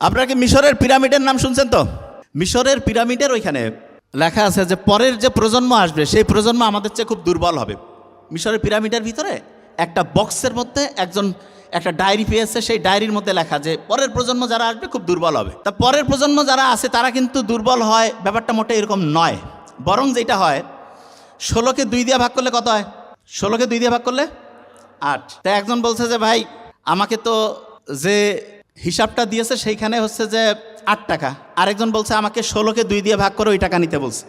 আপনারা কি মিশরের পিরামিডের নাম শুনছেন? তো মিশরের পিরামিডের ওইখানে লেখা আছে যে পরের যে প্রজন্ম আসবে সেই প্রজন্ম আমাদের চেয়ে খুব দুর্বল হবে। মিশরের পিরামিডের ভিতরে একটা বক্সের মধ্যে একজন একটা ডায়েরি পেয়েছে, সেই ডায়েরির মধ্যে লেখা যে পরের প্রজন্ম যারা আসবে খুব দুর্বল হবে। তা পরের প্রজন্ম যারা আছে তারা কিন্তু দুর্বল হয়, ব্যাপারটা মোটে এরকম নয়। বরং যেটা হয়, 16কে 2 দিয়ে ভাগ করলে কত হয়? 16কে 2 দিয়ে ভাগ করলে 8। তা একজন বলছে যে ভাই আমাকে তো যে হিসাবটা দিয়েছে সেইখানে হচ্ছে যে 8 টাকা। আরেকজন বলছে আমাকে 16কে 2 দিয়ে ভাগ করে ওই টাকা নিতে বলছে।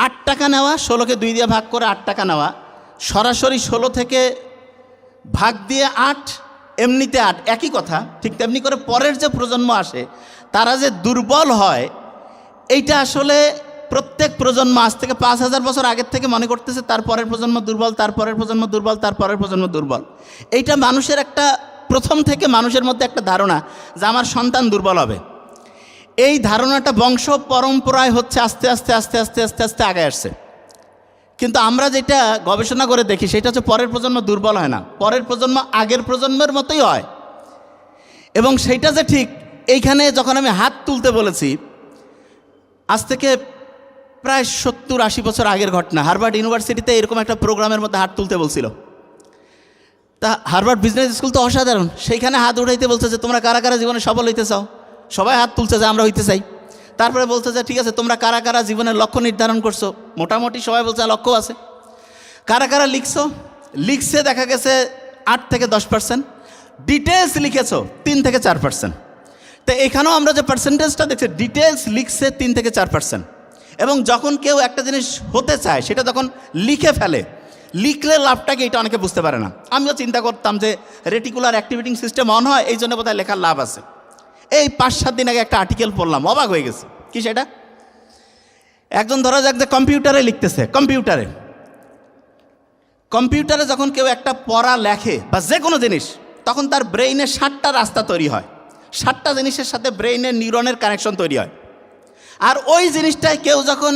8 টাকা নেওয়া, 16কে 2 দিয়ে ভাগ করে 8 টাকা নেওয়া, সরাসরি 16 থেকে ভাগ দিয়ে 8, এমনিতে 8, একই কথা। ঠিক তেমনি করে পরের যে প্রজন্ম আসে তারা যে দুর্বল হয়, এইটা আসলে প্রত্যেক প্রজন্ম আজ থেকে 5000 বছর আগের থেকে মনে করতেছে তার পরের প্রজন্ম দুর্বল, তার পরের প্রজন্ম দুর্বল, তার পরের প্রজন্ম দুর্বল। এইটা মানুষের একটা প্রথম থেকে মানুষের মধ্যে একটা ধারণা যে আমার সন্তান দুর্বল হবে। এই ধারণাটা বংশ পরম্পরায় হচ্ছে আস্তে আস্তে আস্তে আস্তে আস্তে আস্তে আগে আসছে। কিন্তু আমরা যেটা গবেষণা করে দেখি সেটা হচ্ছে পরের প্রজন্ম দুর্বল হয় না, পরের প্রজন্ম আগের প্রজন্মের মতোই হয়। এবং সেইটা যে ঠিক, এইখানে যখন আমি হাত তুলতে বলেছি, আজ থেকে প্রায় 70-80 বছর আগের ঘটনা। হার্ভার্ড ইউনিভার্সিটিতে এরকম একটা প্রোগ্রামের মধ্যে হাত তুলতে বলছিল। তা হার্ভার্ড বিজনেস স্কুল তো অসাধারণ, সেইখানে হাত উঠাইতে বলছে যে তোমরা কারা কারা জীবনে সফল হইতে চাও। সবাই হাত তুলছে যে আমরা হইতে চাই। তারপরে বলছে যে ঠিক আছে তোমরা কারা কারা জীবনের লক্ষ্য নির্ধারণ করছো। মোটামুটি সবাই বলছে লক্ষ্য আছে। কারা কারা লিখছো, লিখছে দেখা গেছে 8 থেকে 10%। ডিটেলস লিখেছো 3 থেকে 4%। তো এখানেও আমরা যে পার্সেন্টেজটা দেখছি, ডিটেলস লিখছে 3 থেকে 4%। এবং যখন কেউ একটা জিনিস হতে চায় সেটা যখন লিখে ফেলে, লিখলে লাভটাকে এটা অনেকে বুঝতে পারে না। আমিও চিন্তা করতাম যে রেটিকুলার অ্যাক্টিভেটিং সিস্টেম অন হয়, এই জন্য বোধহয় লেখার লাভ আছে। এই 5-7 দিন আগে একটা আর্টিকেল পড়লাম, অবাক হয়ে গেছে। কি সেটা? একজন ধরা যাক যে কম্পিউটারে লিখতেছে, কম্পিউটারে যখন কেউ একটা পড়া লেখে বা যে কোনো জিনিস, তখন তার ব্রেইনে 7টা রাস্তা তৈরি হয়। 7টা জিনিসের সাথে ব্রেইনের নিউরনের কানেকশন তৈরি হয়। আর ওই জিনিসটাই কেউ যখন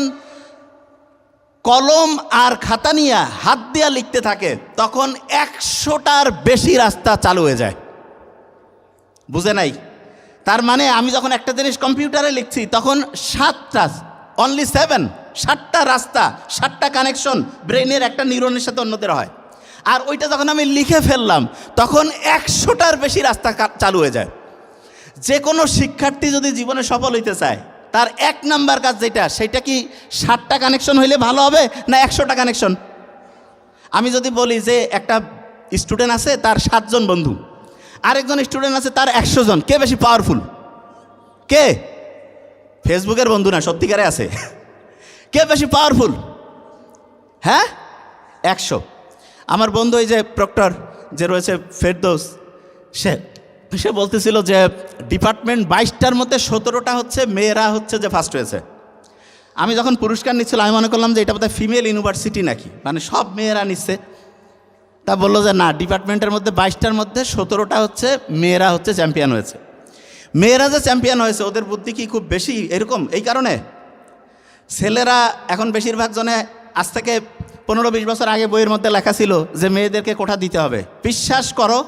কলম আর খাতা নিয়ে হাত দিয়ে লিখতে থাকে, তখন 100টার বেশি রাস্তা চালু হয়ে যায়। বুঝে নাই? তার মানে আমি যখন একটা জিনিস কম্পিউটারে লিখছি তখন 7টা, অনলি 7টা রাস্তা, 7টা কানেকশন ব্রেইনের একটা নিউরনের সাথে অন্যদের হয়। আর ওইটা যখন আমি লিখে ফেললাম তখন 100টার বেশি রাস্তা চালু হয়ে যায়। যে কোনো শিক্ষার্থী যদি জীবনে সফল হইতে চায়, তার 1 নাম্বার কাজ যেটা, সেটা কি 7টা কানেকশন হইলে ভালো হবে না 100টা কানেকশন? আমি যদি বলি যে একটা স্টুডেন্ট আছে তার 7 জন বন্ধু, আরেকজন স্টুডেন্ট আছে তার 100 জন, কে বেশি পাওয়ারফুল? কে? ফেসবুকের বন্ধু না, সত্যিকারে আছে। কে বেশি পাওয়ারফুল? হ্যাঁ, 100। আমার বন্ধু এই যে প্রক্টর যে রয়েছে ফেরদৌস, সে বলতেছিল যে ডিপার্টমেন্ট 22টার মধ্যে 17টা হচ্ছে মেয়েরা হচ্ছে যে ফার্স্ট হয়েছে। আমি যখন পুরস্কার নিচ্ছিল আমি মনে করলাম যে এটা বোধহয় ফিমেল ইউনিভার্সিটি নাকি, মানে সব মেয়েরা নিচ্ছে। তা বললো যে না, ডিপার্টমেন্টের মধ্যে 22টার মধ্যে 17টা হচ্ছে মেয়েরা হচ্ছে চ্যাম্পিয়ন হয়েছে। মেয়েরা যে চ্যাম্পিয়ন হয়েছে ওদের বুদ্ধি কি খুব বেশি এরকম? এই কারণে ছেলেরা এখন বেশিরভাগ জনে, আজ থেকে 15-20 বছর আগে বইয়ের মধ্যে লেখা ছিল যে মেয়েদেরকে কোঠা দিতে হবে। বিশ্বাস করো,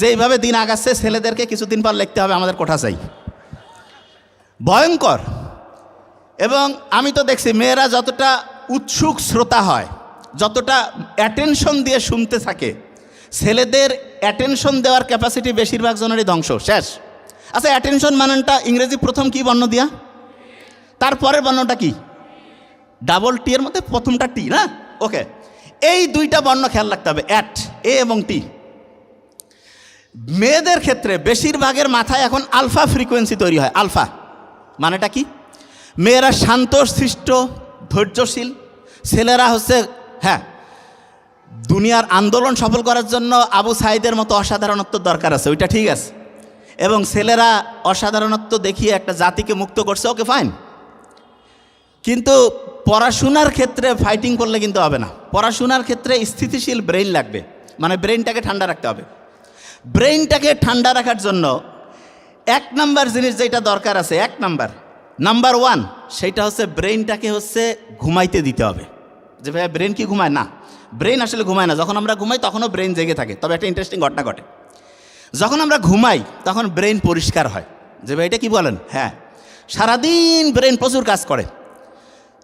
যেইভাবে দিন আগাচ্ছে ছেলেদেরকে কিছুদিন পর লিখতে হবে আমাদের কোঠা চাই। ভয়ঙ্কর। এবং আমি তো দেখছি মেয়েরা যতটা উৎসুক শ্রোতা হয়, যতটা অ্যাটেনশন দিয়ে শুনতে থাকে, ছেলেদের অ্যাটেনশন দেওয়ার ক্যাপাসিটি বেশিরভাগ জনেরই ধ্বংস, শেষ। আচ্ছা, অ্যাটেনশন মানেটা ইংরেজি প্রথম কি বর্ণ দিয়া? তারপরের বর্ণটা কি? ডাবল টি এর মধ্যে প্রথমটা টি না? ওকে, এই 2টা বর্ণ খেয়াল রাখতে হবে, অ্যাট, এ এবং টি। মেয়েদের ক্ষেত্রে বেশিরভাগের মাথায় এখন আলফা ফ্রিকোয়েন্সি তৈরি হয়। আলফা মানেটা কি? মেয়েরা শান্তশিষ্ট, ধৈর্যশীল। ছেলেরা হচ্ছে, হ্যাঁ, দুনিয়ার আন্দোলন সফল করার জন্য আবু সাইদের মতো অসাধারণত্ব দরকার আছে, ওইটা ঠিক আছে। এবং ছেলেরা অসাধারণত্ব দেখিয়ে একটা জাতিকে মুক্ত করছে, ওকে ফাইন। কিন্তু পড়াশোনার ক্ষেত্রে ফাইটিং করলে কিন্তু হবে না। পড়াশোনার ক্ষেত্রে স্থিতিশীল ব্রেইন লাগবে, মানে ব্রেইনটাকে ঠান্ডা রাখতে হবে। ব্রেইনটাকে ঠান্ডা রাখার জন্য 1 নাম্বার জিনিস যেটা দরকার আছে, নাম্বার 1, সেইটা হচ্ছে ব্রেইনটাকে হচ্ছে ঘুমাইতে দিতে হবে। যে ভাই ব্রেন কি ঘুমায়? না, ব্রেন আসলে ঘুমায় না। যখন আমরা ঘুমাই তখনও ব্রেন জেগে থাকে। তবে একটা ইন্টারেস্টিং ঘটনা ঘটে, যখন আমরা ঘুমাই তখন ব্রেন পরিষ্কার হয়। যে ভাই এটা কি বলেন? হ্যাঁ, সারাদিন ব্রেন প্রচুর কাজ করে।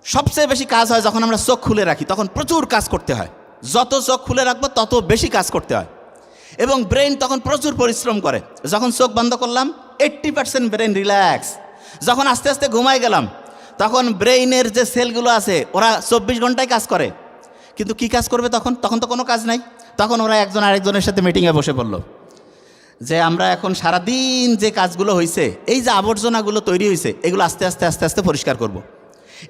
সবচেয়ে বেশি কাজ হয় যখন আমরা চোখ খুলে রাখি, তখন প্রচুর কাজ করতে হয়। যত চোখ খুলে রাখবো তত বেশি কাজ করতে হয়, এবং ব্রেন তখন প্রচুর পরিশ্রম করে। যখন চোখ বন্ধ করলাম 80% ব্রেন রিল্যাক্স। যখন আস্তে আস্তে ঘুমাই গেলাম তখন ব্রেইনের যে সেলগুলো আছে ওরা 24 ঘন্টায় কাজ করে, কিন্তু কি কাজ করবে তখন? তখন তো কোনো কাজ নাই। তখন ওরা একজন আরেকজনের সাথে মিটিংয়ে বসে পড়লো যে আমরা এখন সারাদিন যে কাজগুলো হয়েছে, এই যে আবর্জনাগুলো তৈরি হয়েছে, এগুলো আস্তে আস্তে আস্তে আস্তে পরিষ্কার করব।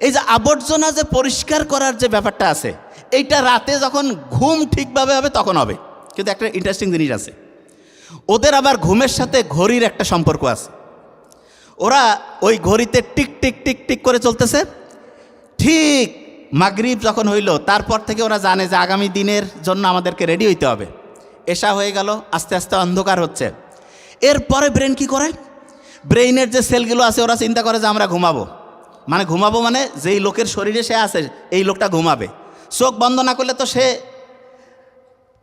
এই যে আবর্জনা যে পরিষ্কার করার যে ব্যাপারটা আছে, এইটা রাতে যখন ঘুম ঠিকভাবে হবে তখন হবে। কিন্তু একটা ইন্টারেস্টিং জিনিস আছে, ওদের আবার ঘুমের সাথে ঘড়ির একটা সম্পর্ক আছে। ওরা ওই ঘড়িতে টিক টিক টিক টিক করে চলতেছে, ঠিক মাগরিব যখন হইল তারপর থেকে ওরা জানে যে আগামী দিনের জন্য আমাদেরকে রেডি হইতে হবে। এশা হয়ে গেল, আস্তে আস্তে অন্ধকার হচ্ছে। এরপরে ব্রেন কি করে? ব্রেইনের যে সেলগুলো আছে ওরা চিন্তা করে যে আমরা ঘুমাবো, মানে যেই লোকের শরীরে সে আছে এই লোকটা ঘুমাবে। চোখ বন্ধ না করলে তো সে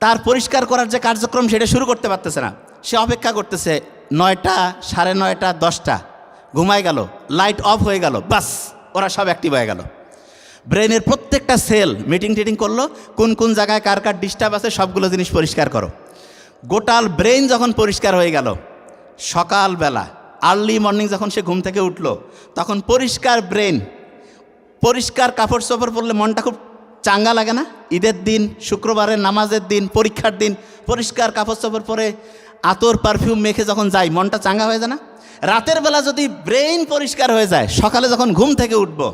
তার পরিষ্কার করার যে কার্যক্রম সেটা শুরু করতে পারতেছে না। সে অপেক্ষা করতেছে 9টা, 9:30, 10টা, ঘুমায় গেল, লাইট অফ হয়ে গেল, বাস ওরা সব অ্যাক্টিভ হয়ে গেল। ব্রেনের প্রত্যেকটা সেল মিটিং টিটিং করলো, কোন কোন জায়গায় কার কার ডিস্টার্ব আছে সবগুলো জিনিস পরিষ্কার করো। গোটাল ব্রেন যখন পরিষ্কার হয়ে গেল, সকালবেলা আর্লি মর্নিং যখন সে ঘুম থেকে উঠলো, তখন পরিষ্কার ব্রেন, পরিষ্কার কাপড় চোপড় পরলে মনটা খুব চাঙ্গা লাগে না? ঈদের দিন, শুক্রবারের নামাজের দিন, পরীক্ষার দিন পরিষ্কার কাপড় চোপড় পরে আতর পারফিউম মেখে যখন যাই মনটা চাঙ্গা হয়ে যায় না? রাতের বেলা যদি ব্রেন পরিষ্কার হয়ে যায়, সকালে যখন ঘুম থেকে উঠবো,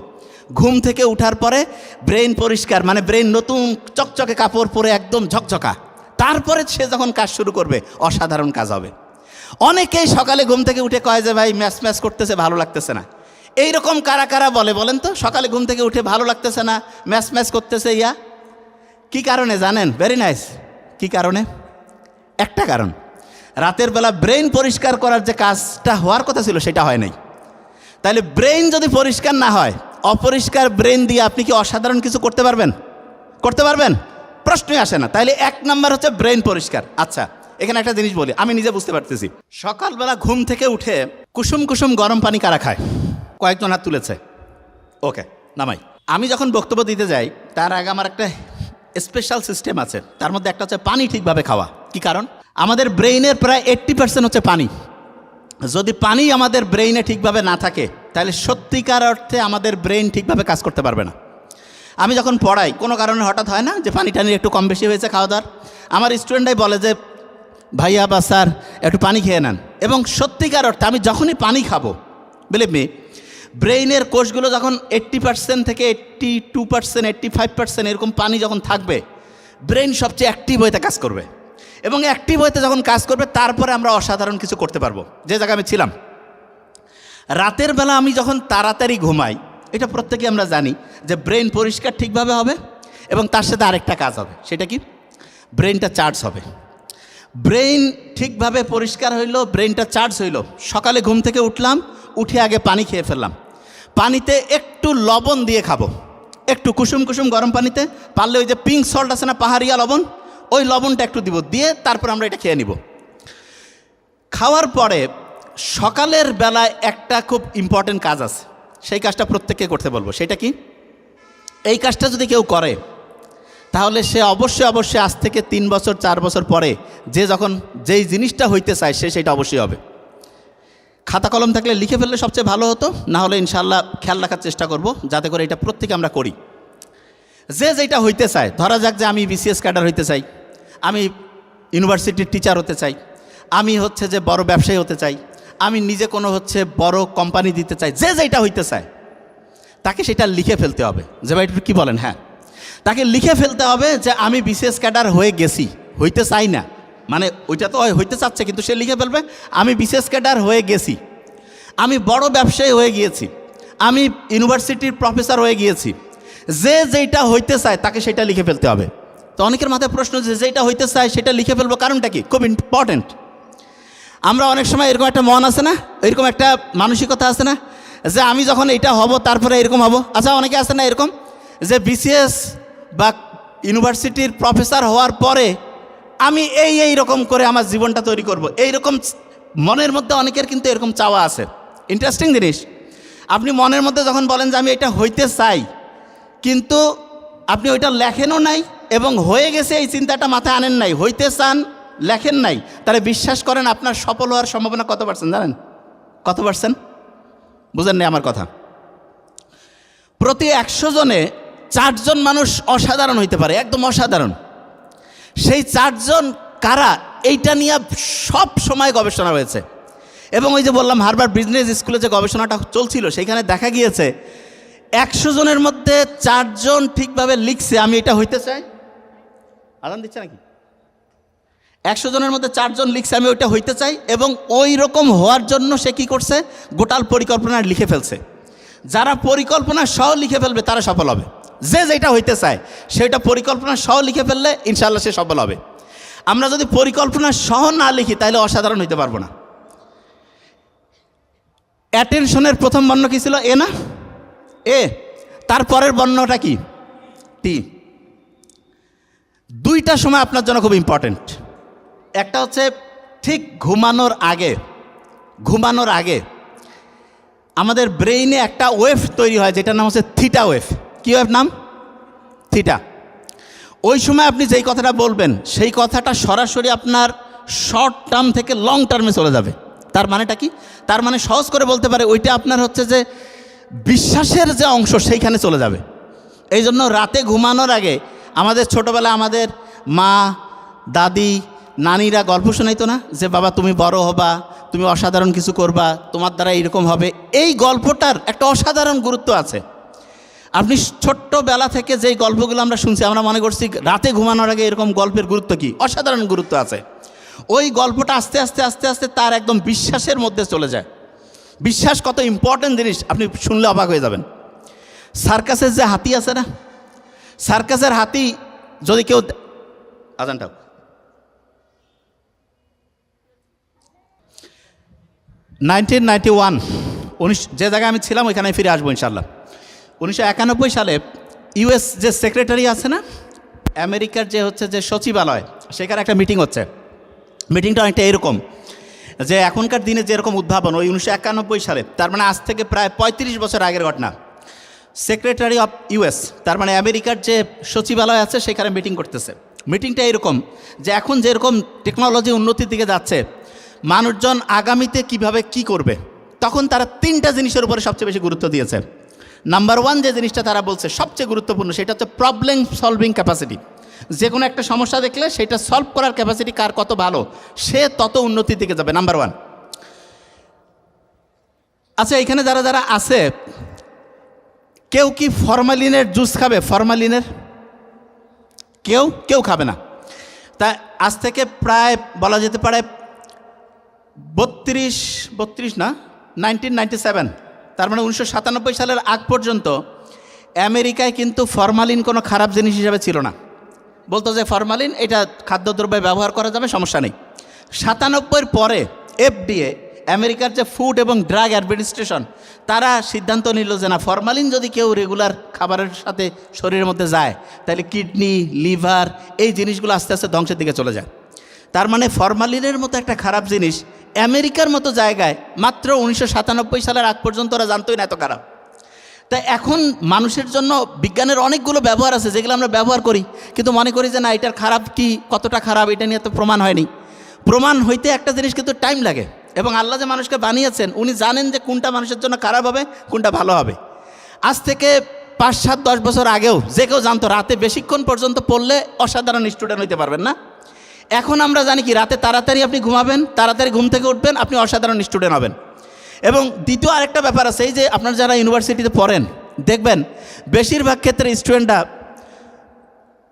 ঘুম থেকে উঠার পরে ব্রেন পরিষ্কার, মানে ব্রেন নতুন চকচকে কাপড় পরে একদম ঝকঝকা, তারপরে সে যখন কাজ শুরু করবে অসাধারণ কাজ হবে। অনেকেই সকালে ঘুম থেকে উঠে কয় যে ভাই ম্যাচ ম্যাচ করতেছে, ভালো লাগতেছে না। এইরকম কারা কারা বলেন তো? সকালে ঘুম থেকে উঠে ভালো লাগতেছে না, ম্যাচ ম্যাচ করতেছে, কি কারণে জানেন? Very nice. কি কারণে? একটা কারণ, রাতের বেলা ব্রেন পরিষ্কার করার যে কাজটা হওয়ার কথা ছিল সেটা হয় নাই। তাহলে ব্রেন যদি পরিষ্কার না হয়, অপরিষ্কার ব্রেন দিয়ে আপনি কি অসাধারণ কিছু করতে পারবেন? প্রশ্নই আসে না। তাইলে 1 নাম্বার হচ্ছে ব্রেন পরিষ্কার। আচ্ছা, এখানে একটা জিনিস বলি, আমি নিজে বুঝতে পারতেছি। সকালবেলা ঘুম থেকে উঠে কুসুম কুসুম গরম পানি কারা খায়? কয়েকজন হাত তুলেছে, ওকে, নামাই। আমি যখন বক্তব্য দিতে যাই তার আগে আমার একটা স্পেশাল সিস্টেম আছে, তার মধ্যে একটা হচ্ছে পানি ঠিকভাবে খাওয়া। কি কারণ? আমাদের ব্রেইনের প্রায় 80% হচ্ছে পানি। যদি পানি আমাদের ব্রেইনে ঠিকভাবে না থাকে তাহলে সত্যিকার অর্থে আমাদের ব্রেইন ঠিকভাবে কাজ করতে পারবে না। আমি যখন পড়াই, কোনো কারণে হঠাৎ হয় না যে পানি টানির একটু কম বেশি হয়েছে খাওয়া দাওয়ার, আমার স্টুডেন্টরাই বলে যে ভাইয়া বা স্যার একটু পানি খেয়ে নেন। এবং সত্যিকার অর্থে আমি যখনই পানি খাবো, বিলিভ মি, ব্রেইনের কোষগুলো যখন 80% থেকে 82%, 85% এরকম পানি যখন থাকবে, ব্রেইন সবচেয়ে অ্যাক্টিভ হইতে কাজ করবে। এবং অ্যাক্টিভ হইতে যখন কাজ করবে তারপরে আমরা অসাধারণ কিছু করতে পারবো। যে জায়গায় আমি ছিলাম, রাতের বেলা আমি যখন তাড়াতাড়ি ঘুমাই, এটা প্রত্যেকে আমরা জানি যে ব্রেন পরিষ্কার ঠিকভাবে হবে এবং তার সাথে আরেকটা কাজ হবে। সেটা কি? ব্রেনটা চার্জ হবে। ব্রেন ঠিকভাবে পরিষ্কার হইলো, ব্রেনটা চার্জ হইলো। সকালে ঘুম থেকে উঠলাম, উঠে আগে পানি খেয়ে ফেললাম। পানিতে একটু লবণ দিয়ে খাবো, একটু কুসুম কুসুম গরম পানিতে, পারলে ওই যে পিঙ্ক সল্ট আছে না, পাহাড়িয়া লবণ, ওই লবণটা একটু দিব, দিয়ে তারপর আমরা এটা খেয়ে নিব। খাওয়ার পরে সকালের বেলায় একটা খুব ইম্পর্টেন্ট কাজ আছে, সেই কাজটা প্রত্যেককে করতে বলবো। সেটা কি? এই কাজটা যদি কেউ করে তাহলে সে অবশ্যই আজ থেকে 3 বছর 4 বছর পরে যখন যেই জিনিসটা হইতে চায় সেটা অবশ্যই হবে। খাতা কলম থাকলে লিখে ফেললে সবচেয়ে ভালো হতো, না হলে ইনশাল্লাহ খেয়াল রাখার চেষ্টা করব যাতে করে এটা প্রত্যেকে আমরা করি। যেটা হইতে চায়, ধরা যাক যে আমি বিসিএস ক্যাডার হইতে চাই, আমি ইউনিভার্সিটির টিচার হতে চাই, আমি যে বড় ব্যবসায়ী হতে চাই, আমি নিজে কোনো বড় কোম্পানি দিতে চাই, যেটা হইতে চায় তাকে সেটা লিখে ফেলতে হবে। যে ভাই কি বলেন? হ্যাঁ, তাকে লিখে ফেলতে হবে যে আমি বিসিএস ক্যাডার হয়ে গেছি, হইতে চাই না, মানে ওইটা তো হইতে চাচ্ছে কিন্তু সে লিখে ফেলবে আমি বিসিএস ক্যাডার হয়ে গেছি, আমি বড় ব্যবসায়ী হয়ে গিয়েছি, আমি ইউনিভার্সিটির প্রফেসর হয়ে গিয়েছি। যেটা হইতে চায় তাকে সেটা লিখে ফেলতে হবে। তো অনেকের মাথায় প্রশ্ন, যেটা হইতে চায় সেটা লিখে ফেলবো, কারণটা কি? খুব ইম্পর্টেন্ট। আমরা অনেক সময় এরকম একটা মন আছে না, এরকম একটা মানসিকতা আছে না, যে আমি যখন এটা হব তারপরে এরকম হব। আচ্ছা, অনেকে আছে না এরকম, যে বিসিএস বা ইউনিভার্সিটির প্রফেসর হওয়ার পরে আমি এই রকম করে আমার জীবনটা তৈরি করব, এইরকম মনের মধ্যে অনেকের কিন্তু এরকম চাওয়া আছে। ইন্টারেস্টিং জিনিস, আপনি মনের মধ্যে যখন বলেন যে আমি এটা হইতে চাই, কিন্তু আপনি ওইটা লেখেনও নাই এবং হয়ে গেছে এই চিন্তাটা মাথায় আনেন নাই, হইতে চান লেখেন নাই, তাহলে বিশ্বাস করেন আপনার সফল হওয়ার সম্ভাবনা কত পার্সেন্ট জানেন? কত পার্সেন্ট? বুঝেন না আমার কথা? প্রতি 100 জনে 4 জন মানুষ অসাধারণ হইতে পারে, একদম অসাধারণ। সেই 4 জন কারা? এইটা নিয়ে সব সময় গবেষণা হয়েছে। এবং ওই যে বললাম হার্ভার্ড বিজনেস স্কুলে যে গবেষণাটা চলছিল, সেখানে দেখা গিয়েছে 100 জনের মধ্যে 4 জন ঠিকভাবে লিখছে আমি এটা হইতে চাই। আদান দিচ্ছে নাকি? 100 জনের মধ্যে 4 জন লিখছে আমি ওইটা হইতে চাই, এবং ওই রকম হওয়ার জন্য সে কি করছে, গোটাল পরিকল্পনা লিখে ফেলছে। যারা পরিকল্পনা সহ লিখে ফেলবে তারা সফল হবে। যে যেটা হইতে চায় সেটা পরিকল্পনা সহ লিখে ফেললে ইনশাআল্লাহ সে সফল হবে। আমরা যদি পরিকল্পনা সহ না লিখি তাহলে অসাধারণ হইতে পারবো না। অ্যাটেনশনের প্রথম বর্ণ কি ছিল? এ না? এ। তারপরের বর্ণটা কি? টি। দুইটা সময় আপনার জন্য খুব ইম্পর্টেন্ট। একটা হচ্ছে ঠিক ঘুমানোর আগে আমাদের ব্রেইনে একটা ওয়েভ তৈরি হয় যেটার নাম হচ্ছে থিটা ওয়েভ। কী ওয়েভ নাম? থিটা। ওই সময় আপনি যেই কথাটা বলবেন সেই কথাটা সরাসরি আপনার শর্ট টার্ম থেকে লং টার্মে চলে যাবে। তার মানেটা কি? তার মানে সহজ করে বলতে পারে ওইটা আপনার হচ্ছে যে বিশ্বাসের যে অংশ সেইখানে চলে যাবে। এই জন্য রাতে ঘুমানোর আগে আমাদের ছোটোবেলা আমাদের মা, দাদি, নানিরা গল্প শোনাইতো না যে বাবা তুমি বড় হবা, তুমি অসাধারণ কিছু করবা, তোমার দ্বারা এইরকম হবে। এই গল্পটার একটা অসাধারণ গুরুত্ব আছে। আপনি ছোট্টবেলা থেকে যেই গল্পগুলো আমরা শুনছি, আমরা মনে করছি রাতে ঘুমানোর আগে এরকম গল্পের গুরুত্ব কি? অসাধারণ গুরুত্ব আছে। ওই গল্পটা আস্তে আস্তে আস্তে আস্তে তার একদম বিশ্বাসের মধ্যে চলে যায়। বিশ্বাস কত ইম্পর্টেন্ট জিনিস আপনি শুনলে অবাক হয়ে যাবেন। সার্কাসের যে হাতি আছে না, সার্কাসের হাতি যদি কেউ আজানটা 1991 যে জায়গায় আমি ছিলাম ওইখানে ফিরে আসবো ইনশাল্লাহ। 1991 সালে ইউএস যে সেক্রেটারি আছে না, আমেরিকার যে হচ্ছে যে সচিবালয়, সেখানে একটা মিটিং হচ্ছে। মিটিংটা অনেকটা এরকম যে এখনকার দিনে যেরকম উদ্ভাবন ওই 1991 সালে, তার মানে আজ থেকে প্রায় 35 বছর আগের ঘটনা। সেক্রেটারি অফ ইউএস, তার মানে আমেরিকার যে সচিবালয় আছে সেখানে মিটিং করতেছে। মিটিংটা এরকম যে এখন যেরকম টেকনোলজি উন্নতির দিকে যাচ্ছে, মানুষজন আগামীতে কিভাবে কি করবে, তখন তারা 3টা জিনিসের উপরে সবচেয়ে বেশি গুরুত্ব দিয়েছে। নাম্বার 1 যে জিনিসটা তারা বলছে সবচেয়ে গুরুত্বপূর্ণ, সেটা হচ্ছে প্রবলেম সলভিং ক্যাপাসিটি। যে কোনো একটা সমস্যা দেখলে সেটা সলভ করার ক্যাপাসিটি কার কত ভালো, সে তত উন্নতির দিকে যাবে। নাম্বার 1। আচ্ছা, এখানে যারা যারা আছে কেউ কি ফরমালিনের জুস খাবে? ফরমালিনের কেউ খাবে না। তা আজ থেকে প্রায় বলা যেতে পারে 1997, তার মানে 1997 সালের আগ পর্যন্ত আমেরিকায় কিন্তু ফরমালিন কোনো খারাপ জিনিস হিসাবে ছিল না। বলতো যে ফরমালিন এটা খাদ্যদ্রব্যে ব্যবহার করা যাবে, সমস্যা নেই। 97 পরে FDA, আমেরিকার যে ফুড এবং ড্রাগ অ্যাডমিনিস্ট্রেশন, তারা সিদ্ধান্ত নিল যে না, ফরমালিন যদি কেউ রেগুলার খাবারের সাথে শরীরের মধ্যে যায় তাহলে কিডনি, লিভার এই জিনিসগুলো আস্তে আস্তে ধ্বংসের দিকে চলে যায়। তার মানে ফরমালিনের মতো একটা খারাপ জিনিস আমেরিকার মতো জায়গায় মাত্র 1997 সালের আগ পর্যন্ত ওরা জানতোই না এত খারাপ। তাই এখন মানুষের জন্য বিজ্ঞানের অনেকগুলো ব্যবহার আছে যেগুলো আমরা ব্যবহার করি, কিন্তু মনে করি যে না, এটার খারাপ কি, কতটা খারাপ এটা নিয়ে তো প্রমাণ হয়নি। প্রমাণ হইতে একটা জিনিস কিন্তু টাইম লাগে, এবং আল্লাহ যে মানুষকে বানিয়েছেন উনি জানেন যে কোনটা মানুষের জন্য খারাপ হবে, কোনটা ভালো হবে। আজ থেকে 5, 7, 10 বছর আগেও যে কেউ জানতো রাতে বেশিক্ষণ পর্যন্ত পড়লে অসাধারণ স্টুডেন্ট হইতে পারবেন না। এখন আমরা জানি কি, রাতে তাড়াতাড়ি আপনি ঘুমাবেন, তাড়াতাড়ি ঘুম থেকে উঠবেন, আপনি অসাধারণ স্টুডেন্ট হবেন। এবং দ্বিতীয় আরেকটা ব্যাপার আছে, এই যে আপনারা যারা ইউনিভার্সিটিতে পড়েন দেখবেন বেশিরভাগ ক্ষেত্রে স্টুডেন্টরা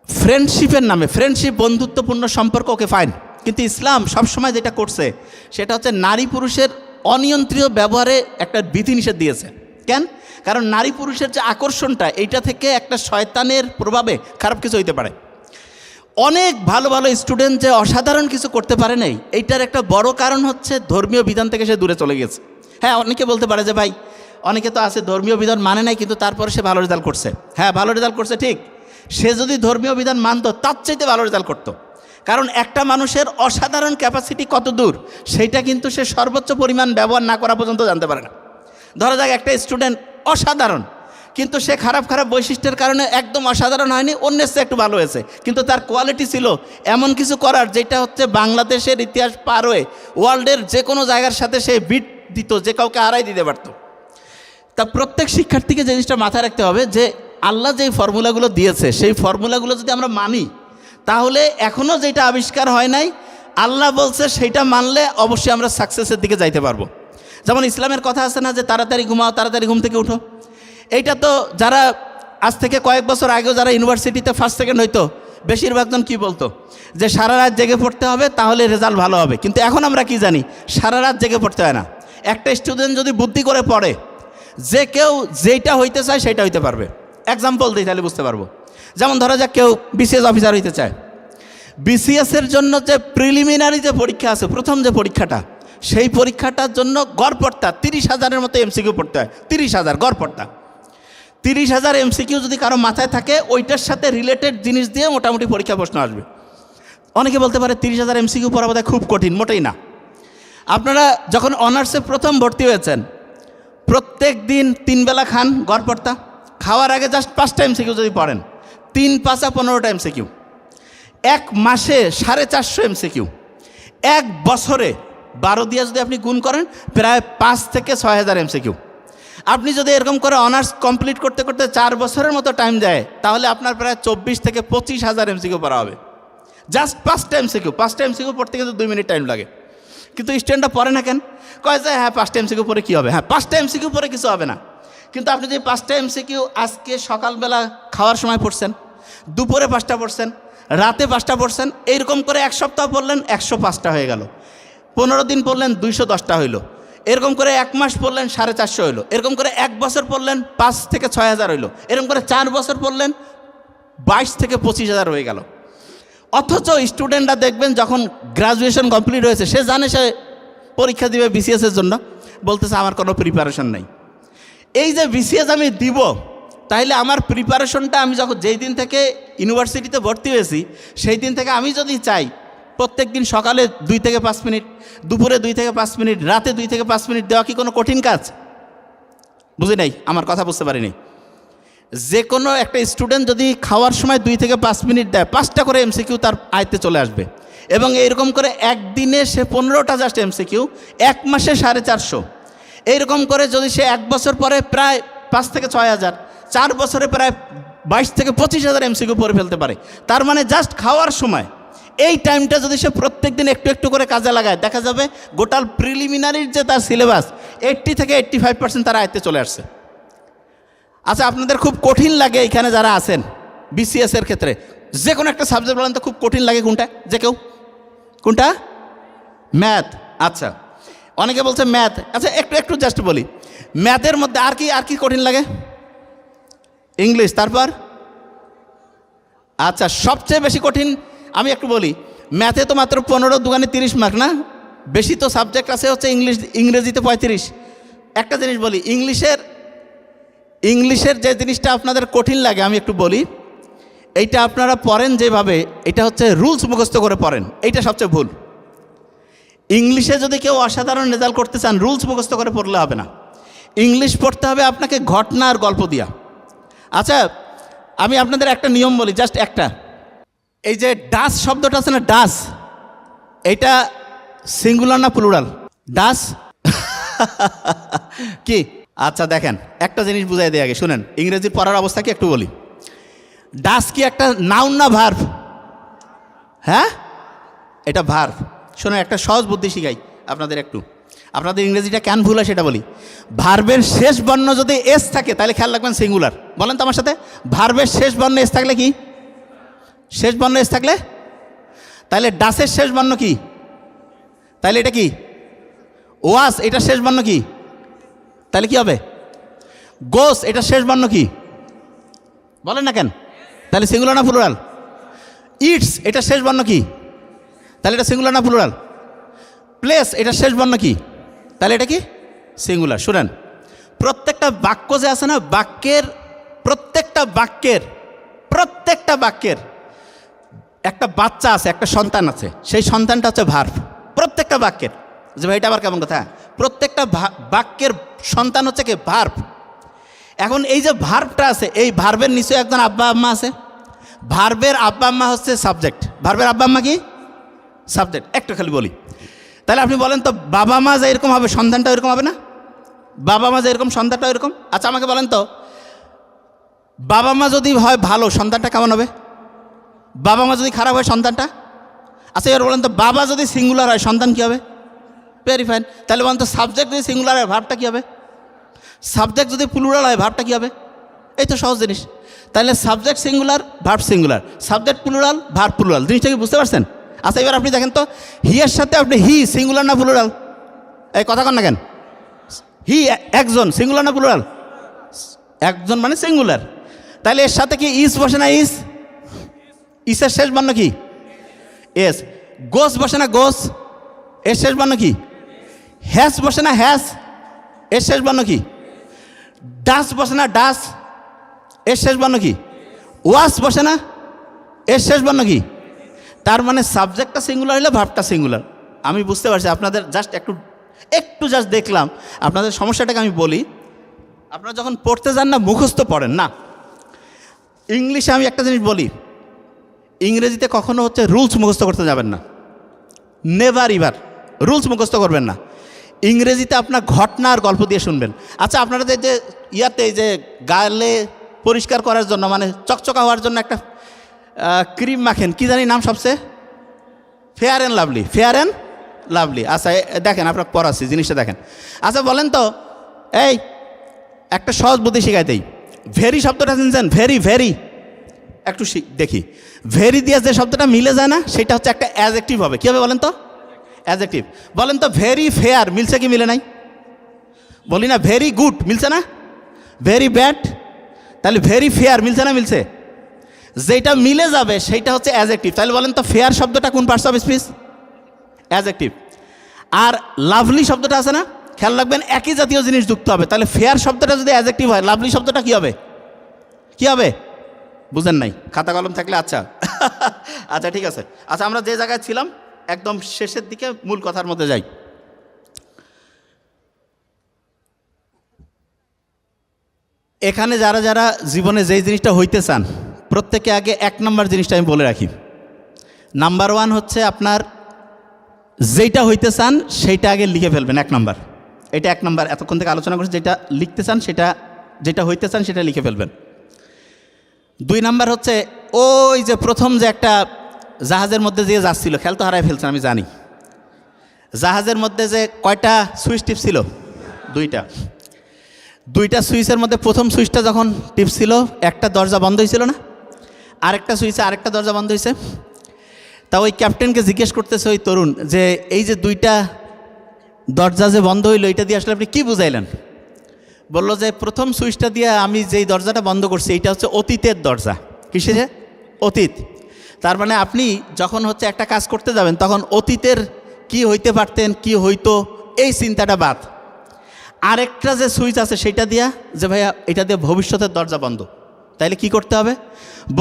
ফ্রেন্ডশিপের নামে, ফ্রেন্ডশিপ বন্ধুত্বপূর্ণ সম্পর্ক, ওকে ফাইন, কিন্তু ইসলাম সবসময় যেটা করছে সেটা হচ্ছে নারী পুরুষের অনিয়ন্ত্রিত ব্যবহারে একটা বিধিনিষেধ দিয়েছে। কেন? কারণ নারী পুরুষের যে আকর্ষণটা, এইটা থেকে একটা শয়তানের প্রভাবে খারাপ কিছু হইতে পারে। অনেক ভালো ভালো স্টুডেন্ট যে অসাধারণ কিছু করতে পারে নাই, এইটার একটা বড় কারণ হচ্ছে ধর্মীয় বিধান থেকে সে দূরে চলে গেছে। হ্যাঁ, অনেকে বলতে পারে যে ভাই, অনেকে তো আছে ধর্মীয় বিধান মানে নাই কিন্তু তারপরে সে ভালো রেজাল্ট করছে। হ্যাঁ, ভালো রেজাল্ট করছে ঠিক, সে যদি ধর্মীয় বিধান মানতো তার চাইতে ভালো রেজাল্ট করতো। কারণ একটা মানুষের অসাধারণ ক্যাপাসিটি কত দূর সেইটা কিন্তু সে সর্বোচ্চ পরিমাণ ব্যবহার না করা পর্যন্ত জানতে পারে না। ধরা যাক একটা স্টুডেন্ট অসাধারণ, কিন্তু সে খারাপ খারাপ বৈশিষ্ট্যের কারণে একদম অসাধারণ হয়নি, অন্যের চেয়ে একটু ভালো হয়েছে, কিন্তু তার কোয়ালিটি ছিল এমন কিছু করার যেটা হচ্ছে বাংলাদেশের ইতিহাস পার হয়ে ওয়ার্ল্ডের যে কোনো জায়গার সাথে সে বিট দিত, যে কাউকে হারাই দিতে পারত। তা প্রত্যেক শিক্ষার্থীকে যে জিনিসটা মাথায় রাখতে হবে যে আল্লাহ যেই ফর্মুলাগুলো দিয়েছে সেই ফর্মুলাগুলো যদি আমরা মানি তাহলে এখনও যেটা আবিষ্কার হয় নাই আল্লাহ বলছে সেইটা মানলে অবশ্যই আমরা সাকসেসের দিকে যাইতে পারবো। যেমন ইসলামের কথা আছে না যে তাড়াতাড়ি ঘুমাও, তাড়াতাড়ি ঘুম থেকে উঠো। এইটা তো যারা আজ থেকে কয়েক বছর আগেও যারা ইউনিভার্সিটিতে ফার্স্ট সেকেন্ড হইতো বেশিরভাগজন কি বলতো যে সারা রাত জেগে পড়তে হবে তাহলে রেজাল্ট ভালো হবে। কিন্তু এখন আমরা কি জানি সারা রাত জেগে পড়তে হয় না। একটা স্টুডেন্ট যদি বুদ্ধি করে পড়ে যে কেউ যেটা হইতে চায় সেটা হইতে পারবে। এক্সাম্পল দিই তাহলে বুঝতে পারবো। যেমন ধরা যাক কেউ বিসিএস অফিসার হইতে চায়, বিসিএসের জন্য যে প্রিলিমিনারি যে পরীক্ষা আছে, প্রথম যে পরীক্ষাটা, সেই পরীক্ষাটার জন্য গড়পড়তা 30,000-এর মতো এমসিকিউ পড়তে হয়। 30,000 গড়পড়তা, 30,000 এমসিকিউ যদি কারো মাথায় থাকে ওইটার সাথে রিলেটেড জিনিস দিয়ে মোটামুটি পরীক্ষা প্রশ্ন আসবে। অনেকে বলতে পারে 30,000 এমসিকিউ পড়া বোধহয় খুব কঠিন, মোটেই না। আপনারা যখন অনার্সে প্রথম ভর্তি হয়েছেন প্রত্যেক দিন 3 বেলা খান গড়পড়তা, খাওয়ার আগে জাস্ট 5টা এমসিকিউ যদি পড়েন 3 × 5 = 15টা এমসিকিউ, এক মাসে 450 এমসিকিউ, এক বছরে 12 দিয়ে যদি আপনি গুণ করেন প্রায় 5 থেকে 6,000 এমসিকিউ। আপনি যদি এরকম করে অনার্স কমপ্লিট করতে করতে 4 বছরের মতো টাইম যায় তাহলে আপনার প্রায় 24 থেকে 25,000 এমসিকিউ পড়া হবে। জাস্ট 5টা এমসিকিউ, 5টা এমসিকিউ পড়তে কিন্তু 2 মিনিট টাইম লাগে। কিন্তু স্টুডেন্টরা পড়ে না কেন? কয় যায় হ্যাঁ 5টা এমসিকিউ পরে কী হবে, হ্যাঁ 5টা এমসিকিউ পরে কিছু হবে না। কিন্তু আপনি যদি 5টা এমসিকিউ আজকে সকালবেলা খাওয়ার সময় পড়ছেন, দুপুরে 5টা পড়ছেন, রাতে 5টা পড়ছেন, এইরকম করে এক সপ্তাহ পড়লেন 105টা হয়ে গেল, 15 দিন পড়লেন 210টা হইল, এরকম করে 1 মাস পড়লেন 450 হইল, এরকম করে 1 বছর পড়লেন 5 থেকে 6,000 হইল, এরকম করে 4 বছর পড়লেন 22 থেকে 25,000 হয়ে গেল। অথচ স্টুডেন্টরা দেখবেন যখন গ্রাজুয়েশন কমপ্লিট হয়েছে সে জানে সে পরীক্ষা দিবে বিসিএসের জন্য, বলতেছে আমার কোনো প্রিপারেশন নাই। এই যে বিসিএস আমি দিব তাইলে আমার প্রিপারেশনটা আমি যখন যেই দিন থেকে ইউনিভার্সিটিতে ভর্তি হয়েছি সেই দিন থেকে আমি যদি চাই প্রত্যেক দিন সকালে 2 থেকে 5 মিনিট, দুপুরে 2 থেকে 5 মিনিট, রাতে 2 থেকে 5 মিনিট দেওয়া কি কোনো কঠিন কাজ? বুঝি নাই, আমার কথা বুঝতে পারিনি। যে কোনো একটা স্টুডেন্ট যদি খাওয়ার সময় 2 থেকে 5 মিনিট দেয় 5টা করে এমসিকিউ তার আয়ত্তে চলে আসবে। এবং এইরকম করে একদিনে সে 15টা জাস্ট এমসিকিউ, 1 মাসে 450। এইরকম করে যদি সে 1 বছর পরে প্রায় 5 থেকে 6,000, 4 বছরে প্রায় 22 থেকে 25,000 এমসিকিউ পড়ে ফেলতে পারে। তার মানে জাস্ট খাওয়ার সময় এই টাইমটা যদি সে প্রত্যেক দিন একটু একটু করে কাজে লাগায় দেখা যাবে গোটাল প্রিলিমিনারির যে তার সিলেবাস 80 থেকে 85% তার আয়ত্তে চলে আসছে। আচ্ছা, আপনাদের খুব কঠিন লাগে এখানে যারা আছেন বিসিএসের ক্ষেত্রে যে কোনো একটা সাবজেক্ট বলেন তো খুব কঠিন লাগে কোনটা? যে কেউ কোনটা? ম্যাথ। আচ্ছা, অনেকে বলছে ম্যাথ। আচ্ছা একটু একটু জাস্ট বলি, ম্যাথের মধ্যে আর কি কঠিন লাগে? ইংলিশ। তারপর আচ্ছা সবচেয়ে বেশি কঠিন আমি একটু বলি, ম্যাথে তো মাত্র 15 দুগুণে 30 মার্ক না, বেশি তো সাবজেক্ট আছে হচ্ছে ইংরেজিতে 35। একটা জিনিস বলি, ইংলিশের যে জিনিসটা আপনাদের কঠিন লাগে আমি একটু বলি, এইটা আপনারা পড়েন যেভাবে, এটা হচ্ছে রুলস মুখস্থ করে পড়েন, এইটা সবচেয়ে ভুল। ইংলিশে যদি কেউ অসাধারণ রেজাল্ট করতে চান রুলস মুখস্থ করে পড়লে হবে না, ইংলিশ পড়তে হবে আপনাকে ঘটনা আর গল্প দিয়া। আচ্ছা আমি আপনাদের একটা নিয়ম বলি, জাস্ট একটা, এই যে ডাস শব্দটা আছে না, ডাস, এইটা সিঙ্গুলার না প্লুরাল? ডাস কি? আচ্ছা দেখেন একটা জিনিস বুঝাই দিয়ে আগে শুনেন, ইংরেজি পড়ার অবস্থা কি একটু বলি। ডাস কি একটা নাউন না ভার্ব? হ্যাঁ এটা ভার্ব। শুনুন একটা সহজ বুদ্ধি শিখাই আপনাদের একটু, আপনাদের ইংরেজিটা কেন ভুল হয় সেটা বলি। ভার্বের শেষ বর্ণ যদি এস থাকে তাহলে খেয়াল রাখবেন সিঙ্গুলার। বলেন তো আমার সাথে, ভার্বের শেষ বর্ণ এস থাকলে কি? শেষ বর্ণ এস থাকলে তাহলে ডাসের শেষ বর্ণ কি? তাহলে এটা কি? ওয়াস, এটা শেষ বর্ণ কি? তাহলে কি হবে? গোস, এটা শেষ বর্ণ কি? বলেন না কেন? তাহলে সিঙ্গুলার না প্লুরাল? ইটস, এটা শেষ বর্ণ কি? তাহলে এটা সিঙ্গুলার না প্লুরাল? প্লেস, এটা শেষ বর্ণ কি? তাহলে এটা কি? সিঙ্গুলার। শুনেন প্রত্যেকটা বাক্য যে আছে না, প্রত্যেকটা বাক্যের একটা বাচ্চা আছে, একটা সন্তান আছে, সেই সন্তানটা হচ্ছে ভার্ব প্রত্যেকটা বাক্যের। যে ভাই এটা আবার কেমন কথা? প্রত্যেকটা বাক্যের সন্তান হচ্ছে কি? ভার্ব। এখন এই যে ভার্বটা আছে, এই ভার্বের নিশ্চয়ই একজন আব্বা আম্মা আছে। ভার্বের আব্বা আম্মা হচ্ছে সাবজেক্ট। ভার্বের আব্বা আম্মা কি? সাবজেক্ট। একটু খালি বলি, তাহলে আপনি বলেন তো, বাবা মা যে এরকম হবে সন্তানটা এরকম হবে না? বাবা মা যে এরকম সন্তানটা এরকম। আচ্ছা আমাকে বলেন তো, বাবা মা যদি হয় ভালো, সন্তানটা কেমন হবে? বাবা মা যদি খারাপ হয়, সন্তানটা? আচ্ছা এবার বলেন তো, বাবা যদি সিঙ্গুলার হয়, সন্তান কী হবে? Very fine. তাহলে বলেন তো, সাবজেক্ট যদি সিঙ্গুলার হয়, ভার্বটা কী হবে? সাবজেক্ট যদি প্লুরাল হয়, ভার্বটা কী হবে? এই তো সহজ জিনিস। তাহলে subject singular, verb singular, subject plural, verb plural, জিনিসটা কি বুঝতে পারছেন? আচ্ছা এবার আপনি দেখেন তো, হি এর সাথে আপনি হি সিঙ্গুলার না প্লুরাল? এই কথা কন না কেন? হি একজন, সিঙ্গুলার না প্লুরাল? একজন মানে সিঙ্গুলার। তাহলে এর সাথে কি ইস বসে না? ইস। ইসের শেষ বর্ণ কি? এস। গোস বসে না? গোস। এর শেষ বর্ণ কি? হ্যাস বসে না? হ্যাস। এর শেষ বর্ণ কি? ডাস বসে না? ডাস। এর শেষ বর্ণ কি? ওয়াস বসে না? এর শেষ বর্ণ কি? তার মানে সাবজেক্টটা সিঙ্গুলার হলে ভার্বটা সিঙ্গুলার। আমি বুঝতে পারছি আপনাদের, জাস্ট একটু জাস্ট দেখলাম আপনাদের সমস্যাটাকে। আমি বলি, আপনারা যখন পড়তে যান না, মুখস্থ পড়েন না। ইংলিশে আমি একটা জিনিস বলি, ইংরেজিতে কখনো হচ্ছে রুলস মুখস্থ করতে যাবেন না। নেভার ইভার রুলস মুখস্থ করবেন না। ইংরেজিতে আপনার ঘটনা আর গল্প দিয়ে শুনবেন। আচ্ছা আপনারা যে ইয়াতে যে গালে পরিষ্কার করার জন্য, মানে চকচকা হওয়ার জন্য একটা ক্রিম মাখেন, কি জানি নাম সবচেয়ে? Fair and lovely. Fair and lovely. আচ্ছা দেখেন, আপনার পড়াচ্ছি জিনিসটা দেখেন। আচ্ছা বলেন তো, এই একটা সহজ বুদ্ধি শিখাই দেই। ভেরি শব্দটা শুনছেন? ভেরি ভেরি একটু দেখি, ভেরি দিয়ে যে শব্দটা মিলে যায় না, সেটা হচ্ছে একটা অ্যাডজেক্টিভ হবে। কী হবে বলেন তো? অ্যাডজেক্টিভ। বলেন তো, ভেরি ফেয়ার মিলছে কি মিলে নাই? বলি না, ভেরি গুড মিলছে না? Very bad. তাহলে ভেরি ফেয়ার মিলছে না? মিলছে। যেটা মিলে যাবে সেইটা হচ্ছে অ্যাডজেক্টিভ। তাহলে বলেন তো, ফেয়ার শব্দটা কোন পার্টস অফ স্পিচ? অ্যাডজেক্টিভ। আর লাভলি শব্দটা আছে না, খেয়াল রাখবেন একই জাতীয় জিনিস যুক্ত হবে। তাহলে ফেয়ার শব্দটা যদি অ্যাডজেক্টিভ হয়, লাভলি শব্দটা কী হবে? কী হবে? বুঝেন নাই? খাতা কলম থাকলে আচ্ছা আচ্ছা ঠিক আছে। আচ্ছা আমরা যে জায়গায় ছিলাম একদম শেষের দিকে মূল কথার মধ্যে যাই। এখানে যারা যারা জীবনে যেই জিনিসটা হইতে চান, প্রত্যেকে আগে 1 নম্বর জিনিসটা আমি বলে রাখি। নাম্বার 1 হচ্ছে আপনার যেইটা হইতে চান সেইটা আগে লিখে ফেলবেন। 1 নম্বর, এটা 1 নম্বর। এতক্ষণ থেকে আলোচনা করছি, যেটা লিখতে চান সেটা, যেটা হইতে চান সেটা লিখে ফেলবেন। 2 নম্বর হচ্ছে ওই যে প্রথম যে একটা জাহাজের মধ্যে যে যাচ্ছিল, খেয়াল তো হারাই ফেলছেন আমি জানি। জাহাজের মধ্যে যে কয়টা সুইচ টিপ ছিল? 2টা সুইচের মধ্যে প্রথম সুইচটা যখন টিপ ছিল, একটা দরজা বন্ধ হয়েছিল না? আরেকটা সুইচে আরেকটা দরজা বন্ধ হয়েছে। তা ওই ক্যাপ্টেনকে জিজ্ঞেস করতেছে ওই তরুণ, যে এই যে 2টা দরজা যে বন্ধ হইলো, এটা দিয়ে আসলে আপনি কী বুঝাইলেন? বলল যে প্রথম সুইচটা দিয়ে আমি যেই দরজাটা বন্ধ করছি, এইটা হচ্ছে অতীতের দরজা। কিসে? অতীত। তার মানে আপনি যখন হচ্ছে একটা কাজ করতে যাবেন, তখন অতীতের কি হইতে পারতেন, কি হইতো, এই চিন্তাটা বাদ। আরেকটা যে সুইচ আছে সেটা দিয়া, যে ভাইয়া এটা দিয়ে ভবিষ্যতের দরজা বন্ধ, তাইলে কি করতে হবে?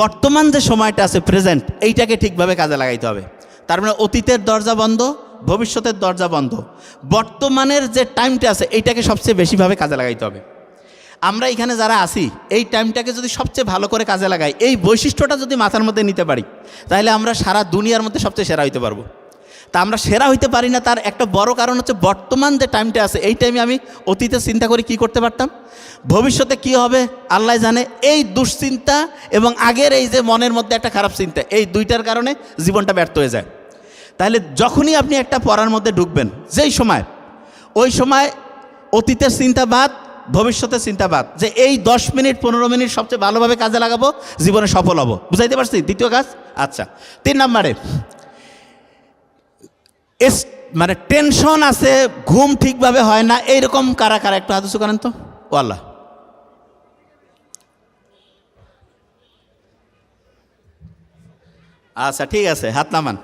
বর্তমান যে সময়টা আছে, প্রেজেন্ট, এইটাকে ঠিকভাবে কাজে লাগাইতে হবে। তার মানে অতীতের দরজা বন্ধ, ভবিষ্যতের দরজা বন্ধ, বর্তমানের যে টাইমটা আছে এইটাকে সবচেয়ে বেশিভাবে কাজে লাগাইতে হবে। আমরা এখানে যারা আছি, এই টাইমটাকে যদি সবচেয়ে ভালো করে কাজে লাগাই, এই বৈশিষ্ট্যটা যদি মাথার মধ্যে নিতে পারি, তাহলে আমরা সারা দুনিয়ার মধ্যে সবচেয়ে সেরা হইতে পারবো। তা আমরা সেরা হইতে পারি না, তার একটা বড় কারণ হচ্ছে বর্তমান যে টাইমটা আছে, এই টাইমে আমি অতীতে চিন্তা করে কি করতে পারতাম, ভবিষ্যতে কি হবে আল্লাহ জানে। এই দুশ্চিন্তা এবং আগের এই যে মনের মধ্যে একটা খারাপ চিন্তা, এই 2টার কারণে জীবনটা ব্যর্থ হয়ে যায়। তাহলে যখনই আপনি একটা পড়ার মধ্যে ঢুকবেন, যেই সময়, ওই সময় অতীতের চিন্তা বাদ, ভবিষ্যতের চিন্তা বাদ, যে এই 10 মিনিট 15 মিনিট সবচেয়ে ভালোভাবে কাজে লাগাবো, জীবনে সফল হব। বুঝাইতে পারছি? দ্বিতীয় কাজ। আচ্ছা 3 নম্বরে, মানে টেনশন আছে, ঘুম ঠিকভাবে হয় না, এইরকম কারা কারা একটু হাত উঁচু করেন তো। ও আল্লাহ, আচ্ছা ঠিক আছে, হাত নামান।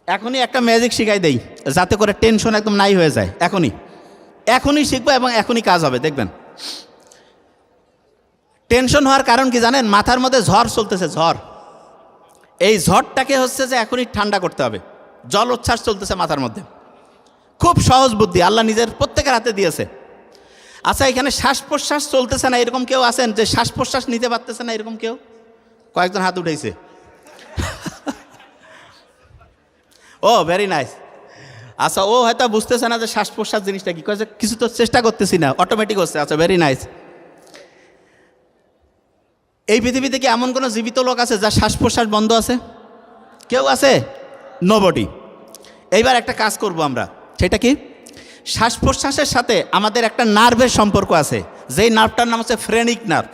এখনই একটা ম্যাজিক শিখাই দেই, যাতে করে টেনশন একদম নাই হয়ে যায়। এখনই শিখবো এবং এখনই কাজ হবে, দেখবেন। টেনশন হওয়ার কারণ কি জানেন? মাথার মধ্যে ঝড় চলতেছে, ঝড়। এই ঝড়টাকে হচ্ছে যে এখনই ঠান্ডা করতে হবে। জল উচ্ছ্বাস চলতেছে মাথার মধ্যে, খুব সহজ বুদ্ধি আল্লাহ নিজের প্রত্যেকের হাতে দিয়েছে। আচ্ছা, এখানে শ্বাস প্রশ্বাস চলতেছে না এরকম কেউ আছেন যে শ্বাস প্রশ্বাস নিতে পারতেছে না এরকম কেউ? কয়েকজন হাত উঠেছে। ও ভেরি নাইস। আচ্ছা, ও হয়তো বুঝতেছে না যে শ্বাস প্রশ্বাস জিনিসটা কি, কিছু তো চেষ্টা করতেছি না, অটোমেটিক হচ্ছে। আচ্ছা, ভেরি নাইস। এই পৃথিবীতে কি এমন কোনো জীবিত লোক আছে যার শ্বাস প্রশ্বাস বন্ধ আছে? কেউ আছে? নোবডি। এইবার একটা কাজ করব আমরা, সেটা কি, শ্বাস প্রশ্বাসের সাথে আমাদের একটা নার্ভের সম্পর্ক আছে, যেই নার্ভটার নাম হচ্ছে ফ্রেনিক নার্ভ।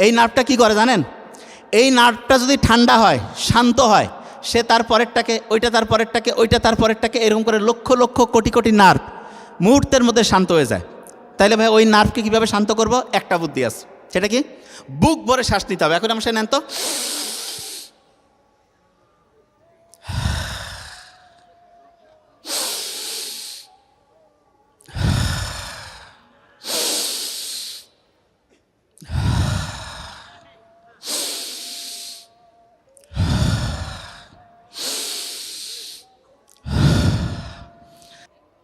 এই নার্ভটা কি করে জানেন? এই নার্ভটা যদি ঠান্ডা হয়, শান্ত হয়, সে তার পরেরটাকে, ওইটা তার পরেরটাকে, ওইটা তার পরেরটাকে, এরকম করে লক্ষ লক্ষ কোটি কোটি নার্ভ মুহূর্তের মধ্যে শান্ত হয়ে যায়। তাইলে ভাই ওই নার্ভকে কীভাবে শান্ত করব? একটা বুদ্ধি আছে, সেটা কি, বুক ভরে শ্বাস নিতে হবে। এখন আমার সে নেন তো,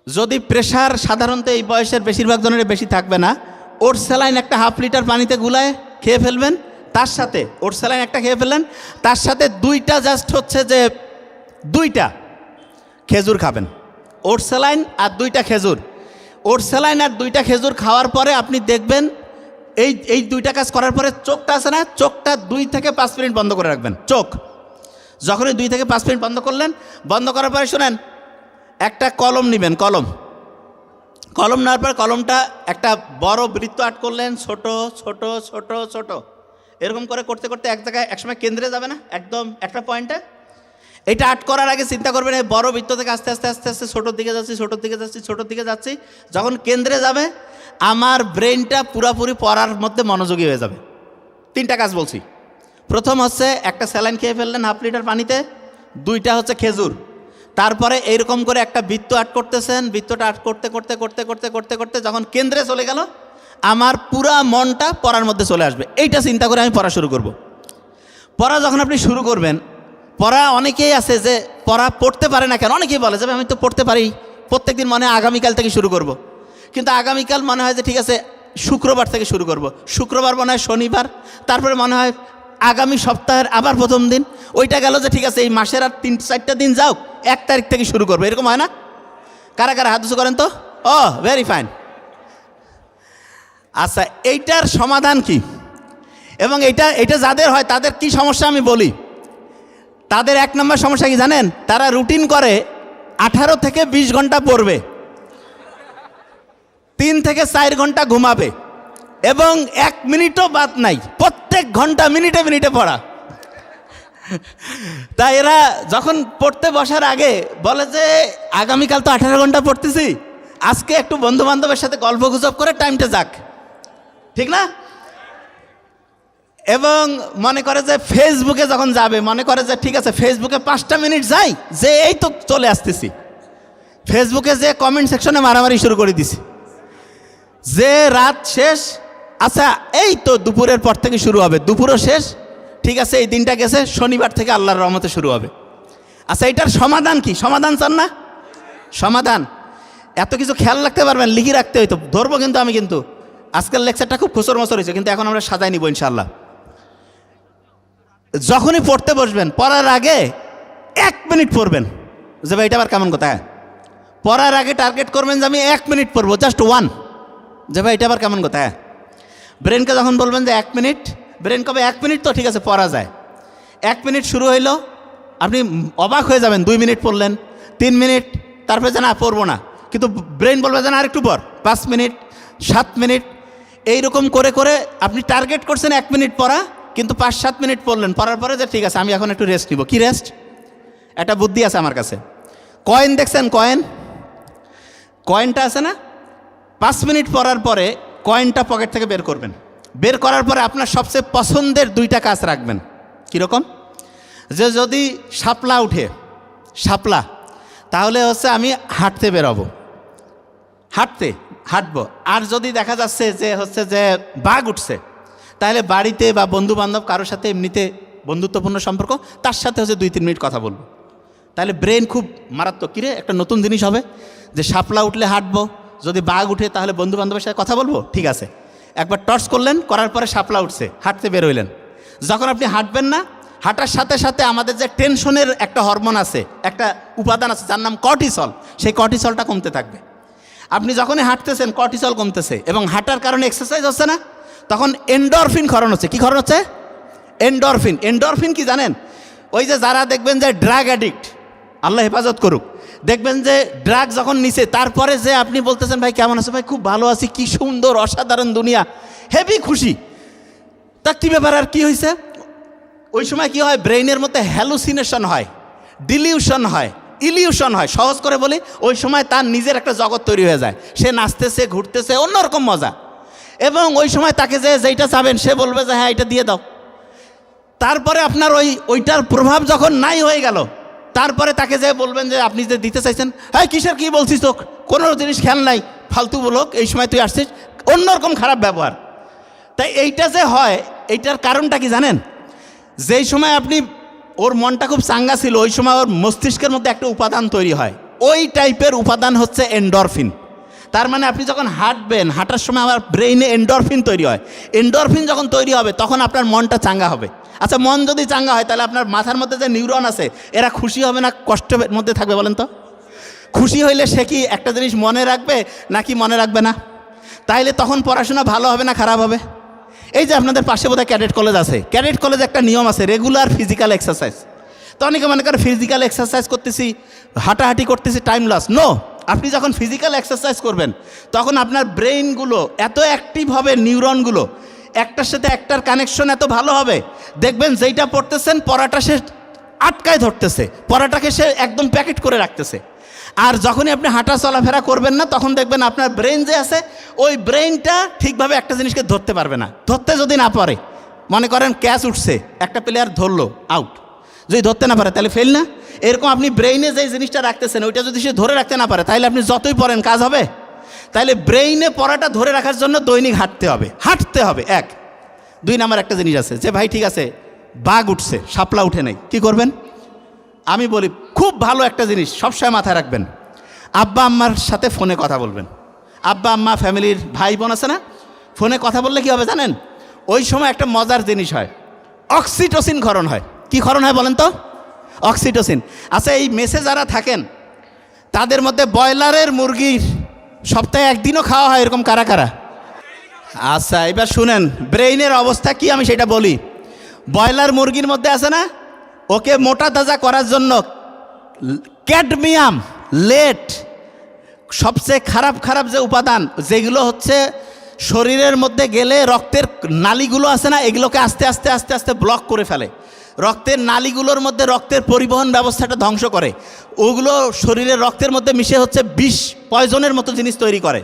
যদি প্রেশার সাধারণত এই বয়সের বেশিরভাগ জনের বেশি থাকবে না, ওর স্যালাইন একটা 1/2 লিটার পানিতে গুলায় খেয়ে ফেলবেন, তার সাথে ওর স্যালাইন একটা খেয়ে ফেললেন, তার সাথে 2টা জাস্ট হচ্ছে যে 2টা খেজুর খাবেন। ওর স্যালাইন আর 2টা খেজুর, ওর স্যালাইন আর 2টা খেজুর খাওয়ার পরে আপনি দেখবেন এই 2টা কাজ করার পরে চোখটা আছে না, চোখটা 2 থেকে 5 মিনিট বন্ধ করে রাখবেন। চোখ যখনই 2 থেকে 5 মিনিট বন্ধ করলেন, বন্ধ করার পরে শোনেন, একটা কলম নেবেন, কলম নেওয়ার পর কলমটা একটা বড় বৃত্ত আর্ট করলেন, ছোট ছোট ছোট ছোট এরকম করে করতে করতে এক জায়গায় একসময় কেন্দ্রে যাবে না, একদম একটা পয়েন্টে। এটা আর্ট করার আগে চিন্তা করবেন এই বড় বৃত্ত থেকে আস্তে আস্তে আস্তে আস্তে ছোটোর দিকে যাচ্ছি, ছোটোর দিকে যাচ্ছি, ছোটোর দিকে যাচ্ছি। যখন কেন্দ্রে যাবে আমার ব্রেনটা পুরাপুরি পড়ার মধ্যে মনোযোগী হয়ে যাবে। 3টা কাজ বলছি। প্রথম হচ্ছে একটা স্যালাইন খেয়ে ফেললেন 1/2 লিটার পানিতে, 2টা হচ্ছে খেজুর, তারপরে এইরকম করে একটা বৃত্ত আর্ট করতেছেন, বৃত্তটা আর্ট করতে করতে করতে করতে করতে করতে যখন কেন্দ্রে চলে গেল, আমার পুরা মনটা পড়ার মধ্যে চলে আসবে। এইটা চিন্তা করে আমি পড়া শুরু করব। পড়া যখন আপনি শুরু করবেন, পড়া অনেকেই আছে যে পড়া পড়তে পারে না কেন, অনেকেই বলে যে আমি তো পড়তে পারি, প্রত্যেকদিন মনে হয় আগামীকাল থেকে শুরু করব। কিন্তু আগামীকাল মনে হয় যে ঠিক আছে শুক্রবার থেকে শুরু করব, শুক্রবার মনে হয় শনিবার, তারপরে মনে হয় আগামী সপ্তাহের আবার প্রথম দিন, ওইটা গেল যে ঠিক আছে এই মাসের আর 3-4টা দিন যাও, 1 তারিখ থেকে শুরু করবো। এরকম হয় না? কারা কারা হাত উঁচু করেন তো? ও ভেরি ফাইন। আচ্ছা, এইটার সমাধান কি, এবং এটা যাদের হয় তাদের কি সমস্যা আমি বলি। তাদের 1 নম্বর সমস্যা কি জানেন? তারা রুটিন করে 18 থেকে 20 ঘন্টা পড়বে, 3 থেকে 4 ঘন্টা ঘুমাবে, এবং 1 মিনিটও বাদ নাই, প্রত্যেক ঘন্টা মিনিটে মিনিটে পড়া। তাই এরা যখন পড়তে বসার আগে বলে যে আগামীকাল তো 18 ঘন্টা পড়তেছি, আজকে একটু বন্ধু বান্ধবের সাথে গল্প গুজব করে টাইমটা যাক, ঠিক না? এবং মনে করে যে ফেসবুকে যখন যাবে, মনে করে যে ঠিক আছে ফেসবুকে 5টা মিনিট যাই, যে এই তো চলে আসতেছি, ফেসবুকে যে কমেন্ট সেকশনে মারামারি শুরু করে দিছি, যে রাত শেষ, আচ্ছা এই তো দুপুরের পর থেকে শুরু হবে, দুপুরও শেষ, ঠিক আছে এই দিনটা গেছে, শনিবার থেকে আল্লাহর রহমতে শুরু হবে। আচ্ছা, এটার সমাধান কি? সমাধান চান না? সমাধান এত কিছু খেয়াল রাখতে পারবেন, লিখে রাখতে হইতো, ধরবো কিন্তু আমি, কিন্তু আজকের লেকচারটা খুব খুচর মচর হয়েছে, কিন্তু এখন আমরা সাজাই নিব ইনশাল্লাহ। যখনই পড়তে বসবেন, পড়ার আগে 1 মিনিট পড়বেন, যে ভাই এটা আবার কেমন কথা, পড়ার আগে টার্গেট করবেন যে আমি 1 মিনিট পড়বো, জাস্ট 1, যে ভাই এটা আবার কেমন কথা। ব্রেনকে যখন বলবেন যে 1 মিনিট, ব্রেন কবে 1 মিনিট তো ঠিক আছে পড়া যায়। 1 মিনিট শুরু হইলো, আপনি অবাক হয়ে যাবেন, 2 মিনিট পড়লেন, 3 মিনিট, তারপরে যে না পড়বো না, কিন্তু ব্রেন বলবে যে না আরেকটু পর, 5 মিনিট, 7 মিনিট, এইরকম করে করে আপনি টার্গেট করছেন 1 মিনিট পড়া, কিন্তু 5-7 মিনিট পড়লেন, পড়ার পরে যে ঠিক আছে আমি এখন একটু রেস্ট নিব। কি রেস্ট? একটা বুদ্ধি আছে আমার কাছে। কয়েন দেখছেন? কয়েনটা আছে না, 5 মিনিট পড়ার পরে কয়েনটা পকেট থেকে বের করবেন, বের করার পরে আপনার সবচেয়ে পছন্দের 2টা কাজ রাখবেন। কীরকম? যে যদি শাপলা উঠে, শাপলা, তাহলে হচ্ছে আমি হাঁটতে বেরোবো, হাঁটবো। আর যদি দেখা যাচ্ছে যে হচ্ছে যে বাঘ উঠছে, তাহলে বাড়িতে বা বন্ধু বান্ধব কারোর সাথে এমনিতে বন্ধুত্বপূর্ণ সম্পর্ক, তার সাথে হচ্ছে 2-3 মিনিট কথা বলবো। তাহলে ব্রেন খুব মারাত্মক। কিরে একটা নতুন জিনিস হবে যে শাপলা উঠলে হাঁটবো, যদি বাঘ উঠে তাহলে বন্ধু বান্ধবের সাথে কথা বলবো, ঠিক আছে। একবার টর্চ করলেন, করার পরে শাপলা উঠছে, হাঁটতে বের হইলেন। যখন আপনি হাঁটবেন না, হাঁটার সাথে সাথে আমাদের যে টেনশনের একটা হরমোন আছে, একটা উপাদান আছে যার নাম কর্টিসল, সেই কর্টিসলটা কমতে থাকবে। আপনি যখনই হাঁটতেছেন কর্টিসল কমতেছে, এবং হাঁটার কারণে এক্সারসাইজ হচ্ছে না, তখন এন্ডরফিন ক্ষরণ হচ্ছে। কি ক্ষরণ হচ্ছে? এন্ডরফিন। এন্ডরফিন কি জানেন? ওই যে যারা দেখবেন যে ড্রাগ অ্যাডিক্ট, আল্লাহ হেফাজত করুক, দেখবেন যে ড্রাগ যখন নিছে, তারপরে যে আপনি বলতেছেন ভাই কেমন আছে, ভাই খুব ভালো আছি, কি সুন্দর অসাধারণ দুনিয়া, হেভি খুশি। তা কী ব্যাপার, আর কি হয়েছে? ওই সময় কি হয়, ব্রেইনের মধ্যে হ্যালুসিনেশন হয়, ডিলিউশন হয়, ইলিউশন হয়। সহজ করে বলি, ওই সময় তার নিজের একটা জগৎ তৈরি হয়ে যায়, সে নাচতেছে, ঘুরতেছে, অন্যরকম মজা। এবং ওই সময় তাকে যে যেইটা চাবেন সে বলবে যে হ্যাঁ এটা দিয়ে দাও। তারপরে আপনার ওইটার প্রভাব যখন নাই হয়ে গেল, তারপরে তাকে যে বলবেন যে আপনি যে দিতে চাইছেন, হ্যাঁ কিসের কি বলছিস, তো কোনো জিনিস খেয়াল নাই, ফালতু বলোক, এই সময় তুই আসছিস, অন্যরকম খারাপ ব্যবহার। তাই এইটা যে হয়, এইটার কারণটা কি জানেন? যেই সময় আপনি ওর মনটা খুব চাঙ্গা ছিল, ওই সময় ওর মস্তিষ্কের মধ্যে একটা উপাদান তৈরি হয়, ওই টাইপের উপাদান হচ্ছে এন্ডরফিন। তার মানে আপনি যখন হাঁটবেন, হাঁটার সময় আমার ব্রেইনে এন্ডরফিন তৈরি হয়। এন্ডরফিন যখন তৈরি হবে তখন আপনার মনটা চাঙ্গা হবে। আচ্ছা, মন যদি চাঙ্গা হয় তাহলে আপনার মাথার মধ্যে যে নিউরন আছে এরা খুশি হবে না কষ্টের মধ্যে থাকবে বলেন তো? খুশি হইলে সে কি একটা জিনিস মনে রাখবে নাকি মনে রাখবে না? তাইলে তখন পড়াশোনা ভালো হবে না খারাপ হবে? এই যে আপনাদের পাশে বোধহয় ক্যাডেট কলেজ আছে, ক্যাডেট কলেজে একটা নিয়ম আছে, রেগুলার ফিজিক্যাল এক্সারসাইজ। তো অনেকে মনে করে ফিজিক্যাল এক্সারসাইজ করতেছি, হাঁটাহাঁটি করতেছি, টাইম লস। নো, আপনি যখন ফিজিক্যাল এক্সারসাইজ করবেন তখন আপনার ব্রেইনগুলো এত অ্যাক্টিভ হবে, নিউরনগুলো একটার সাথে একটার কানেকশন এত ভালো হবে, দেখবেন যেইটা পড়তেছেন পড়াটা সে আটকায় ধরতেছে, পড়াটাকে সে একদম প্যাকেট করে রাখতেছে। আর যখনই আপনি হাঁটা চলাফেরা করবেন না, তখন দেখবেন আপনার ব্রেন যে আছে, ওই ব্রেনটা ঠিকভাবে একটা জিনিসকে ধরতে পারবে না। ধরতে যদি না পারে, মনে করেন ক্যাচ উঠছে, একটা প্লেয়ার ধরলো, আউট, যদি ধরতে না পারে তাহলে ফেল না? এরকম আপনি ব্রেইনে যে জিনিসটা রাখতেছেন ওইটা যদি সে ধরে রাখতে না পারে, তাহলে আপনি যতই পড়েন কাজ হবে? তাহলে ব্রেইনে পড়াটা ধরে রাখার জন্য দৈনিক হাঁটতে হবে, হাঁটতে হবে। 1 2 নাম্বার একটা জিনিস আছে যে ভাই ঠিক আছে বাঘ উঠছে, শাপলা উঠে নেই, কি করবেন? আমি বলি খুব ভালো একটা জিনিস সবসময় মাথায় রাখবেন, আব্বা আম্মার সাথে ফোনে কথা বলবেন। আব্বা আম্মা, ফ্যামিলির ভাই বোন আছে না, ফোনে কথা বললে কী হবে জানেন? ওই সময় একটা মজার জিনিস হয়, অক্সিটোসিন ক্ষরণ হয়। কি ক্ষরণ হয় বলেন তো? অক্সিটোসিন। আচ্ছা, এই মেসে যারা থাকেন তাদের মধ্যে ব্রয়লারের মুরগির সপ্তাহে 1 দিনও খাওয়া হয়, এরকম কারা কারা? আচ্ছা, এবার শুনেন ব্রেইনের অবস্থা কি আমি সেটা বলি। ব্রয়লার মুরগির মধ্যে আছে না, ওকে মোটা তাজা করার জন্য ক্যাডমিয়াম, লেড, সবচেয়ে খারাপ খারাপ যে উপাদান, যেগুলো হচ্ছে শরীরের মধ্যে গেলে রক্তের নালীগুলো আছে না, এগুলোকে আস্তে আস্তে আস্তে আস্তে ব্লক করে ফেলে, রক্তের নালীগুলোর মধ্যে রক্তের পরিবহন ব্যবস্থাটা ধ্বংস করে, ওগুলো শরীরের রক্তের মধ্যে মিশে হচ্ছে বিষ, পয়জনের মতো জিনিস তৈরি করে।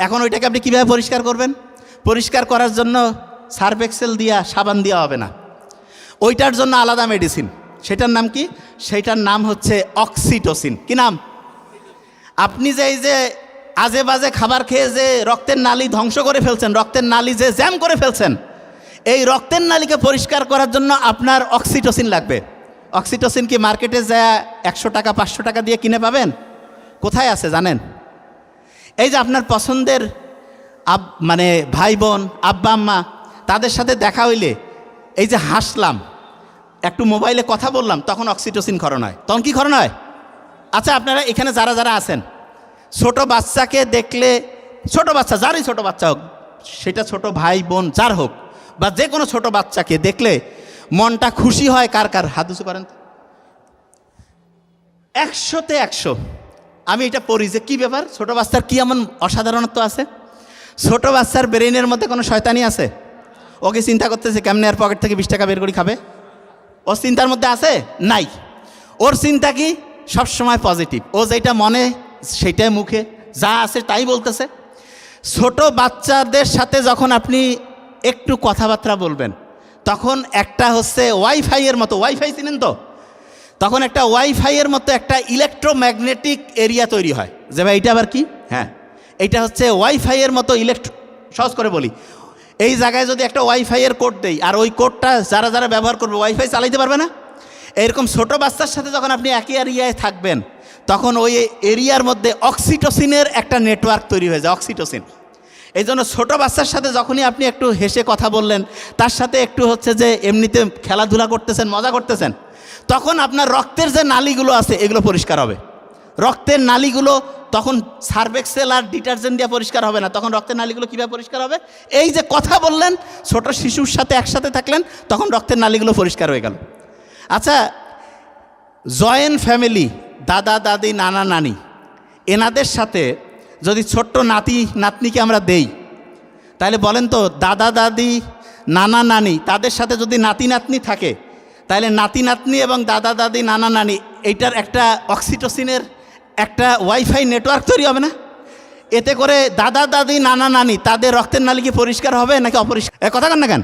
এখন ওইটাকে আপনি কীভাবে পরিষ্কার করবেন? পরিষ্কার করার জন্য সার্ফ এক্সেল দিয়া, সাবান দেওয়া হবে না, ওইটার জন্য আলাদা মেডিসিন। সেটার নাম কি? সেটার নাম হচ্ছে অক্সিটোসিন। কি নাম? আপনি যে এই যে আজে বাজে খাবার খেয়ে যে রক্তের নালী ধ্বংস করে ফেলছেন, রক্তের নালী যে জ্যাম করে ফেলছেন, এই রক্তের নালীকে পরিষ্কার করার জন্য আপনার অক্সিটোসিন লাগবে। অক্সিটোসিন কি মার্কেটে যা 100 টাকা 500 টাকা দিয়ে কিনে পাবেন? কোথায় আছে জানেন? এই যে আপনার পছন্দের মানে ভাই বোন, আব্বা আম্মা, তাদের সাথে দেখা হইলে এই যে হাসলাম, একটু মোবাইলে কথা বললাম, তখন অক্সিটোসিন ক্ষরণ হয়। তখন কি ক্ষরণ হয়? আচ্ছা, আপনারা এখানে যারা যারা আছেন, ছোট বাচ্চাকে দেখলে, ছোট বাচ্চা যারই ছোট বাচ্চা হোক, সেটা ছোট ভাই বোন যার হোক, বা যে কোনো ছোট বাচ্চাকে দেখলে মনটা খুশি হয় কার কার? হাত উঁচু করেন। 100-তে 100 আমি এটা পড়ি যে কী ব্যাপার, ছোট বাচ্চার কি এমন অসাধারণত্ব আছে? ছোট বাচ্চার ব্রেইনের মধ্যে কোনো শয়তানি আছে? ওকে চিন্তা করতেছে কেমনে আর পকেট থেকে 20 টাকা বের করে খাবে? ওর চিন্তার মধ্যে আছে? নাই। ওর চিন্তা কি? সবসময় পজিটিভ। ও যেটা মনে সেইটাই মুখে, যা আছে তাই বলতেছে। ছোট বাচ্চাদের সাথে যখন আপনি একটু কথাবার্তা বলবেন, তখন একটা হচ্ছে ওয়াইফাইয়ের মতো, ওয়াইফাই চিনেন তো, তখন একটা ওয়াইফাইয়ের মতো একটা ইলেকট্রোম্যাগনেটিক এরিয়া তৈরি হয়। যে ভাই এটা আবার কি? হ্যাঁ, এইটা হচ্ছে ওয়াইফাইয়ের মতো সহজ করে বলি, এই জায়গায় যদি একটা ওয়াইফাইয়ের কোড দেই, আর ওই কোডটা যারা যারা ব্যবহার করবে ওয়াইফাই চালাইতে পারবে না। এরকম ছোটো বাচ্চার সাথে যখন আপনি একই এরিয়ায় থাকবেন, তখন ওই এরিয়ার মধ্যে অক্সিটোসিনের একটা নেটওয়ার্ক তৈরি হয়ে যায়, অক্সিটোসিন। এই জন্য ছোটো বাচ্চার সাথে যখনই আপনি একটু হেসে কথা বললেন, তার সাথে একটু হচ্ছে যে এমনিতে খেলাধুলা করতেছেন, মজা করতেছেন, তখন আপনার রক্তের যে নালীগুলো আছে এগুলো পরিষ্কার হবে। রক্তের নালীগুলো তখন সার্ভেক্সেল আর ডিটারজেন্ট দিয়ে পরিষ্কার হবে না, তখন রক্তের নালীগুলো কীভাবে পরিষ্কার হবে? এই যে কথা বললেন, ছোট শিশুর সাথে একসাথে থাকলেন, তখন রক্তের নালীগুলো পরিষ্কার হয়ে গেল। আচ্ছা, জয়েন্ট ফ্যামিলি, দাদা দাদি নানা নানি, এনাদের সাথে যদি ছোট্ট নাতি নাতনিকে আমরা দেই, তাহলে বলেন তো, দাদা দাদি নানা নানি তাদের সাথে যদি নাতি নাতনি থাকে, তাহলে নাতি নাতনি এবং দাদা দাদি নানা নানি এইটার একটা অক্সিটোসিনের একটা ওয়াইফাই নেটওয়ার্ক তৈরি হবে না? এতে করে দাদা দাদি নানা নানি তাদের রক্তের নালী কি পরিষ্কার হবে নাকি অপরিষ্কার? কথা কন না কেন?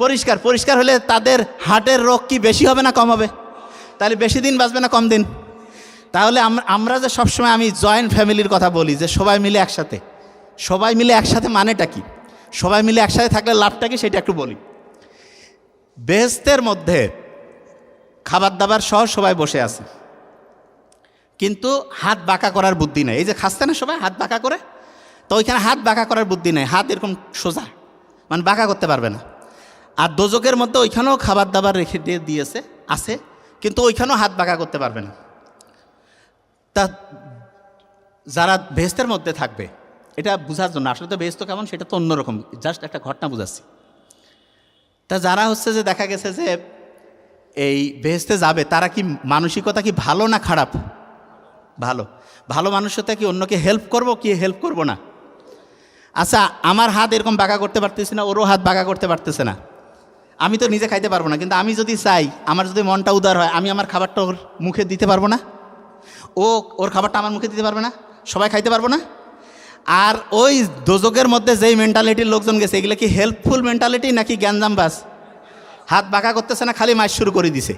পরিষ্কার। পরিষ্কার হলে তাদের হার্টের রোগ কি বেশি হবে না কম হবে? তাহলে বেশি দিন বাঁচবে না কম দিন? তাহলে আমরা যে সবসময় আমি জয়েন্ট ফ্যামিলির কথা বলি, যে সবাই মিলে একসাথে, সবাই মিলে একসাথে মানেটা কি? সবাই মিলে একসাথে থাকলে লাভটা কি সেটা একটু বলি। বেহেশতের মধ্যে খাবার দাবার সহ সবাই বসে আছে, কিন্তু হাত বাঁকা করার বুদ্ধি নেই। এই যে খাচ্ছে না সবাই হাত বাঁকা করে, তো ওইখানে হাত বাঁকা করার বুদ্ধি নেই, হাত এরকম সোজা, মানে বাঁকা করতে পারবে না। আর দোজকের মধ্যে ওইখানেও খাবার দাবার রেখে দিয়ে দিয়েছে আছে, কিন্তু ওইখানেও হাত বাঁকা করতে পারবে না। তা যারা বেহেশতের মধ্যে থাকবে, এটা বোঝার জন্য, আসলে তো বেহেশত কেমন সেটা তো অন্যরকম, জাস্ট একটা ঘটনা বুঝাচ্ছি। তা যারা হচ্ছে যে দেখা গেছে যে এই বেহেশতে যাবে, তারা কি মানসিকতা কি ভালো না খারাপ? ভালো। ভালো মানুষতা কি অন্যকে হেল্প করব কি হেল্প করব না? আচ্ছা, আমার হাত এরকম বাঁকা করতে পারতেছি না, ওরও হাত বাঁকা করতে পারতেছে না, আমি তো নিজে খাইতে পারবো না, কিন্তু আমি যদি চাই, আমার যদি মনটা উদার হয়, আমি আমার খাবারটা ওর মুখে দিতে পারবো না? ওর খাবারটা আমার মুখে দিতে পারবে না? সবাই খাইতে পারবো না? আর ওই দোজকের মধ্যে যেই মেন্টালিটির লোকজন গেছে, এগুলো কি হেল্পফুল মেন্টালিটি নাকি জ্ঞানজামবাজ? হাত বাঁকা করতেছে না, খালি মাইর শুরু করে দিছে।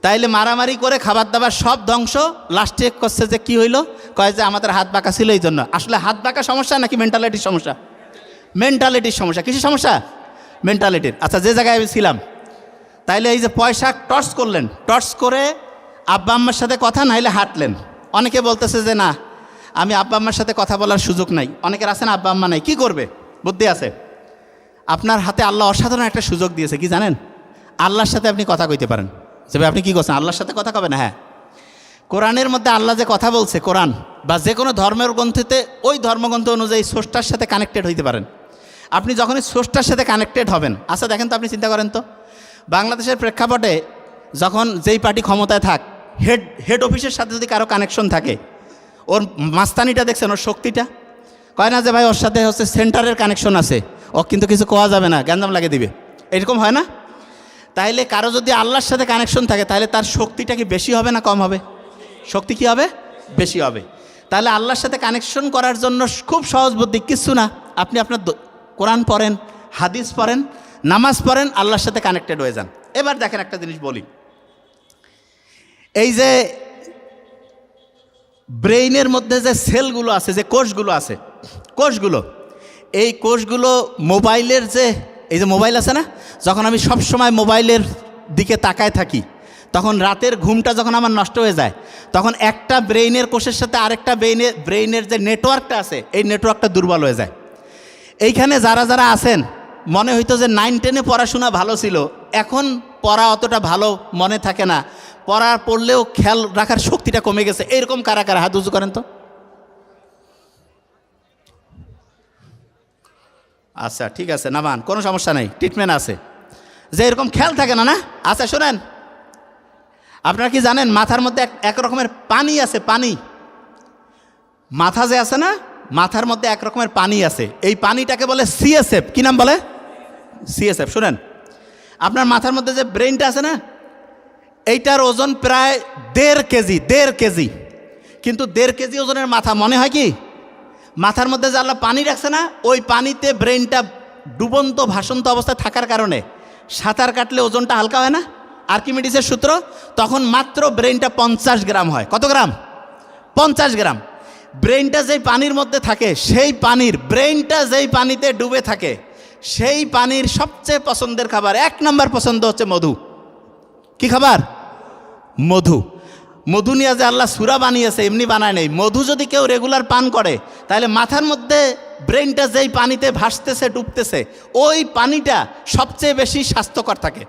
তাইলে মারামারি করে খাবার দাবার সব ধ্বংস, লাস্টে করছে যে কি হইল, কয় যে আমাদের হাত বাঁকা ছিল এই জন্য। আসলে হাত বাঁকা সমস্যা নাকি মেন্টালিটির সমস্যা? মেন্টালিটির সমস্যা। কিসের সমস্যা? মেন্টালিটির। আচ্ছা, যে জায়গায় আমি ছিলাম, তাইলে এই যে পয়সা টর্চ করলেন, টর্চ করে আব্বা আম্মার সাথে কথা নাইলে হাঁটলেন। অনেকে বলতেছে যে না, আমি আব্বা আম্মার সাথে কথা বলার সুযোগ নাই। অনেকের আছে না আব্বা আম্মা নাই, কি করবে? বুদ্ধি আছে। আপনার হাতে আল্লাহ অসাধারণ একটা সুযোগ দিয়েছে, কি জানেন? আল্লাহর সাথে আপনি কথা কইতে পারেন। যে আপনি কি করছেন, আল্লাহর সাথে কথা কবেন? হ্যাঁ, কোরআনের মধ্যে আল্লাহ যে কথা বলছে, কোরআন বা যে কোনো ধর্মের গ্রন্থেতে ওই ধর্মগ্রন্থ অনুযায়ী স্রষ্টার সাথে কানেক্টেড হইতে পারেন। আপনি যখনই স্রষ্টার সাথে কানেক্টেড হবেন, আচ্ছা দেখেন তো, আপনি চিন্তা করেন তো, বাংলাদেশের প্রেক্ষাপটে যখন যেই পার্টি ক্ষমতায় থাক, হেড অফিসের সাথে যদি কারো কানেকশন থাকে, ওর মাস্তানিটা দেখছেন, ওর শক্তিটা। কয় না যে ভাই ওর সাথে হচ্ছে সেন্টারের কানেকশন আছে, ও কিন্তু কিছু কোয়া যাবে না, গ্যাঞ্জাম লাগিয়ে দিবে, এরকম হয় না? তাইলে কারো যদি আল্লাহর সাথে কানেকশন থাকে, তাহলে তার শক্তিটা কি বেশি হবে না কম হবে? শক্তি কি হবে? বেশি হবে। তাহলে আল্লাহর সাথে কানেকশন করার জন্য খুব সহজ বুদ্ধি, কিচ্ছু না, আপনি আপনার কোরআন পড়েন, হাদিস পড়েন, নামাজ পড়েন, আল্লাহর সাথে কানেক্টেড হয়ে যান। এবার দেখেন একটা জিনিস বলি, এই যে ব্রেইনের মধ্যে যে সেলগুলো আছে, যে কোষগুলো আছে, কোষগুলো, এই কোষগুলো মোবাইলের যে, এই যে মোবাইল আছে না, যখন আমি সব সময় মোবাইলের দিকে তাকায় থাকি, তখন রাতের ঘুমটা যখন আমার নষ্ট হয়ে যায়, তখন একটা ব্রেইনের কোষের সাথে আরেকটা ব্রেইনের যে নেটওয়ার্কটা আছে, এই নেটওয়ার্কটা দুর্বল হয়ে যায়। এইখানে যারা যারা আছেন, মনে হইতো যে 9-10-এ পড়াশোনা ভালো ছিল, এখন পড়া অতটা ভালো মনে থাকে না, পড়লেও খেয়াল রাখার শক্তিটা কমে গেছে, এরকম কারা কারা হাত উঁচু করেন তো? আচ্ছা ঠিক আছে, নামান, কোনো সমস্যা নেই, ট্রিটমেন্ট আছে। যে এরকম খেয়াল থাকে না, না? আচ্ছা শোনেন, আপনারা কি জানেন মাথার মধ্যে এক রকমের পানি আছে, পানি, মাথা যে আছে না, মাথার মধ্যে এক রকমের পানি আছে, এই পানিটাকে বলে সিএসএফ। কি নাম বলে? সিএসএফ। শুনেন, আপনার মাথার মধ্যে যে ব্রেইনটা আছে না, এইটার ওজন প্রায় 1.5 কেজি, 1.5 কেজি, কিন্তু 1.5 কেজি ওজনের মাথা, মনে হয় কি? মাথার মধ্যে যে আল্লাহ পানি রাখছে না, ওই পানিতে ব্রেইনটা ডুবন্ত ভাসন্ত অবস্থায় থাকার কারণে সাঁতার কাটলে ওজনটা হালকা হয় না, আর্কিমিডিসের সূত্র, তখন মাত্র ব্রেইনটা 50 গ্রাম হয়। কত গ্রাম? 50 গ্রাম। ব্রেইনটা যেই পানির মধ্যে থাকে, সেই পানির, ব্রেইনটা যেই পানিতে ডুবে থাকে, সেই পানির সবচেয়ে পছন্দের খাবার 1 নম্বর পছন্দ হচ্ছে মধু। কি খাবার? মধু। মধু নিয়ে যে আল্লাহ সূরা বানিয়েছে এমনি বানায় নেই। মধু যদি কেউ রেগুলার পান করে তাহলে মাথার মধ্যে ব্রেনটা যেই পানিতে ভাসতেছে ডুবতেছে ওই পানিটা সবচেয়ে বেশি স্বাস্থ্যকর থাকে।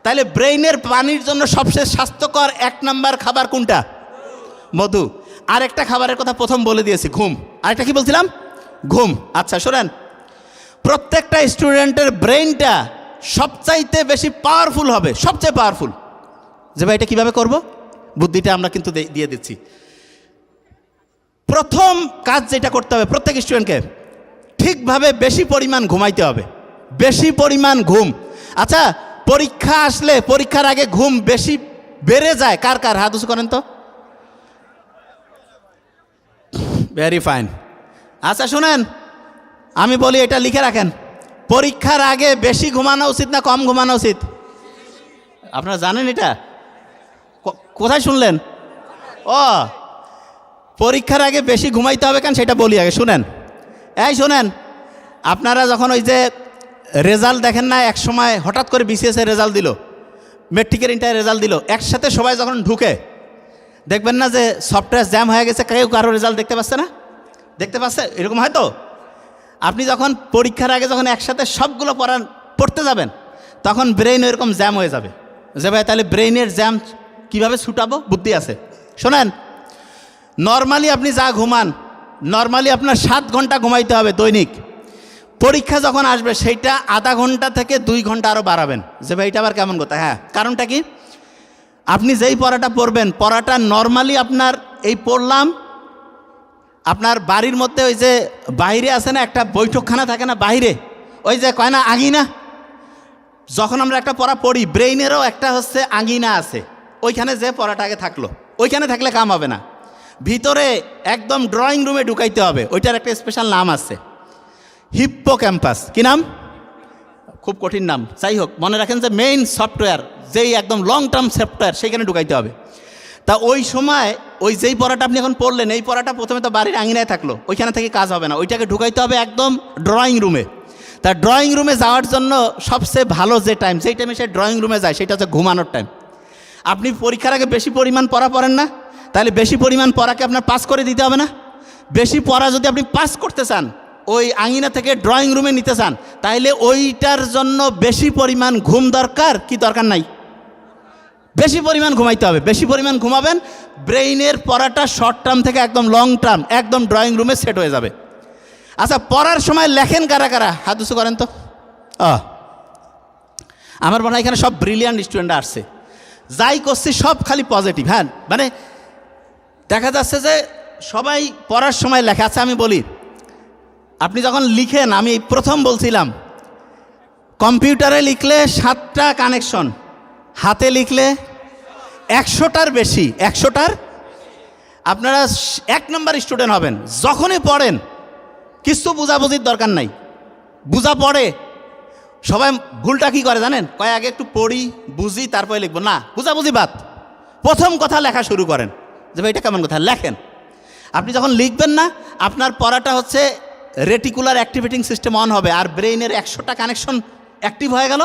তাহলে ব্রেইনের পানির জন্য সবচেয়ে স্বাস্থ্যকর 1 নম্বর খাবার কোনটা? মধু। আরেকটা খাবারের কথা প্রথম বলে দিয়েছি, ঘুম। আরেকটা কি বলছিলাম? ঘুম। আচ্ছা শোনেন, প্রত্যেকটা স্টুডেন্টের ব্রেইনটা সবচাইতে বেশি পাওয়ারফুল হবে, সবচেয়ে পাওয়ারফুল। যে ভাই এটা কীভাবে করব? বুদ্ধিটা আমরা কিন্তু দিয়ে দিচ্ছি। প্রথম কাজ যেটা করতে হবে প্রত্যেক স্টুডেন্টকে, ঠিকভাবে বেশি পরিমাণ ঘুমাইতে হবে। বেশি পরিমাণ ঘুম। আচ্ছা, পরীক্ষা আসলে পরীক্ষার আগে ঘুম বেশি বেড়ে যায় কার কার? হাত উঁচু করেন তো। Very fine. আচ্ছা শুনেন, আমি বলি এটা লিখে রাখেন, পরীক্ষার আগে বেশি ঘুমানো উচিত না কম ঘুমানো উচিত? আপনারা জানেন এটা? কোথায় শুনলেন? ও, পরীক্ষার আগে বেশি ঘুমাইতে হবে কেন সেটা বলি আগে, শুনেন। এই শুনেন, আপনারা যখন ওই যে রেজাল্ট দেখেন না, এক সময় হঠাৎ করে বিসিএসের রেজাল্ট দিল, মেট্রিকের ইন্টার রেজাল্ট দিল, একসাথে সবাই যখন ঢুকে দেখবেন না যে সফটওয়্যার জ্যাম হয়ে গেছে, কেউ কারো রেজাল্ট দেখতে পাচ্ছে না? দেখতে পাচ্ছে? এরকম হয় তো। আপনি যখন পরীক্ষার আগে যখন একসাথে সবগুলো পড়তে যাবেন তখন ব্রেইন এরকম জ্যাম হয়ে যাবে। যে ভাই তাহলে ব্রেইনের জ্যাম কীভাবে ছুটাবো? বুদ্ধি আছে। শোনেন, নর্মালি আপনি যা ঘুমান, নর্মালি আপনার 7 ঘন্টা ঘুমাইতে হবে দৈনিক। পরীক্ষা যখন আসবে সেইটা আধা ঘন্টা থেকে 2 ঘন্টা আরও বাড়াবেন। যে ভাই এটা আবার কেমন কথা? হ্যাঁ, কারণটা কি? আপনি যেই পড়াটা পড়বেন, পড়াটা নর্মালি আপনার এই পড়লাম, আপনার বাড়ির মধ্যে ওই যে বাইরে আছে না একটা বৈঠকখানা থাকে না বাইরে, ওই যে কয় না আঙিনা, যখন আমরা একটা পড়া পড়ি ব্রেইনেরও একটা হচ্ছে আঙিনা আছে, ওইখানে যে পড়াটা আগে থাকলো, ওইখানে থাকলে কাম হবে না। ভিতরে একদম ড্রয়িং রুমে ঢুকাইতে হবে, ওইটার একটা স্পেশাল নাম আছে, হিপ্পোক্যাম্পাস। কি নাম? খুব কঠিন নাম, যাই হোক মনে রাখেন যে মেইন সফটওয়্যার, যেই একদম লং টার্ম সফটওয়্যার, সেইখানে ঢুকাইতে হবে। তা ওই সময় ওই যেই পড়াটা আপনি এখন পড়লেন, এই পড়াটা প্রথমে তো বাড়ির আঙিনায় থাকলো, ওইখানে থেকে কাজ হবে না, ওইটাকে ঢুকাইতে হবে একদম ড্রয়িং রুমে। তা ড্রয়িং রুমে যাওয়ার জন্য সবচেয়ে ভালো যে টাইম, যেই টাইমে সে ড্রয়িং রুমে যায় সেটা হচ্ছে ঘুমানোর টাইম। আপনি পরীক্ষার আগে বেশি পরিমাণ পড়া পড়েন না, তাহলে বেশি পরিমাণ পড়াকে আপনার পাস করে দিতে হবে না? বেশি পড়া যদি আপনি পাস করতে চান, ওই আঙিনা থেকে ড্রয়িং রুমে নিতে চান, তাহলে ওইটার জন্য বেশি পরিমাণ ঘুম দরকার কি দরকার নাই? বেশি পরিমাণ ঘুমাইতে হবে। বেশি পরিমাণ ঘুমাবেন, ব্রেইনের পড়াটা শর্ট টার্ম থেকে একদম লং টার্ম একদম ড্রয়িং রুমে সেট হয়ে যাবে। আচ্ছা, পড়ার সময় লেখেন কারা কারা? হাত উঁচু করেন তো। আমার মনে হয় এখানে সব ব্রিলিয়ান্ট স্টুডেন্টরা আসছে, যাই করছি সব খালি পজিটিভ। হ্যাঁ, মানে দেখা যাচ্ছে যে সবাই পড়ার সময় লেখে। আচ্ছা আমি বলি, আপনি যখন লিখেন, আমি প্রথম বলছিলাম কম্পিউটারে লিখলে 7টা কানেকশন, হাতে লিখলে 100টার বেশি, 100টার। আপনারা 1 নম্বর স্টুডেন্ট হবেন যখনই পড়েন, কিছু বুঝাবুঝির দরকার নাই, বুঝা পড়ে। সবাই ভুলটা কি করে জানেন? কয় আগে একটু পড়ি বুঝি তারপরে লিখবো। না, বুঝাবুঝি বাদ, প্রথম কথা লেখা শুরু করেন। যে ভাই এটা কেমন কথা? লেখেন। আপনি যখন লিখবেন না, আপনার পড়াটা হচ্ছে রেটিকুলার অ্যাক্টিভেটিং সিস্টেম অন হবে, আর ব্রেইনের 100টা কানেকশন অ্যাক্টিভ হয়ে গেল।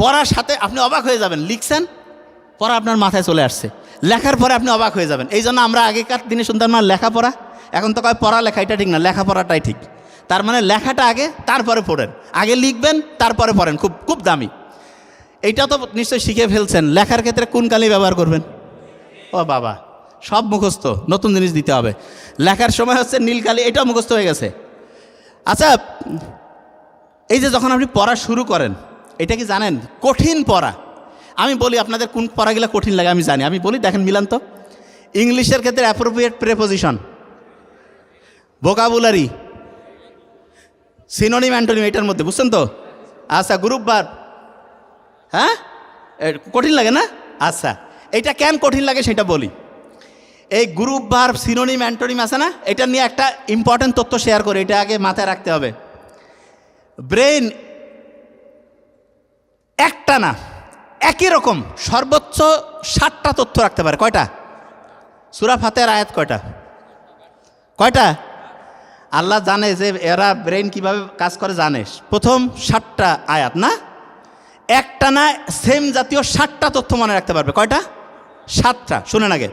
পড়ার সাথে আপনি অবাক হয়ে যাবেন, লিখছেন পড়া আপনার মাথায় চলে আসছে, লেখার পরে আপনি অবাক হয়ে যাবেন। এই জন্য আমরা আগেকার দিনে শুনতাম না লেখাপড়া, এখন তো কয় পড়ালেখা, এটা ঠিক না, লেখাপড়াটাই ঠিক। তার মানে লেখাটা আগে, তারপরে পড়েন। আগে লিখবেন তারপরে পড়েন, খুব খুব দামি। এইটা তো নিশ্চয়ই শিখে ফেলছেন। লেখার ক্ষেত্রে কোন কালি ব্যবহার করবেন? ও বাবা, সব মুখস্থ, নতুন জিনিস দিতে হবে। লেখার সময় হচ্ছে নীল কালি, এটাও মুখস্থ হয়ে গেছে। আচ্ছা, এই যে যখন আপনি পড়া শুরু করেন, এটা কি জানেন কঠিন পড়া? আমি বলি আপনাদের কোন পড়াগুলো কঠিন লাগে আমি জানি, আমি বলি, দেখেন মিলান তো। ইংলিশের ক্ষেত্রে appropriate preposition, vocabulary, synonym antonym, এটার মধ্যে বুঝছেন তো? আচ্ছা, গ্রুপ ভার্ব, হ্যাঁ কঠিন লাগে না? আচ্ছা, এটা কেন কঠিন লাগে সেটা বলি। এই গ্রুপ ভার্ব, সিনোনিম অ্যান্টোনিম আছে না, এটা নিয়ে একটা ইম্পর্টেন্ট তথ্য শেয়ার করে, এটা আগে মাথায় রাখতে হবে। ব্রেন একটা না, একই রকম সর্বোচ্চ 7টা তথ্য রাখতে পারে। কয়টা? সূরা ফাতিহার আয়াত কয়টা? কয়টা? আল্লাহ জানে যে এরা ব্রেন কিভাবে কাজ করে জানে। প্রথম 7টা আয়াত না, একটা না সেম জাতীয় 7টা তথ্য মনে রাখতে পারবে। কয়টা? 7টা। শুনেন আগে,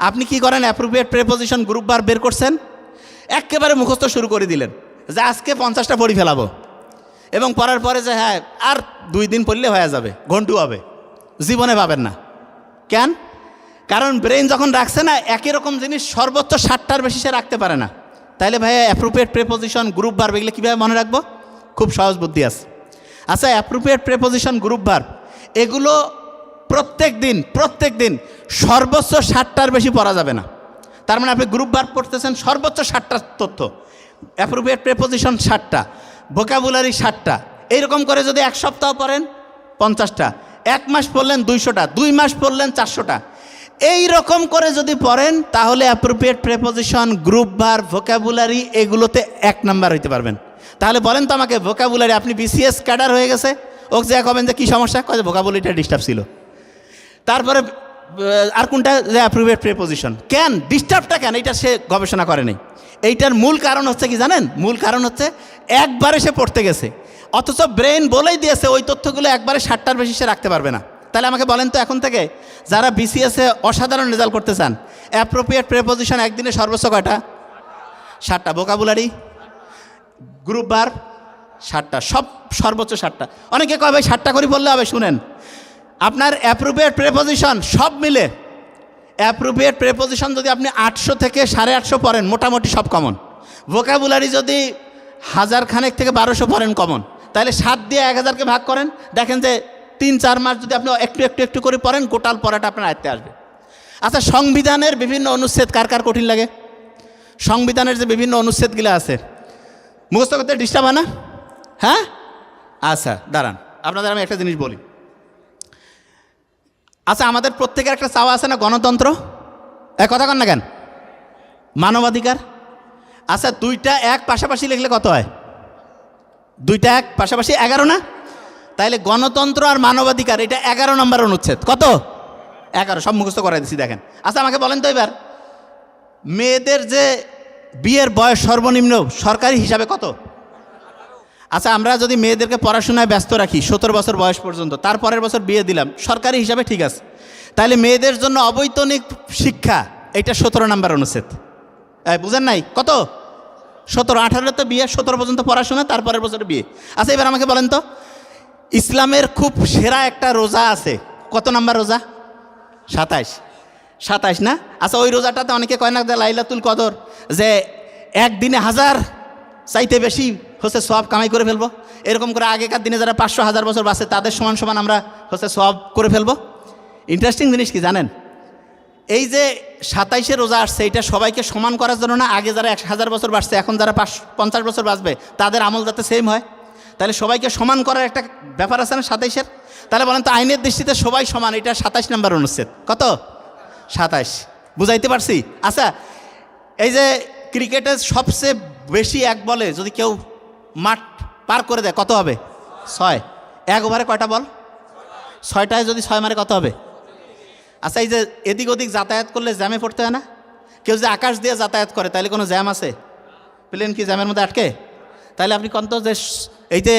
আপনি কি করেন, অ্যাপ্রোপ্রিয়েট প্রেপোজিশন গ্রুপ বার বের করছেন, একেবারে মুখস্থ শুরু করে দিলেন যে আজকে 50টা পড়ি ফেলাবো, এবং পড়ার পরে যে হ্যাঁ আর 2 দিন পড়লে হয়ে যাবে, ঘন্টু হবে, জীবনে পাবেন না। কেন? কারণ ব্রেন যখন রাখছে না একই রকম জিনিস সর্বোচ্চ 7টার বেশি সে রাখতে পারে না। তাইলে ভাইয়া অ্যাপ্রোপ্রিয়েট প্রেপোজিশন গ্রুপ ভার্ব এগুলো কীভাবে মনে রাখবো? খুব সহজ বুদ্ধি আছে। আচ্ছা, অ্যাপ্রোপ্রিয়েট প্রেপোজিশন গ্রুপ ভার্ব এগুলো প্রত্যেক দিন সর্বোচ্চ 7টার বেশি পড়া যাবে না। তার মানে আপনি গ্রুপ ভার্ব পড়তেছেন, সর্বোচ্চ 7টা তথ্য, অ্যাপ্রোপ্রিয়েট প্রেপোজিশন 7টা, ভোকাবুলারি 7টা, এইরকম করে যদি 1 সপ্তাহ পড়েন 50টা, 1 মাস পড়লেন 200টা, 2 মাস পড়লেন 400টা, এই রকম করে যদি পড়েন তাহলে appropriate preposition group verb vocabulary এগুলোতে 1 নাম্বার হইতে পারবেন। তাহলে বলেন তো আমাকে, ভোকাবুলারি আপনি বিসিএস ক্যাডার হয়ে গেছে, ওকে যা কবেন যে কী সমস্যা, কয়ে ভোকাবুলারিটা ডিস্টার্ব ছিল। তারপরে আর কোনটা, যে অ্যাপ্রোপ্রিয়েট প্রেপোজিশন। কেন ডিস্টার্বটা কেন, এইটা সে গবেষণা করে নাই। এইটার মূল কারণ হচ্ছে কি জানেন? মূল কারণ হচ্ছে একবারে সে পড়তে গেছে, অথচ ব্রেন বলেই দিয়েছে ওই তথ্যগুলো একবারে 7টার বেশি সে রাখতে পারবে না। তাহলে আমাকে বলেন তো, এখন থেকে যারা বিসিএসে অসাধারণ রেজাল্ট করতে চান, অ্যাপ্রোপ্রিয়েট প্রেপোজিশন একদিনে সর্বোচ্চ কয়টা? 7টা। ভোকাবুলারি গ্রুপ ভার্ব 7টা, সব সর্বোচ্চ 7টা। অনেকে কয় ভাই 7টা করে বললে হবে। শুনেন, আপনার অ্যাপ্রোপ্রিয়েট প্রেপোজিশন সব মিলে, অ্যাপ্রোপ্রিয়েট প্রেপোজিশন যদি আপনি 800 থেকে 850 পড়েন মোটামুটি সব কমন, ভোকাবুলারি যদি 1000 খানেক থেকে 1200 পড়েন কমন, তাহলে 7 দিয়ে 1000কে ভাগ করেন, দেখেন যে 3-4 মাস যদি আপনি একটু করে পড়েন, গোটাল পড়াটা আপনার আয়ত্তে আসবে। আচ্ছা, সংবিধানের বিভিন্ন অনুচ্ছেদ কার কার কঠিন লাগে? সংবিধানের যে বিভিন্ন অনুচ্ছেদগুলো আছে মুখস্থ করতে ডিস্টার্ব হয় না? হ্যাঁ, আচ্ছা দাঁড়ান, আপনাদের আমি একটা জিনিস বলি। আচ্ছা, আমাদের প্রত্যেকের একটা চাওয়া আছে না, গণতন্ত্র, কথা কন না কেন, মানবাধিকার। আচ্ছা, 2টা 1 পাশাপাশি লিখলে কত হয়? 2টা 1 পাশাপাশি 11 না? তাইলে গণতন্ত্র আর মানবাধিকার এটা 11 নম্বর অনুচ্ছেদ। কত? 11। সব মুখস্থ করাই দিচ্ছি, দেখেন। আচ্ছা, আমাকে বলেন তো এবার, মেয়েদের যে বিয়ের বয়স সর্বনিম্ন সরকারি হিসাবে কত? আচ্ছা, আমরা যদি মেয়েদেরকে পড়াশোনায় ব্যস্ত রাখি 17 বছর বয়স পর্যন্ত, তারপরের বছর বিয়ে দিলাম, সরকারি হিসাবে ঠিক আছে। তাহলে মেয়েদের জন্য অবৈতনিক শিক্ষা এটা 17 নম্বর অনুচ্ছেদ। বুঝেন নাই? কত? 17। 18 তো বিয়ে, 17 পর্যন্ত পড়াশোনা, তারপরের বছরে বিয়ে। আচ্ছা, এবার আমাকে বলেন তো, ইসলামের খুব সেরা একটা রোজা আছে, কত নাম্বার রোজা? 27 না? আচ্ছা, ওই রোজাটাতে অনেকে কয় না যে লাইলাতুল কদর, যে একদিনে 1000 চাইতে বেশি হচ্ছে সওয়াব কামাই করে ফেলবো, এরকম করে আগেকার দিনে যারা 500-1000 বছর বাঁচে তাদের সমান সমান আমরা হচ্ছে সওয়াব করে ফেলবো। ইন্টারেস্টিং জিনিস কি জানেন? এই যে 27-এ রোজা আসছে, এটা সবাইকে সমান করার জন্য না, আগে যারা 1000 বছর বাঁচছে এখন যারা 50 বছর বাঁচবে তাদের আমল যাতে সেম হয়, তাহলে সবাইকে সমান করার একটা ব্যাপার আছে না 27-এর। তাহলে বলেন তো, আইনের দৃষ্টিতে সবাই সমান, এটা 27 নম্বর অনুচ্ছেদ। কত? 27। বুঝাইতে পারছি? আচ্ছা, এই যে ক্রিকেটের সবচেয়ে বেশি 1 বলে যদি কেউ মাঠ পার করে দেয় কত হবে? 6। 1 ওভারে কয়টা বল? 6টায় যদি 6 মারে কত হবে? আচ্ছা, এই যে এদিক ওদিক যাতায়াত করলে জ্যামে পড়তে হয় না? কেউ যে আকাশ দিয়ে যাতায়াত করে তাহলে কোনো জ্যাম আছে? প্লেন কি জ্যামের মধ্যে আটকে? তাহলে আপনি কত যে এই যে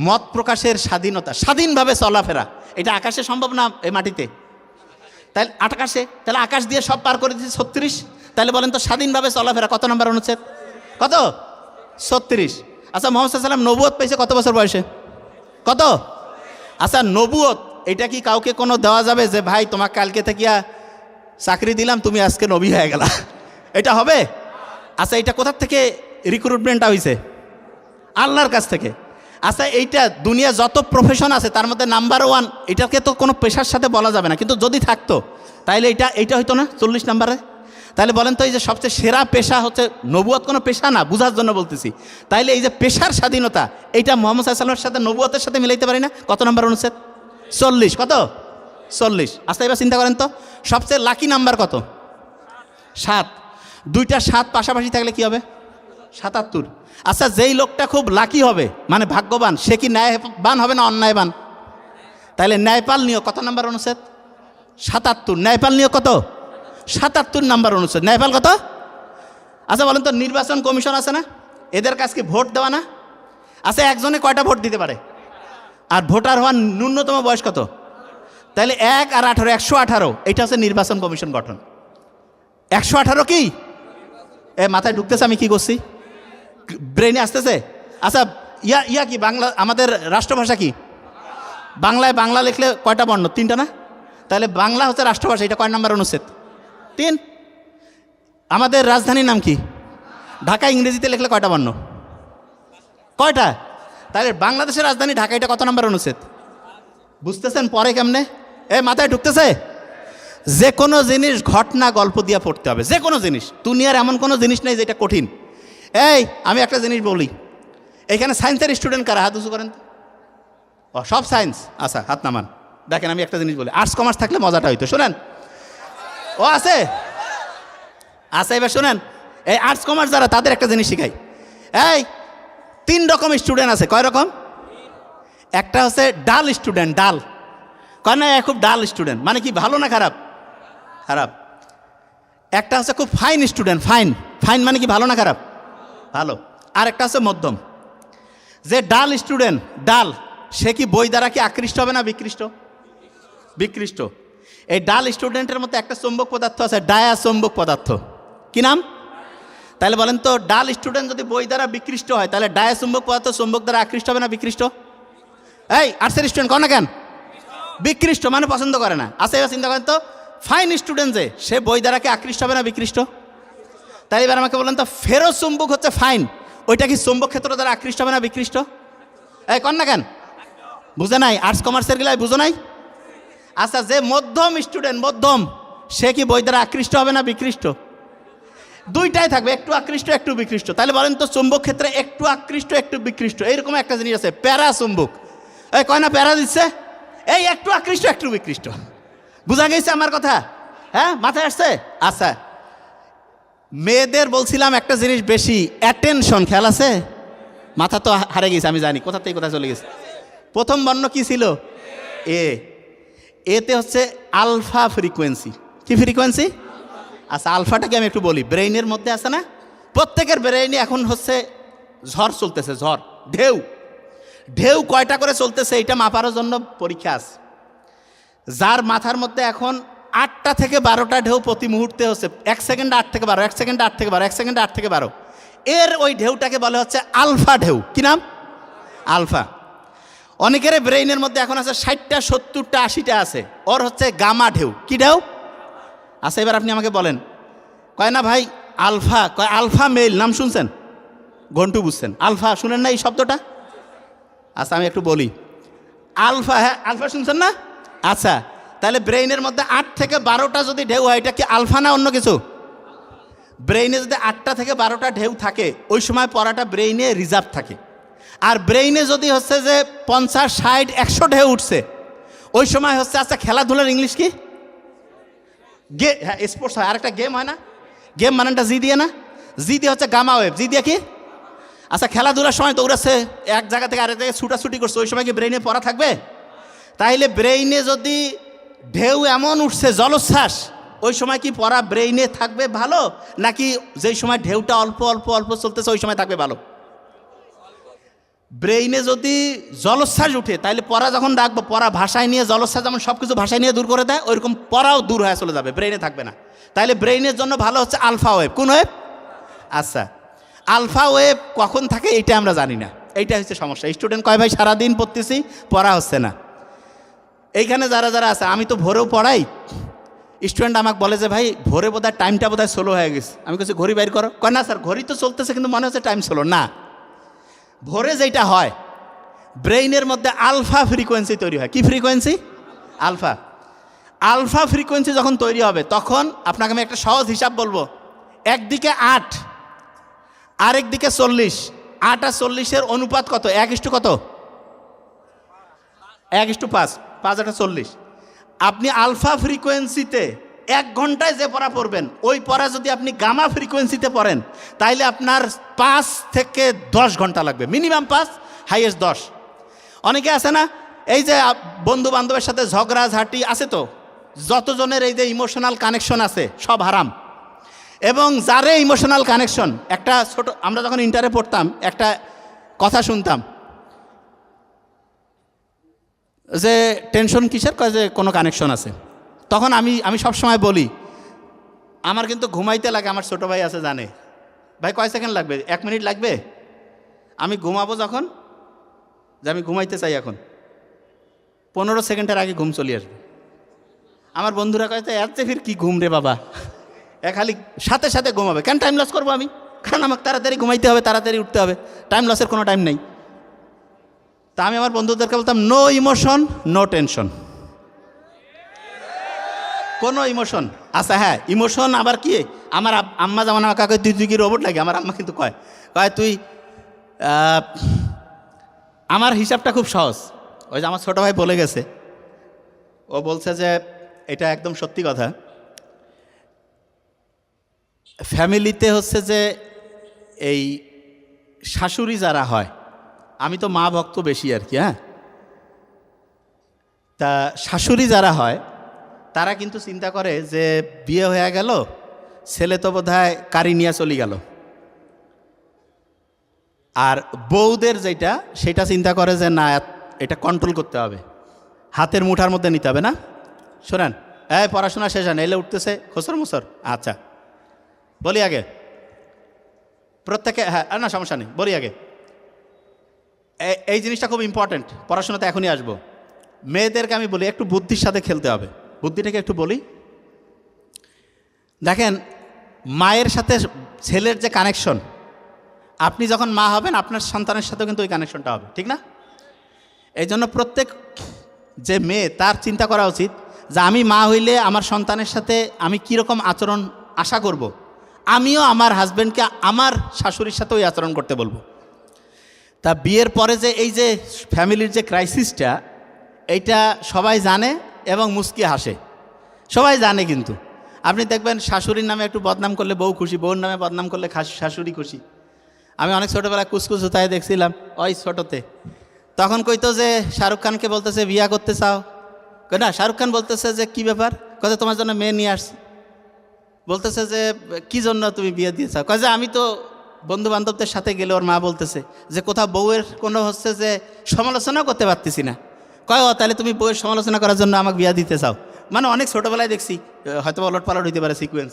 মত প্রকাশের স্বাধীনতা, স্বাধীনভাবে চলাফেরা, এটা আকাশে সম্ভব না, এই মাটিতে? তাহলে আকাশে, তাহলে আকাশ দিয়ে সব পার করে দিচ্ছে 36। তাহলে বলেন তো, স্বাধীনভাবে চলাফেরা কত নম্বর অনুচ্ছেদ? কত? 36। আচ্ছা, মুহাম্মদ সাল্লাল্লাহু আলাইহি ওয়াসাল্লাম নবুয়ত পেয়েছে কত বছর বয়সে? কত? আচ্ছা, নবুয়ত এটা কি কাউকে কোনো দেওয়া যাবে যে ভাই তোমাকে কালকে থেকে চাকরি দিলাম, তুমি আজকে নবী হয়ে গেলা? এটা হবে? আচ্ছা, এটা কোথার থেকে রিক্রুটমেন্টটা হয়েছে? আল্লাহর কাছ থেকে। আচ্ছা, এইটা দুনিয়া যত প্রফেশন আছে তার মধ্যে নাম্বার 1, এটাকে তো কোনো পেশার সাথে বলা যাবে না, কিন্তু যদি থাকতো তাইলে এইটা হইতো না 40 নম্বরে? তাহলে বলেন তো, এই যে সবচেয়ে সেরা পেশা হচ্ছে নবুয়ত, কোনো পেশা না, বুঝার জন্য বলতেছি। তাইলে এই যে পেশার স্বাধীনতা, এইটা মুহাম্মদ সাল্লাল্লাহু আলাইহি ওয়াসাল্লামের সাথে নবুয়তের সাথে মিলাইতে পারি না? কত নম্বর অনুচ্ছেদ? 40। কত? 40। আচ্ছা, এবার চিন্তা করেন তো, সবচেয়ে লাকি নাম্বার কত? 7। 2টা 7 পাশাপাশি থাকলে কি হবে? 77। আচ্ছা, যেই লোকটা খুব লাকি হবে, মানে ভাগ্যবান, সে কি ন্যায়বান হবে না অন্যায়বান? তাহলে ন্যায়পাল নিয়োগ কত নম্বর অনুচ্ছেদ? 77। ন্যায়পাল নিয়োগ কত? 77 নম্বর অনুচ্ছেদ। ন্যায়পাল কত? আচ্ছা বলেন তো, নির্বাচন কমিশন আছে না, এদের কাছে কি ভোট দেওয়া না? আচ্ছা, একজনে কয়টা ভোট দিতে পারে? আর ভোটার হওয়ার ন্যূনতম বয়স কত? তাহলে 1 আর 18, 118, এটা হচ্ছে নির্বাচন কমিশন গঠন। 118 কি মাথায় ঢুকতেছে? আমি কি করছি? ব্রেনে আসতেছে? আচ্ছা, ইয়া কি বাংলা, আমাদের রাষ্ট্রভাষা কি? বাংলায় বাংলা লিখলে কয়টা বর্ণ? 3টা না? তাহলে বাংলা হচ্ছে রাষ্ট্রভাষা, এটা কয় নম্বর অনুচ্ছেদ? 3। আমাদের রাজধানীর নাম কি? ঢাকা। ইংরেজিতে লিখলে কয়টা বর্ণ? কয়টা? তাহলে বাংলাদেশের রাজধানী ঢাকা, এটা কত নম্বর অনুচ্ছেদ? বুঝতেছেন পরে কেমনে? মাথায় ঢুকতেছে? যে কোনো জিনিস ঘটনা গল্প দিয়ে পড়তে হবে, যে কোনো জিনিস। দুনিয়ার এমন কোনো জিনিস নেই যেটা কঠিন। আমি একটা জিনিস বলি, এখানে সায়েন্সের স্টুডেন্ট কারা? হাত উঁচু করেন। সব সায়েন্স? আচ্ছা, হাত নামান। দেখেন, আমি একটা জিনিস বলি, আর্টস কমার্স থাকলে মজাটা হইতো। শোনেন, আছে? আচ্ছা, এবার শোনেন, এই আর্টস কমার্স যারা, তাদের একটা জিনিস শিখাই। 3 রকম স্টুডেন্ট আছে। কয় রকম? একটা হচ্ছে ডাল স্টুডেন্ট। ডাল কয় না, খুব ডাল স্টুডেন্ট মানে কি, ভালো না খারাপ? খারাপ। একটা হচ্ছে খুব ফাইন স্টুডেন্ট। ফাইন ফাইন মানে কি, ভালো না খারাপ? ভালো। আর একটা হচ্ছে মধ্যম। যে ডাল স্টুডেন্ট, ডাল, সে কি বই দ্বারা কি আকৃষ্ট হবে না বিকৃষ্ট? বিকৃষ্ট। এই ডাল স্টুডেন্টের মধ্যে একটা চৌম্বক পদার্থ আছে, ডায়া চৌম্বক পদার্থ। কি নাম? তাহলে বলেন তো, ডাল স্টুডেন্ট যদি বই দ্বারা বিকৃষ্ট হয়, তাহলে ডায়া চৌম্বক পদার্থ চৌম্বক দ্বারা আকৃষ্ট হবে না বিকৃষ্ট? আর্টসের স্টুডেন্ট কর না কেন? বিকৃষ্ট মানে পছন্দ করে না। আচ্ছা, এবার চিন্তা করেন তো, ফাইন স্টুডেন্ট যে, সে বই দ্বারা কি আকৃষ্ট হবে না বিকৃষ্ট? তাই এবার আমাকে বলেন তো, ফেরো চুম্বক হচ্ছে ফাইন, ওইটা কি চুম্বক ক্ষেত্র দ্বারা আকৃষ্ট হবে না বিকৃষ্ট? কর না কেন? বুঝে নাই? আর্টস কমার্সের গেলে বুঝো নাই? আচ্ছা, যে মধ্যম স্টুডেন্ট, মধ্যম, সে কি বই দ্বারা আকৃষ্ট হবে না বিকৃষ্ট? দুইটাই থাকবে, একটু আকৃষ্ট একটু বিকৃষ্ট। তাহলে বলেন তো, চুম্বক ক্ষেত্রে একটু আকৃষ্ট একটু বিকৃষ্ট, এইরকম একটা জিনিস আছে, প্যারা চুম্বক। কয় না প্যারা দিচ্ছে? একটু আকৃষ্ট একটু বিকৃষ্ট। বুঝা গেছে আমার কথা? মাথায় আসছে? আচ্ছা, মেয়েদের বলছিলাম একটা জিনিস বেশি, অ্যাটেনশন। খেয়াল আছে? মাথা তো হারে গেছে, আমি জানি কোথা থেকে কোথায় চলে গেছে। প্রথম বর্ণ কি ছিল? এতে হচ্ছে আলফা ফ্রিকোয়েন্সি। কি ফ্রিকোয়েন্সি? আচ্ছা, আলফাটাকে আমি একটু বলি। ব্রেইনের মধ্যে আছে না, প্রত্যেকের ব্রেইনে এখন হচ্ছে ঝড় চলতেছে, ঝড়, ঢেউ। ঢেউ কয়টা করে চলতেছে এটা মাপার জন্য পরীক্ষা আছে। যার মাথার মধ্যে এখন 8টা থেকে 12টা ঢেউ প্রতি মুহূর্তে হচ্ছে, 1 সেকেন্ডে 8 থেকে 12, 1 সেকেন্ডে 8 থেকে 12, 1 সেকেন্ডে 8 থেকে 12, এর ওই ঢেউটাকে বলে হচ্ছে আলফা ঢেউ। কি নাম? আলফা। অনেকের ব্রেইনের মধ্যে এখন আছে 60টা 70টা 80টা আছে, ওর হচ্ছে গামা ঢেউ। কি ঢেউ? আচ্ছা, এবার আপনি আমাকে বলেন, কয় না ভাই আলফা, কয় আলফা মেল, নাম শুনছেন? ঘন্টু বুঝছেন? আলফা শুনেন না এই শব্দটা? আচ্ছা, আমি একটু বলি, আলফা, আলফা শুনছেন না? আচ্ছা, তাহলে ব্রেইনের মধ্যে 8 থেকে 12টা যদি ঢেউ হয়, এটা কি আলফা না অন্য কিছু? ব্রেইনে যদি 8টা থেকে 12টা ঢেউ থাকে, ওই সময় পড়াটা ব্রেইনে রিজার্ভ থাকে। আর ব্রেইনে যদি হচ্ছে যে 50, 60, 100 ঢেউ উঠছে, ওই সময় হচ্ছে, আচ্ছা খেলাধুলার ইংলিশ কি? স্পোর্টস হয়। আরেকটা গেম হয় না? গেম মানেটা জি দিয়ে না? জি দিয়ে হচ্ছে গামা ওয়েভ। জি দিয়ে কি? আচ্ছা, খেলাধুলার সময় দৌড়াচ্ছে, এক জায়গা থেকে আরেক জায়গায় ছুটাছুটি করছে, ওই সময় কি ব্রেইনে পড়া থাকবে? তাইলে ব্রেইনে যদি ঢেউ এমন উঠছে, জলোচ্ছ্বাস, ওই সময় কি পড়া ব্রেইনে থাকবে ভালো, নাকি যেই সময় ঢেউটা অল্প অল্প অল্প চলতেছে ওই সময় থাকবে ভালো? ব্রেইনে যদি জলোচ্ছ্বাস উঠে, তাইলে পড়া যখন রাখবো, পড়া ভাষায় নিয়ে, জলোচ্ছ্বাস যেমন সব কিছু ভাষায় নিয়ে দূর করে দেয়, ওইরকম পড়াও দূর হয়ে চলে যাবে, ব্রেইনে থাকবে না। তাইলে ব্রেইনের জন্য ভালো হচ্ছে আলফা ওয়েভ। কোন ওয়েভ? আচ্ছা, আলফা ওয়েভ কখন থাকে এইটা আমরা জানি না, এইটা হচ্ছে সমস্যা। স্টুডেন্ট কয় ভাই সারাদিন পড়তেছি, পড়া হচ্ছে না। এইখানে যারা যারা আছে, আমি তো ভোরেও পড়াই, স্টুডেন্ট আমাকে বলে যে ভাই ভোরে বোধহয় টাইমটা বোধহয় স্লো হয়ে গেছে। আমি কাছে ঘড়ি বাইর করো, কয় না স্যার ঘড়ি তো চলতেছে কিন্তু মনে হচ্ছে টাইম স্লো। না, ভোরে যেটা হয়, ব্রেইনের মধ্যে আলফা ফ্রিকোয়েন্সি তৈরি হয়। কি ফ্রিকোয়েন্সি? আলফা। আলফা ফ্রিকোয়েন্সি যখন তৈরি হবে, তখন আপনাকে আমি একটা সহজ হিসাব বলবো। একদিকে 8, আরেক দিকে 40। 8 আর 40-এর অনুপাত কত? 1 কত? 1:5। 5/40। আপনি আলফা ফ্রিকোয়েন্সিতে 1 ঘন্টায় যে পড়া পড়বেন, ওই পড়া যদি আপনি গামা ফ্রিকোয়েন্সিতে পড়েন, তাইলে আপনার 5 থেকে 10 ঘন্টা লাগবে। Minimum 5, highest 10। অনেকে আছে না, এই যে বন্ধু বান্ধবের সাথে ঝগড়াঝাটি আছে, তো যতজনের এই যে ইমোশনাল কানেকশন আছে সব হারাম। এবং যারে ইমোশনাল কানেকশন, একটা ছোট, আমরা যখন ইন্টারে পড়তাম একটা কথা শুনতাম যে টেনশন কিসের, কয় যে কোনো কানেকশন আছে। তখন আমি সবসময় বলি আমার কিন্তু ঘুমাইতে লাগে, আমার ছোটো ভাই আছে জানে, ভাই কয় সেকেন্ড লাগবে, 1 মিনিট লাগবে, আমি ঘুমাবো যখন, যে আমি ঘুমাইতে চাই এখন 15 সেকেন্ডের আগে ঘুম চলে আসবে। আমার বন্ধুরা কয় তো এত ফির কি ঘুম রে বাবা, খালি সাথে সাথে ঘুমাবে, কেন টাইম লস করবো আমি, কারণ আমাকে তাড়াতাড়ি ঘুমাইতে হবে, তাড়াতাড়ি উঠতে হবে, টাইম লসের কোনো টাইম নেই। তা আমি আমার বন্ধুদেরকে বলতাম নো ইমোশন নো টেনশন, কোনো ইমোশন। আচ্ছা হ্যাঁ, ইমোশন আবার কি, আমার আম্মা যেমন আমাকে কয় তুই কি রোবট লাগে, আমার আম্মা কিন্তু কয় তুই, আমার হিসাবটা খুব সহজ। ওই যে আমার ছোটো ভাই বলে গেছে, ও বলছে যে এটা একদম সত্যি কথা, ফ্যামিলিতে হচ্ছে যে এই শাশুড়ি যারা হয়, আমি তো মা ভক্ত বেশি আর কি, হ্যাঁ, তা শাশুড়ি যারা হয় তারা কিন্তু চিন্তা করে যে বিয়ে হয়ে গেল, ছেলে তো বোধহয় কারি নিয়ে চলে গেল, আর বউদের যেটা সেটা চিন্তা করে যে না এটা কন্ট্রোল করতে হবে, হাতের মুঠার মধ্যে নিতে হবে। না শোনেন, পড়াশোনা শেষ হয় না, এলে উঠতেছে খসর মুসর, আচ্ছা বলি আগে প্রত্যেকে, হ্যাঁ না সমস্যা নেই, বলি আগে এই জিনিসটা খুব ইম্পর্ট্যান্ট, পড়াশোনাতে এখনই আসবো। মেয়েদেরকে আমি বলি একটু বুদ্ধির সাথে খেলতে হবে, বুদ্ধিটাকে একটু বলি। দেখেন মায়ের সাথে ছেলের যে কানেকশন, আপনি যখন মা হবেন আপনার সন্তানের সাথেও কিন্তু ওই কানেকশনটা হবে, ঠিক না? এই জন্য প্রত্যেক যে মেয়ে তার চিন্তা করা উচিত যে আমি মা হইলে আমার সন্তানের সাথে আমি কীরকম আচরণ আশা করব, আমিও আমার হাজব্যান্ডকে আমার শাশুড়ির সাথে ওই আচরণ করতে বলবো। তা বিয়ের পরে যে এই যে ফ্যামিলির যে ক্রাইসিসটা, এইটা সবাই জানে এবং মুচকি হাসে, সবাই জানে, কিন্তু আপনি দেখবেন শাশুড়ির নামে একটু বদনাম করলে বউ খুশি, বউর নামে বদনাম করলে শাশুড়ি খুশি। আমি অনেক ছোটোবেলায় কুচকুচ হতায় দেখছিলাম, ওই ছোটোতে তখন কইতো যে শাহরুখ খানকে বলতেছে বিয়া করতে চাও, না শাহরুখ খান বলতেছে যে কি ব্যাপার, কয়ে তোমার জন্য মেয়ে নিয়ে আসছি, বলতেছে যে কি জন্য তুমি বিয়ে দিয়ে চাও, কয়ে যে আমি তো বন্ধু বান্ধবদের সাথে গেলে, ওর মা বলতেছে যে কোথাও বউয়ের কোনো হচ্ছে যে সমালোচনা করতে পারতেছি না, কয় ও তাহলে তুমি বউয়ের সমালোচনা করার জন্য আমাকে বিয়া দিতে চাও। মানে অনেক ছোটোবেলায় দেখছি, হয়তো ওলট পালট হইতে পারে সিকুয়েন্স।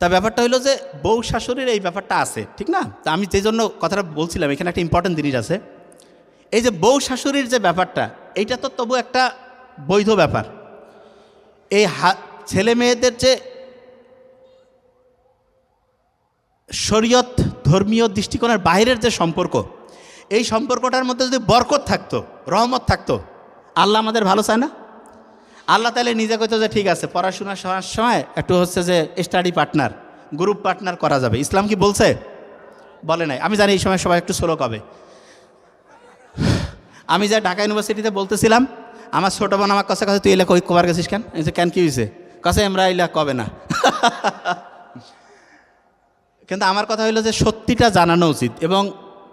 তা ব্যাপারটা হইলো যে বউ শাশুড়ির এই ব্যাপারটা আছে, ঠিক না? তা আমি যে জন্য কথাটা বলছিলাম, এখানে একটা ইম্পর্টেন্ট জিনিস আছে, এই যে বউ শাশুড়ির যে ব্যাপারটা, এইটা তো তবু একটা বৈধ ব্যাপার। এই ছেলে মেয়েদের যে শরীয়ত ধর্মীয় দৃষ্টিকোণের বাইরের যে সম্পর্ক, এই সম্পর্কটার মধ্যে যদি বরকত থাকতো, রহমত থাকতো, আল্লাহ আমাদের ভালো চায় না? আল্লাহ তাহলে নিজে কইতো যে ঠিক আছে পড়াশোনা সময় একটু হচ্ছে যে স্টাডি পার্টনার, গ্রুপ পার্টনার করা যাবে। ইসলাম কি বলছে? বলে নাই। আমি জানি এই সময় সবাই একটু স্লো কবে। আমি যা ঢাকা ইউনিভার্সিটিতে বলতেছিলাম, আমার ছোটো বোন আমার কাছে তুই এলে কবার গেছিস কেন, কেন কি হয়েছে, কাছে আমরা এলা কবে না। কিন্তু আমার কথা হইলো যে সত্যিটা জানানো উচিত। এবং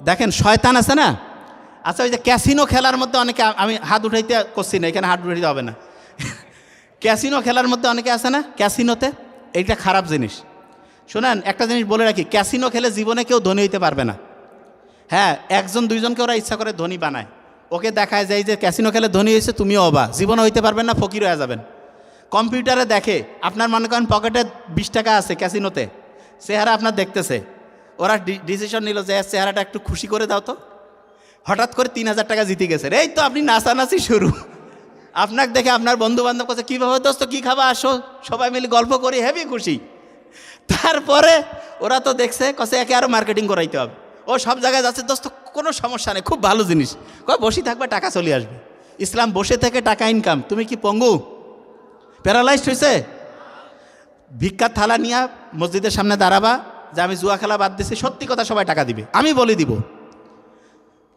দেখেন শয়তান আছে না, আচ্ছা ওই যে ক্যাসিনো খেলার মধ্যে অনেকে, আমি হাত উঠাইতে করছি না, এখানে হাত উঠাইতে হবে না। ক্যাসিনো খেলার মধ্যে অনেকে আছে না, ক্যাসিনোতে, এইটা খারাপ জিনিস। শোনেন একটা জিনিস বলে রাখি, ক্যাসিনো খেলে জীবনে কেউ ধনী হইতে পারবে না। হ্যাঁ, 1জন 2জনকে ওরা ইচ্ছা করে ধনী বানায়, ওকে দেখায় যায় যে ক্যাসিনো খেলে ধনী হয়েছে, তুমিও অবা, জীবনে হইতে পারবেন না, ফকির হয়ে যাবেন। কম্পিউটারে দেখে, আপনার মনে করেন পকেটে 20 টাকা আছে ক্যাসিনোতে, চেহারা আপনার দেখতেছে, ওরা ডিসিশন নিল যে চেহারাটা একটু খুশি করে দাও তো, হঠাৎ করে 3000 টাকা জিতে গেছে, এই তো আপনি নাচানাচি শুরু। আপনাকে দেখে আপনার বন্ধু বান্ধব কাছে কীভাবে দোস্ত কী খাবা আসো, সবাই মিলে গল্প করি, হেভি খুশি। তারপরে ওরা তো দেখছে কছে একে আরও মার্কেটিং করাইতে হবে, ও সব জায়গায় যাচ্ছে, দোস্ত কোনো সমস্যা নেই, খুব ভালো জিনিস, কয় বসে থাকবে টাকা চলে আসবে। ইসলাম বসে থেকে টাকা ইনকাম, তুমি কি পঙ্গু, প্যারালাইজড হয়েছে? ভিক্ষার থালা নিয়ে মসজিদের সামনে দাঁড়াবা যে আমি জুয়া খেলা বাদ দিছি, সত্যি কথা সবাই টাকা দিবে, আমি বলে দিব।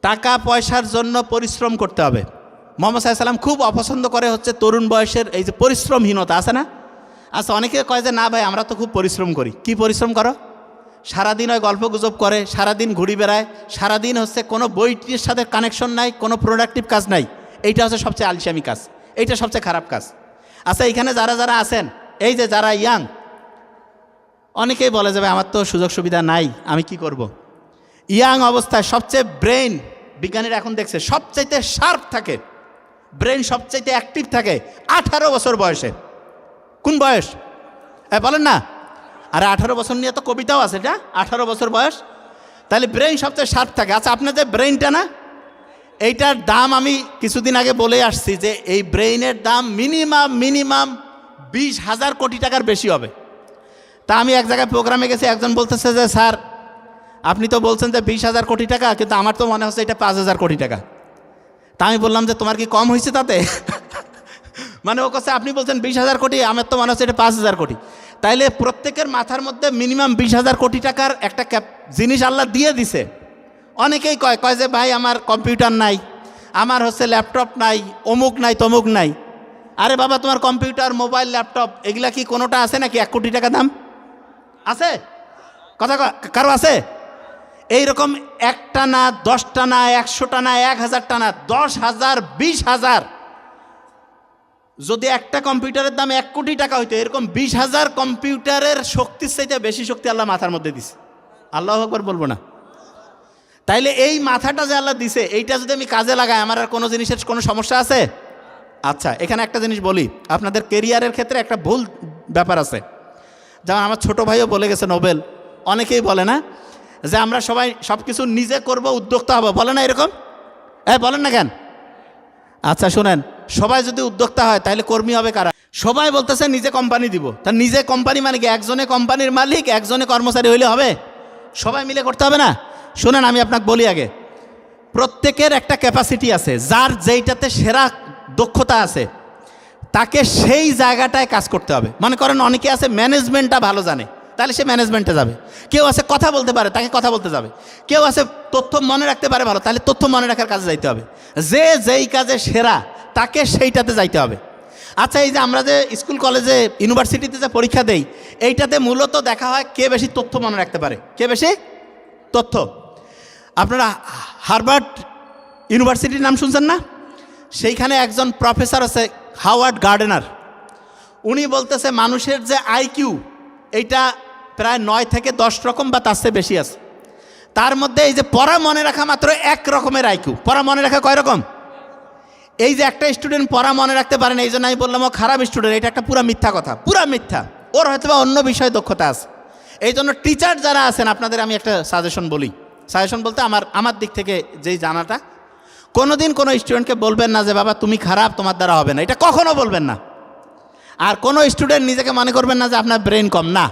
টাকা পয়সার জন্য পরিশ্রম করতে হবে। মুহাম্মদ সাল্লাল্লাহু আলাইহি ওয়াসাল্লাম খুব অপছন্দ করে হচ্ছে তরুণ বয়সের এই যে পরিশ্রমহীনতা আছে না। আচ্ছা অনেকে কয় যে না ভাই আমরা তো খুব পরিশ্রম করি। কি পরিশ্রম করো? সারাদিন ওই গল্প গুজব করে, সারাদিন ঘুরি বেড়ায়, সারাদিন হচ্ছে কোনো বইটির সাথে কানেকশন নাই, কোনো প্রোডাক্টিভ কাজ নাই। এইটা হচ্ছে সবচেয়ে আলসামি কাজ, এইটা সবচেয়ে খারাপ কাজ। আচ্ছা এখানে যারা যারা আছেন, এই যে যারা ইয়াং, অনেকেই বলে যাবে আমার তো সুযোগ সুবিধা নাই, আমি কি করব। ইয়াং অবস্থায় সবচেয়ে ব্রেন, বিজ্ঞানীরা এখন দেখছে সবচাইতে শার্প থাকে, ব্রেন সবচাইতে অ্যাক্টিভ থাকে 18 বছর বয়সে। কোন বয়স বলেন না? আরে 18 বছর নিয়ে তো কবিতাও আছে, এটা 18 বছর বয়স, তাহলে ব্রেন সবচেয়ে শার্প থাকে। আচ্ছা, আপনাদের ব্রেনটা না, এইটার দাম আমি কিছুদিন আগে বলে আসছি যে এই ব্রেইনের দাম মিনিমাম 20,000 কোটি টাকার বেশি হবে। তা আমি এক জায়গায় প্রোগ্রামে গেছি, একজন বলতেছে যে স্যার আপনি তো বলছেন যে 20,000 কোটি টাকা, কিন্তু আমার তো মনে হচ্ছে এটা 5,000 কোটি টাকা। তা আমি বললাম যে তোমার কি কম হয়েছে তাতে? মানে ও কাছে আপনি বলছেন 20,000 কোটি, আমার তো মনে হচ্ছে এটা 5,000 কোটি। তাইলে প্রত্যেকের মাথার মধ্যে মিনিমাম 20,000 কোটি টাকার একটা জিনিস আল্লাহ দিয়ে দিছে। অনেকেই কয় যে ভাই আমার কম্পিউটার নাই, আমার হচ্ছে ল্যাপটপ নাই, অমুক নাই তমুক নাই। আরে বাবা, তোমার কম্পিউটার, মোবাইল, ল্যাপটপ এগুলা কি কোনোটা আছে নাকি 1 কোটি টাকা দাম? আছে? কথা কারো আছে? এইরকম 1টা না, 10টা না, 100টা না, 1000টা না, 10,000, 20,000, যদি একটা কম্পিউটারের দাম 1 কোটি টাকা হইতো, এরকম 20,000 কম্পিউটারের শক্তির চাইতে বেশি শক্তি আল্লাহ মাথার মধ্যে দিছে। আল্লাহু আকবার বলবো না? তাইলে এই মাথাটা যে আল্লাহ দিছে, এইটা যদি আমি কাজে লাগাই, আমার আর কোনো জিনিসের কোনো সমস্যা আছে? আচ্ছা, এখানে একটা জিনিস বলি, আপনাদের কেরিয়ারের ক্ষেত্রে একটা ভুল ব্যাপার আছে। যেমন আমার ছোট ভাইও বলে গেছে, নোবেল, অনেকেই বলে না যে আমরা সবাই সব কিছু নিজে করব, উদ্যোক্তা হবো, বলে না এরকম? বলেন না কেন? আচ্ছা শুনেন, সবাই যদি উদ্যোক্তা হয় তাহলে কর্মী হবে কারা? সবাই বলতেছে নিজে কোম্পানি দিব, তা নিজে কোম্পানি মানে কি একজনে কোম্পানির মালিক, একজনে কর্মচারী হইলে হবে? সবাই মিলে করতে হবে না? শুনেন, আমি আপনাকে বলি আগে, প্রত্যেকের একটা ক্যাপাসিটি আছে, যার যেইটাতে সেরা দক্ষতা আছে তাকে সেই জায়গাটায় কাজ করতে হবে। মনে করেন অনেকে আছে ম্যানেজমেন্টটা ভালো জানে, তাহলে সে ম্যানেজমেন্টে যাবে। কেউ আছে কথা বলতে পারে, তাকে কথা বলতে যাবে। কেউ আছে তথ্য মনে রাখতে পারে ভালো, তাহলে তথ্য মনে রাখার কাজে যাইতে হবে। যে যেই কাজে সেরা তাকে সেইটাতে যাইতে হবে। আচ্ছা, এই যে আমরা যে স্কুল কলেজে ইউনিভার্সিটিতে যে পরীক্ষা দেই, এইটাতে মূলত দেখা হয় কে বেশি তথ্য মনে রাখতে পারে, কে বেশি তথ্য। আপনারা হার্ভার্ড ইউনিভার্সিটির নাম শুনছেন না? সেইখানে একজন প্রফেসর আছে, হাওয়ার্ড গার্ডেনার। উনি বলতেছে মানুষের যে আইকিউ, এইটা প্রায় 9 থেকে 10 রকম বা তার চেয়ে বেশি আছে। তার মধ্যে এই যে পড়া মনে রাখা মাত্র 1 রকমের আইকিউ। পড়া মনে রাখা কয় রকম? এই যে একটা স্টুডেন্ট পড়া মনে রাখতে পারে না, এই জন্য আমি বললাম ও খারাপ স্টুডেন্ট, এটা একটা পুরা মিথ্যা কথা, পুরা মিথ্যা। ওর হয়তো বা অন্য বিষয়ে দক্ষতা আছে। এই জন্য টিচার যারা আছেন, আপনাদের আমি একটা সাজেশন বলি, সাজেশন বলতে আমার দিক থেকে যেই জানাটা, কোনোদিন কোনো স্টুডেন্টকে বলবেন না যে বাবা তুমি খারাপ, তোমার দ্বারা হবে না, এটা কখনো বলবেন না। আর কোনো স্টুডেন্ট নিজেকে মনে করবেন না যে আপনার ব্রেন কম, না।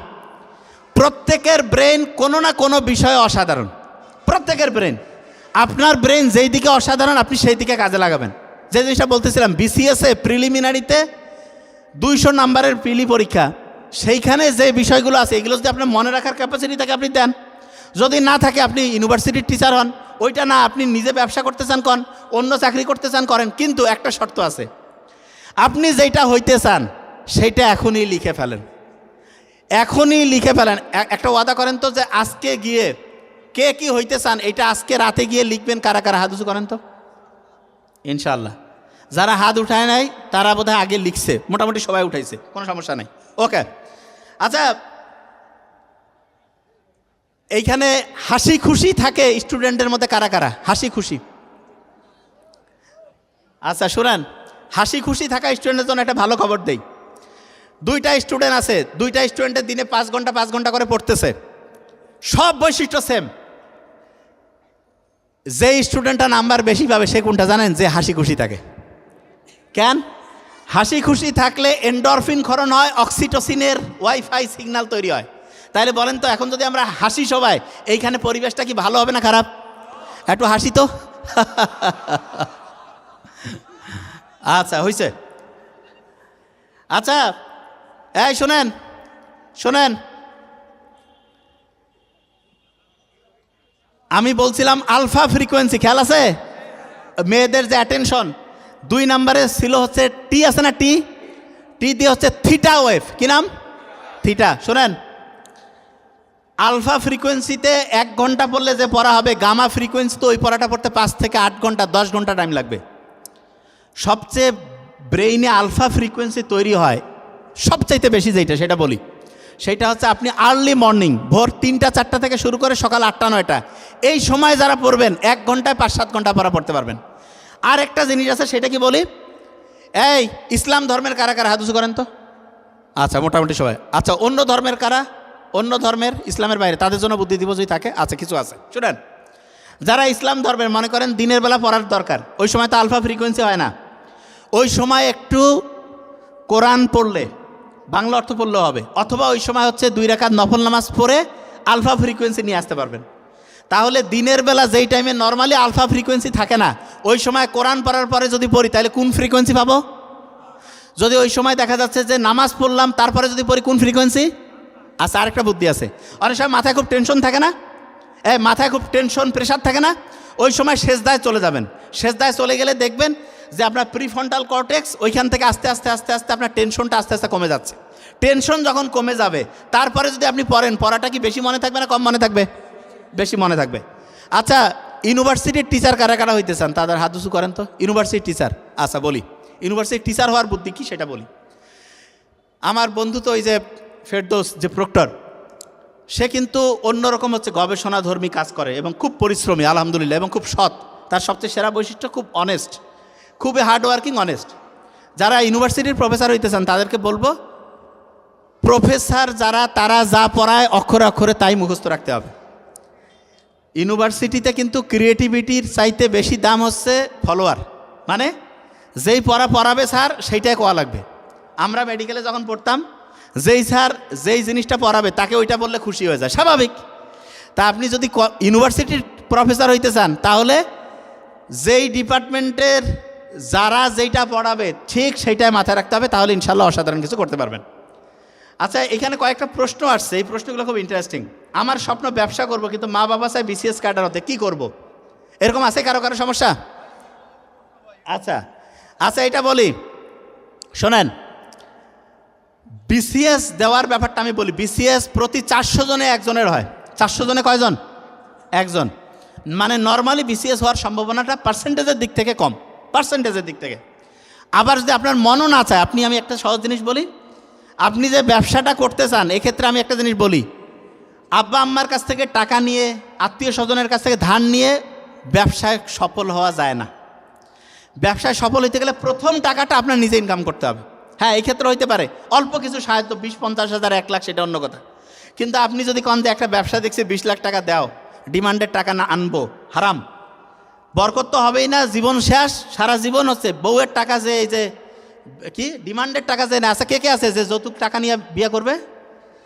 প্রত্যেকের ব্রেন কোনো না কোনো বিষয়ে অসাধারণ, প্রত্যেকের ব্রেন। আপনার ব্রেন যেই দিকে অসাধারণ, আপনি সেই দিকে কাজে লাগাবেন। যে জিনিসটা বলতেছিলাম, বিসিএসে প্রিলিমিনারিতে 200 নাম্বারের প্রিলি পরীক্ষা, সেইখানে যে বিষয়গুলো আছে এগুলো যদি আপনার মনে রাখার ক্যাপাসিটি থাকে আপনি দেন। যদি না থাকে আপনি ইউনিভার্সিটির টিচার হন, ওইটা না, আপনি নিজে ব্যবসা করতে চান করেন, অন্য চাকরি করতে চান করেন, কিন্তু একটা শর্ত আছে, আপনি যেটা হইতে চান সেইটা এখনই লিখে ফেলেন, এখনই লিখে ফেলেন। একটা ওয়াদা করেন তো যে আজকে গিয়ে কে কি হইতে চান এটা আজকে রাতে গিয়ে লিখবেন। কারা কারা হাত উঁচু করেন তো? ইনশাআল্লাহ। যারা হাত উঠায় নাই তারা বোধহয় আগে লিখছে, মোটামুটি সবাই উঠাইছে, কোনো সমস্যা নাই। ওকে, আচ্ছা, এইখানে হাসি খুশি থাকে স্টুডেন্টের মধ্যে কারা কারা? হাসি খুশি। আচ্ছা শুনেন, হাসি খুশি থাকা স্টুডেন্টের জন্য একটা ভালো খবর দেই। 2টা স্টুডেন্ট আছে, 2টা স্টুডেন্টের দিনে 5 ঘন্টা করে পড়তেছে, সব বৈশিষ্ট্য সেম। যে স্টুডেন্টটা নাম্বার বেশি পাবে সে কোনটা জানেন? যে হাসি খুশি থাকে। কেন? হাসি খুশি থাকলে এন্ডরফিন ক্ষরণ হয়, অক্সিটোসিনের ওয়াইফাই সিগন্যাল তৈরি হয়। তাহলে বলেন তো, এখন যদি আমরা হাসি সবাই, এইখানে পরিবেশটা কি ভালো হবে না খারাপ? একটু হাসি তো। আচ্ছা হয়েছে। আচ্ছা এই শোনেন শোনেন, আমি বলছিলাম আলফা ফ্রিকোয়েন্সি, খেয়াল আছে? মেয়েদের যে অ্যাটেনশন, 2 নম্বরে ছিল হচ্ছে টি, আছে না টি? টি দিয়ে হচ্ছে থিটা ওয়েভ। কি নাম? থিটা। শোনেন, আলফা ফ্রিকোয়েন্সিতে 1 ঘন্টা পড়লে যে পড়া হবে, গামা ফ্রিকোয়েন্সিতে ওই পড়াটা পড়তে 5 থেকে 8 ঘন্টা, 10 ঘন্টা টাইম লাগবে। সবচেয়ে ব্রেইনে আলফা ফ্রিকোয়েন্সি তৈরি হয় সবচাইতে বেশি যেটা, সেটা বলি, সেটা হচ্ছে আপনি আর্লি মর্নিং ভোর 3টা 4টা থেকে শুরু করে সকাল 8টা 9টা এই সময় যারা পড়বেন 1 ঘন্টায় 5-7 ঘন্টা পড়া পড়তে পারবেন। আর একটা জিনিস আছে, সেটা কি বলি, এই ইসলাম ধর্মের কারা কারা হাত উঁচু করেন তো? আচ্ছা, মোটামুটি সবাই। আচ্ছা, অন্য ধর্মের কারা? অন্য ধর্মের, ইসলামের বাইরে, তাদের জন্য বুদ্ধি দিব যদি থাকে। আচ্ছা, কিছু আছে, শুনেন। যারা ইসলাম ধর্মের মনে করেন দিনের বেলা পড়ার দরকার, ওই সময় তো আলফা ফ্রিকোয়েন্সি হয় না, ওই সময় একটু কোরআন পড়লে, বাংলা অর্থ পড়লেও হবে, অথবা ওই সময় হচ্ছে 2 রাকাত নফল নামাজ পড়ে আলফা ফ্রিকোয়েন্সি নিয়ে আসতে পারবেন। তাহলে দিনের বেলা যেই টাইমে নর্মালি আলফা ফ্রিকোয়েন্সি থাকে না, ওই সময় কোরআন পড়ার পরে যদি পড়ি তাহলে কোন ফ্রিকোয়েন্সি পাবো? যদি ওই সময় দেখা যাচ্ছে যে নামাজ পড়লাম তারপরে যদি পড়ি, কোন ফ্রিকোয়েন্সি? আচ্ছা, আরেকটা বুদ্ধি আছে। অনেক সময় মাথায় খুব টেনশন থাকে না, মাথায় খুব টেনশন প্রেশার থাকে না, ওই সময় সেজদায় চলে যাবেন। সেজদায় চলে গেলে দেখবেন যে আপনার প্রিফ্রন্টাল কর্টেক্স ওইখান থেকে আস্তে আস্তে আস্তে আস্তে আপনার টেনশনটা আস্তে আস্তে কমে যাচ্ছে। টেনশন যখন কমে যাবে তারপরে যদি আপনি পড়েন, পড়াটা কি বেশি মনে থাকবে না কম মনে থাকবে? বেশি মনে থাকবে। আচ্ছা, ইউনিভার্সিটির টিচার কারা কারা হইতে চান? তাদের হাত উঁচু করেন তো। ইউনিভার্সিটির টিচার, আচ্ছা বলি, ইউনিভার্সিটির টিচার হওয়ার বুদ্ধি কি সেটা বলি। আমার বন্ধু তো ওই যে ফেরদৌস যে প্রক্টর, সে কিন্তু অন্যরকম হচ্ছে গবেষণাধর্মী কাজ করে এবং খুব পরিশ্রমী আলহামদুলিল্লাহ, এবং খুব সৎ। তার সবচেয়ে সেরা বৈশিষ্ট্য খুব অনেস্ট, খুবই হার্ডওয়ার্কিং, অনেস্ট। যারা ইউনিভার্সিটির প্রফেসর হইতে চান তাদেরকে বলবো, প্রফেসর যারা তারা যা পড়ায় অক্ষরে অক্ষরে তাই মুখস্থ রাখতে হবে। ইউনিভার্সিটিতে কিন্তু ক্রিয়েটিভিটির চাইতে বেশি দাম হচ্ছে ফলোয়ার, মানে যেই পড়া পড়াবে স্যার সেইটাই কোয়া লাগবে। আমরা মেডিকেলে যখন পড়তাম, যেই স্যার যেই জিনিসটা পড়াবে তাকে ওইটা বললে খুশি হয়ে যায়, স্বাভাবিক। তা আপনি যদি ইউনিভার্সিটির প্রফেসর হইতে চান তাহলে যেই ডিপার্টমেন্টের যারা যেইটা পড়াবে ঠিক সেইটাই মাথায় রাখতে হবে, তাহলে ইনশাল্লাহ অসাধারণ কিছু করতে পারবেন। আচ্ছা, এখানে কয়েকটা প্রশ্ন আসছে, এই প্রশ্নগুলো খুব ইন্টারেস্টিং। আমার স্বপ্ন ব্যবসা করব, কিন্তু মা বাবা চাই বিসিএস ক্যাডার হতে, কী করব? এরকম আছে কারো কারো সমস্যা? আচ্ছা আচ্ছা, এটা বলি, শোনেন। বিসিএস দেওয়ার ব্যাপারটা আমি বলি। বিসিএস প্রতি 400 জনে একজনের হয়। 400 জনে কয়জন? একজন। মানে নর্মালি বিসিএস হওয়ার সম্ভাবনাটা পার্সেন্টেজের দিক থেকে কম, পার্সেন্টেজের দিক থেকে। আবার যদি আপনার মনও না চায়, আমি একটা সহজ জিনিস বলি, আপনি যে ব্যবসাটা করতে চান, এক্ষেত্রে আমি একটা জিনিস বলি, আব্বা আম্মার কাছ থেকে টাকা নিয়ে, আত্মীয় স্বজনের কাছ থেকে ধার নিয়ে ব্যবসায় সফল হওয়া যায় না। ব্যবসায় সফল হইতে গেলে প্রথম টাকাটা আপনার নিজে ইনকাম করতে হবে। হ্যাঁ, এই ক্ষেত্রে হইতে পারে অল্প কিছু সাহায্য, 20-50 হাজার 1 লাখ, সেটা অন্য কথা। কিন্তু আপনি যদি কন যে একটা ব্যবসা দেখছি 20 লাখ টাকা দাও, ডিমান্ডের টাকা না আনবো, হারাম। বরকত তো হবেই না, জীবন শেষ, সারা জীবন হচ্ছে বউয়ের টাকা, যে এই যে কি ডিমান্ডের টাকা যে না আছে। কে কে আছে যে যৌতুক টাকা নিয়ে বিয়ে করবে?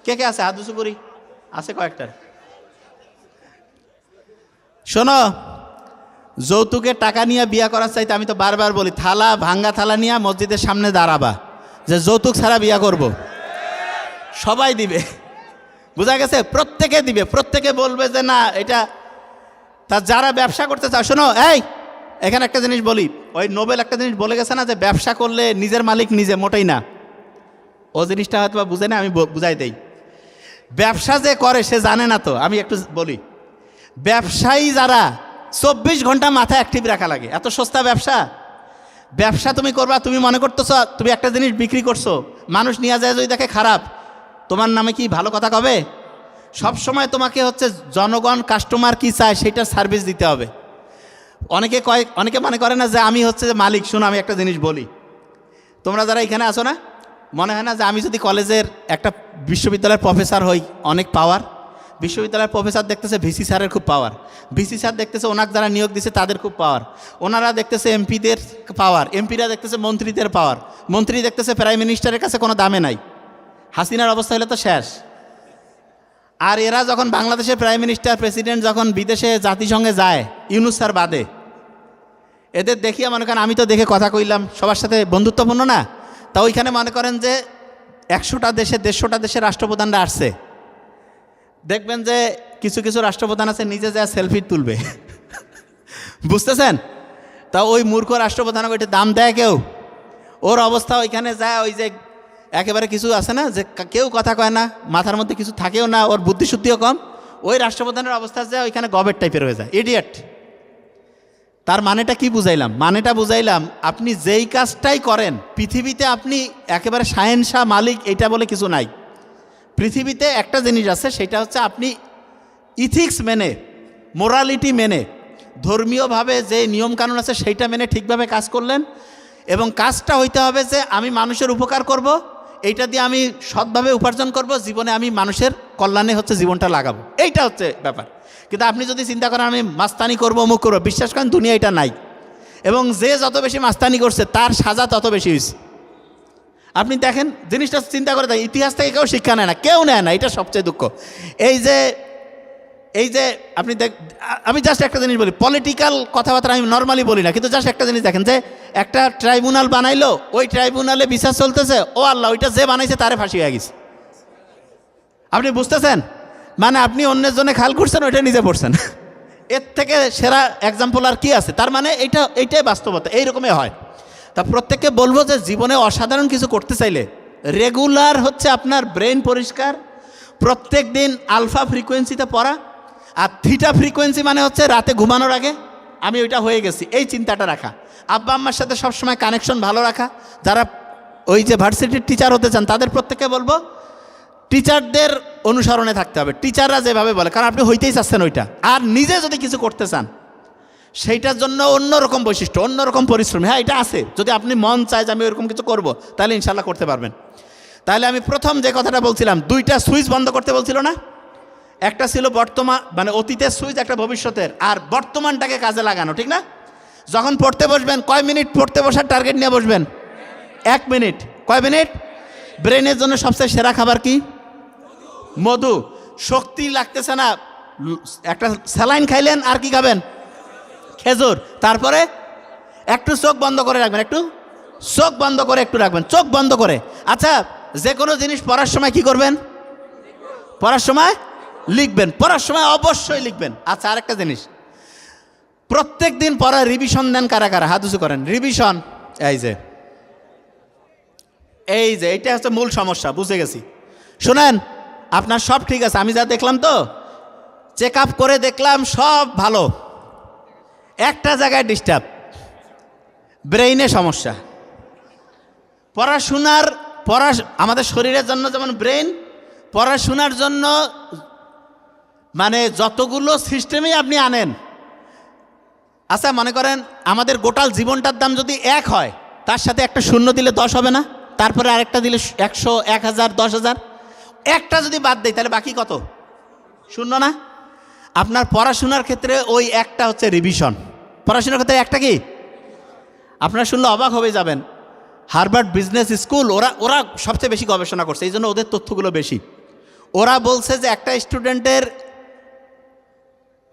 কে কে আছে? হাত উঁচু করি, আছে কয়েকটার। শোনো, যৌতুকের টাকা নিয়ে বিয়ে করার চাইতে আমি তো বারবার বলি, থালা, ভাঙ্গা থালা নিয়ে মসজিদের সামনে দাঁড়াবা, যে যৌতুক ছাড়া বিয়ে করব। সবাই দিবে, বোঝা গেছে? প্রত্যেকে দিবে, প্রত্যেকে বলবে যে না এটা। তা যারা ব্যবসা করতে চাও, শোনো, এখানে একটা জিনিস বলি, ওই নোবেল একটা জিনিস বলে গেছে না, যে ব্যবসা করলে নিজের মালিক নিজে, মোটেই না। ও জিনিসটা হয়তো বুঝে না, আমি বুঝাই দেই। ব্যবসা যে করে সে জানে না তো, আমি একটু বলি। ব্যবসায়ী যারা 24 ঘন্টা মাথায় অ্যাক্টিভ রাখা লাগে, এত সস্তা ব্যবসা। ব্যবসা তুমি করবা, তুমি মনে করতেছ তুমি একটা জিনিস বিক্রি করছো, মানুষ নিয়ে যায় যদি দেখে খারাপ, তোমার নামে কি ভালো কথা কবে? সব সময় তোমাকে হচ্ছে জনগণ, কাস্টমার কি চায় সেটার সার্ভিস দিতে হবে। অনেকে মনে করে না যে আমি হচ্ছে যে মালিক। শুনো, আমি একটা জিনিস বলি, তোমরা যারা এখানে আসো না, মনে হয় না যে আমি যদি কলেজের একটা বিশ্ববিদ্যালয়ের প্রফেসর হই, অনেক পাওয়ার। বিশ্ববিদ্যালয়ের প্রফেসর দেখতেছে ভিসি স্যারের খুব পাওয়ার, ভিসি স্যার দেখতেছে ওনাকে যারা নিয়োগ দিচ্ছে তাদের খুব পাওয়ার, ওনারা দেখতেছে এমপিদের পাওয়ার, এমপিরা দেখতেছে মন্ত্রীদের পাওয়ার, মন্ত্রী দেখতেছে প্রাইম মিনিস্টারের কাছে কোনো দামে নাই। হাসিনার অবস্থা হলে তো শেষ। আর এরা যখন বাংলাদেশের প্রাইম মিনিস্টার, প্রেসিডেন্ট যখন বিদেশে জাতিসংঘে যায়, ইউনূস স্যার বাদে, এদের দেখিয়া মনে করেন, আমি তো দেখে কথা কইলাম, সবার সাথে বন্ধুত্বপূর্ণ না। তা ওইখানে মনে করেন যে 100টা দেশে, 150টা দেশের রাষ্ট্রপ্রধানরা আসছে, দেখবেন যে কিছু কিছু রাষ্ট্রপ্রধান আছে নিজে যা সেলফি তুলবে, বুঝতেছেন? তা ওই মূর্খ রাষ্ট্রপ্রধানকে ওইটা দাম দেয় কেউ? ওর অবস্থা ওইখানে যায়, ওই যে একেবারে কিছু আছে না, যে কেউ কথা কয় না, মাথার মধ্যে কিছু থাকেও না, ওর বুদ্ধিশুদ্ধিও কম, ওই রাষ্ট্রপ্রধানের অবস্থা যায় ওইখানে গবেট টাইপের হয়ে যায়, ইডিয়েট। তার মানেটা কি বুঝাইলাম? মানেটা বুঝাইলাম, আপনি যেই কাজটাই করেন পৃথিবীতে, আপনি একেবারে শাহেনশাহ, মালিক, এইটা বলে কিছু নাই। পৃথিবীতে একটা জিনিস আছে, সেটা হচ্ছে আপনি ইথিক্স মেনে, মোরালিটি মেনে, ধর্মীয়ভাবে যে নিয়মকানুন আছে সেইটা মেনে ঠিকভাবে কাজ করলেন, এবং কাজটা হইতে হবে যে আমি মানুষের উপকার করব, এইটা দিয়ে আমি সৎভাবে উপার্জন করব, জীবনে আমি মানুষের কল্যাণে হচ্ছে জীবনটা লাগাবো, এইটা হচ্ছে ব্যাপার। কিন্তু আপনি যদি চিন্তা করেন আমি মাস্তানি করবো, অমুক করবো, বিশ্বাস করেন দুনিয়া এটা নাই। এবং যে যত বেশি মাস্তানি করছে তার সাজা তত বেশি হয়েছে। আপনি দেখেন, জিনিসটা চিন্তা করে দেখেন, ইতিহাস থেকে কেউ শিক্ষা নেয় না, কেউ নেয় না, এটা সবচেয়ে দুঃখ। এই যে আপনি আমি জাস্ট একটা জিনিস বলি, পলিটিক্যাল কথাবার্তা আমি নর্মালি বলি না, কিন্তু জাস্ট একটা জিনিস দেখেন, যে একটা ট্রাইব্যুনাল বানাইলো, ওই ট্রাইব্যুনালে বিচার চলতেছে, ও আল্লাহ, ওইটা যে বানাইছে তারে ফাঁসি হয়ে গেছে। আপনি বুঝতেছেন? মানে আপনি অন্যের জন্য খাল করছেন, ওইটা নিজে পড়ছেন। এর থেকে সেরা এক্সাম্পল আর কি আছে? তার মানে এইটাই বাস্তবতা, এইরকমই হয়। তা প্রত্যেককে বলবো যে জীবনে অসাধারণ কিছু করতে চাইলে রেগুলার হচ্ছে আপনার ব্রেন পরিষ্কার, প্রত্যেক দিন আলফা ফ্রিকোয়েন্সিতে পড়া, আর থিটা ফ্রিকোয়েন্সি মানে হচ্ছে রাতে ঘুমানোর আগে আমি ওইটা হয়ে গেছি, এই চিন্তাটা রাখা। আব্বা আম্মার সাথে সবসময় কানেকশন ভালো রাখা। যারা ওই যে ভার্সিটির টিচার হতে চান তাদের প্রত্যেককে বলবো টিচারদের অনুসরণে থাকতে হবে, টিচাররা যেভাবে বলে, কারণ আপনি হইতেই চাচ্ছেন ওইটা। আর নিজে যদি কিছু করতে চান সেইটার জন্য অন্যরকম বৈশিষ্ট্য, অন্যরকম পরিশ্রম, হ্যাঁ এটা আছে। যদি আপনি মন চায় যে আমি ওইরকম কিছু করব, তাহলে ইনশাল্লাহ করতে পারবেন। তাহলে আমি প্রথম যে কথাটা বলছিলাম, দুইটা সুইচ বন্ধ করতে বলছিল না? একটা ছিল বর্তমান, মানে অতীতের সুইচ, একটা ভবিষ্যতের, আর বর্তমানটাকে কাজে লাগানো, ঠিক না? যখন পড়তে বসবেন, কয় মিনিট পড়তে বসার টার্গেট নিয়ে বসবেন? 1 মিনিট। কয় মিনিট? ব্রেনের জন্য সবচেয়ে সেরা খাবার কি? মধু। শক্তি লাগতেছে না, একটা স্যালাইন খাইলেন, আর কি খাবেন? খেজুর। তারপরে একটু চোখ বন্ধ করে রাখবেন, একটু চোখ বন্ধ করে একটু রাখবেন, চোখ বন্ধ করে। আচ্ছা, যে কোনো জিনিস পড়ার সময় কি করবেন? পড়ার সময় লিখবেন, পড়ার সময় অবশ্যই লিখবেন। আচ্ছা, আরেকটা জিনিস, প্রত্যেক দিন পড়া রিভিশন দেন কারা কারা? হাত উঁচু করেন। রিভিশন, এই যে এইটা হচ্ছে মূল সমস্যা, বুঝে গেছি। শোনেন, আপনার সব ঠিক আছে, আমি যা দেখলাম তো চেক আপ করে দেখলাম সব ভালো, একটা জায়গায় ডিস্টার্ব, ব্রেইনে সমস্যা। আমাদের শরীরের জন্য যেমন ব্রেইন, পড়াশোনার জন্য মানে যতগুলো সিস্টেমই আপনি আনেন। আচ্ছা, মনে করেন আমাদের গোটাল জীবনটার দাম যদি 1 হয়, তার সাথে একটা শূন্য দিলে 10 হবে না? তারপরে আরেকটা দিলে 100, 1000, 10,000, একটা যদি বাদ দেয় তাহলে বাকি কত? শূন্য না? আপনার পড়াশোনার ক্ষেত্রে ওই একটা হচ্ছে রিভিশন। পড়াশোনার ক্ষেত্রে একটা কি? আপনারা শুনলে অবাক হয়ে যাবেন, হার্ভার্ড বিজনেস স্কুল ওরা সবচেয়ে বেশি গবেষণা করছে, এই জন্য ওদের তথ্যগুলো বেশি। ওরা বলছে যে একটা স্টুডেন্টের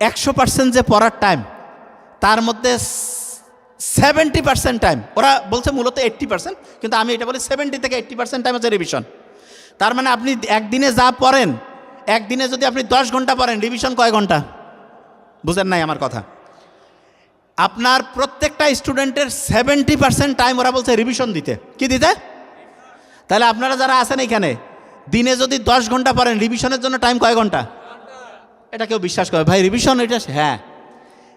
100% যে পড়ার টাইম, তার মধ্যে 70% টাইম, ওরা বলছে মূলত 80%, কিন্তু আমি এটা বলি 70 থেকে 80% টাইম হচ্ছে রিভিশন। তার মানে আপনি একদিনে যা পড়েন, একদিনে যদি আপনি 10 ঘন্টা পড়েন, রিভিশন কয় ঘন্টা? বুঝেন নাই আমার কথা? আপনার প্রত্যেকটা স্টুডেন্টের 70% টাইম ওরা বলছে রিভিশন দিতে। কি দিতে? তাহলে আপনারা যারা আছেন এখানে, দিনে যদি 10 ঘন্টা পড়েন, রিভিশনের জন্য টাইম কয় ঘন্টা? এটা কেউ বিশ্বাস করে ভাই রিভিশন এটা? হ্যাঁ,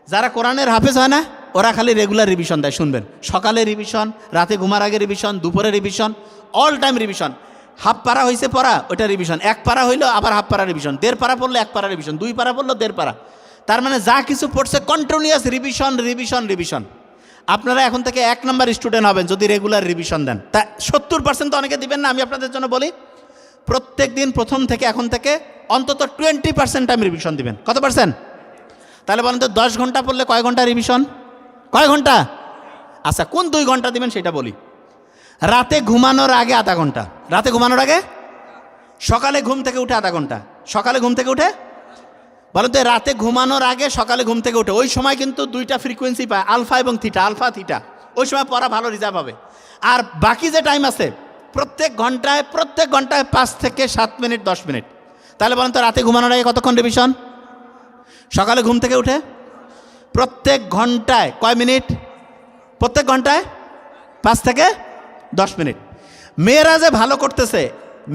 যারা কোরআনের হাফেজ হয় না, ওরা খালি রেগুলার রিভিশন দেয়। শুনবেন, সকালে রিভিশন, রাতে ঘুমার আগে রিভিশন, দুপুরে revision, all time revision. Half পারা হয়েছে পড়া, ওইটা রিভিশন। 1 পারা হইলো আবার হাফ পারা রিভিশন। 1.5 পারা পড়লো 1 পারা রিভিশন। 2 পারা পড়লো 1.5 পারা। তার মানে যা কিছু পড়ছে কন্টিনিউয়াস রিভিশন রিভিশন রিভিশন। আপনারা এখন থেকে 1 নম্বর স্টুডেন্ট হবেন যদি রেগুলার রিভিশন দেন। তা 70% তো অনেকে দিবেন না, আমি আপনাদের জন্য বলি প্রত্যেক দিন প্রথম থেকে এখন থেকে অন্তত 20% টাইম রিভিশন দিবেন। কত পার্সেন্ট? তাহলে বলেন তো 10 ঘন্টা পড়লে কয় ঘন্টা রিভিশন? কয় ঘন্টা? আচ্ছা, কোন 2 ঘন্টা দিবেন সেটা বলি। রাতে ঘুমানোর আগে আধা ঘন্টা, রাতে ঘুমানোর আগে। সকালে ঘুম থেকে উঠে আধা ঘন্টা, সকালে ঘুম থেকে উঠে। বলেন তো রাতে ঘুমানোর আগে সকালে ঘুম থেকে উঠে, ওই সময় কিন্তু 2টা ফ্রিকোয়েন্সি পায়, আলফা এবং থিটা, আলফা থিটা। ওই সময় পড়া ভালো রিজার্ভ হবে। আর বাকি যে টাইম আছে প্রত্যেক ঘন্টায় 5 থেকে 7 মিনিট 10 মিনিট। তাহলে বলেন তো রাতে ঘুমানোর আগে কতক্ষণ রিভিশন? সকালে ঘুম থেকে উঠে প্রত্যেক ঘন্টায় কয় মিনিট? প্রত্যেক ঘন্টায় 5 থেকে 10 মিনিট। মেয়েরা যে ভালো করতেছে,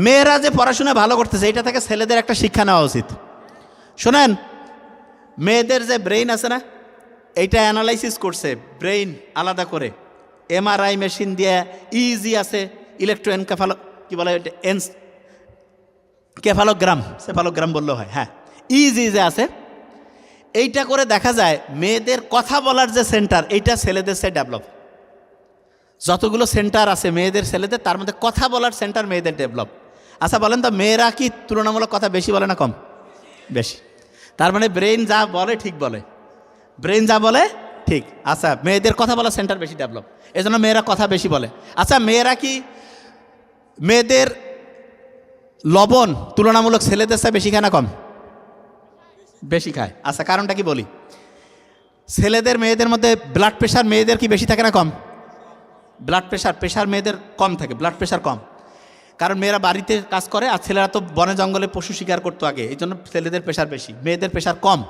মেয়েরা যে পড়াশোনা ভালো করতেছে, এটা থেকে ছেলেদের একটা শিক্ষা নেওয়া উচিত। শোনেন, মেয়েদের যে ব্রেইন আছে না, এইটা অ্যানালাইসিস করছে ব্রেইন আলাদা করে, এমআরআই মেশিন দিয়ে, ইজি আছে, ইলেকট্রোএনকেফালো কি বলে, কেফালোগ্রাম সেফালোগ্রাম বললেও হয়, হ্যাঁ, ইজি যে আছে, এইটা করে দেখা যায় মেয়েদের কথা বলার যে সেন্টার, এইটা ছেলেদের সে ডেভেলপ। যতগুলো সেন্টার আছে মেয়েদের ছেলেদের, তার মধ্যে কথা বলার সেন্টার মেয়েদের ডেভেলপ। আচ্ছা বলেন তো, মেয়েরা কি তুলনামূলক কথা বেশি বলে না কম? বেশি। তার মানে ব্রেন যা বলে ঠিক বলে, ব্রেন যা বলে ঠিক। আচ্ছা, মেয়েদের কথা বলার সেন্টার বেশি ডেভেলপ, এই জন্য মেয়েরা কথা বেশি বলে। আচ্ছা, মেয়েদের লবণ তুলনামূলক ছেলেদের চেয়ে বেশি খায় না কম? বেশি খায়। আচ্ছা, কারণটা কি বলি। ছেলেদের মেয়েদের মধ্যে ব্লাড প্রেশার মেয়েদের কি বেশি থাকে না কম? ব্লাড প্রেশার মেয়েদের কম থাকে, ব্লাড প্রেশার কম। কারণ মেয়েরা বাড়িতে কাজ করে, আর ছেলেরা তো বনে জঙ্গলে পশু শিকার করতো আগে, এই জন্য ছেলেদের প্রেশার বেশি, মেয়েদের প্রেশার কম।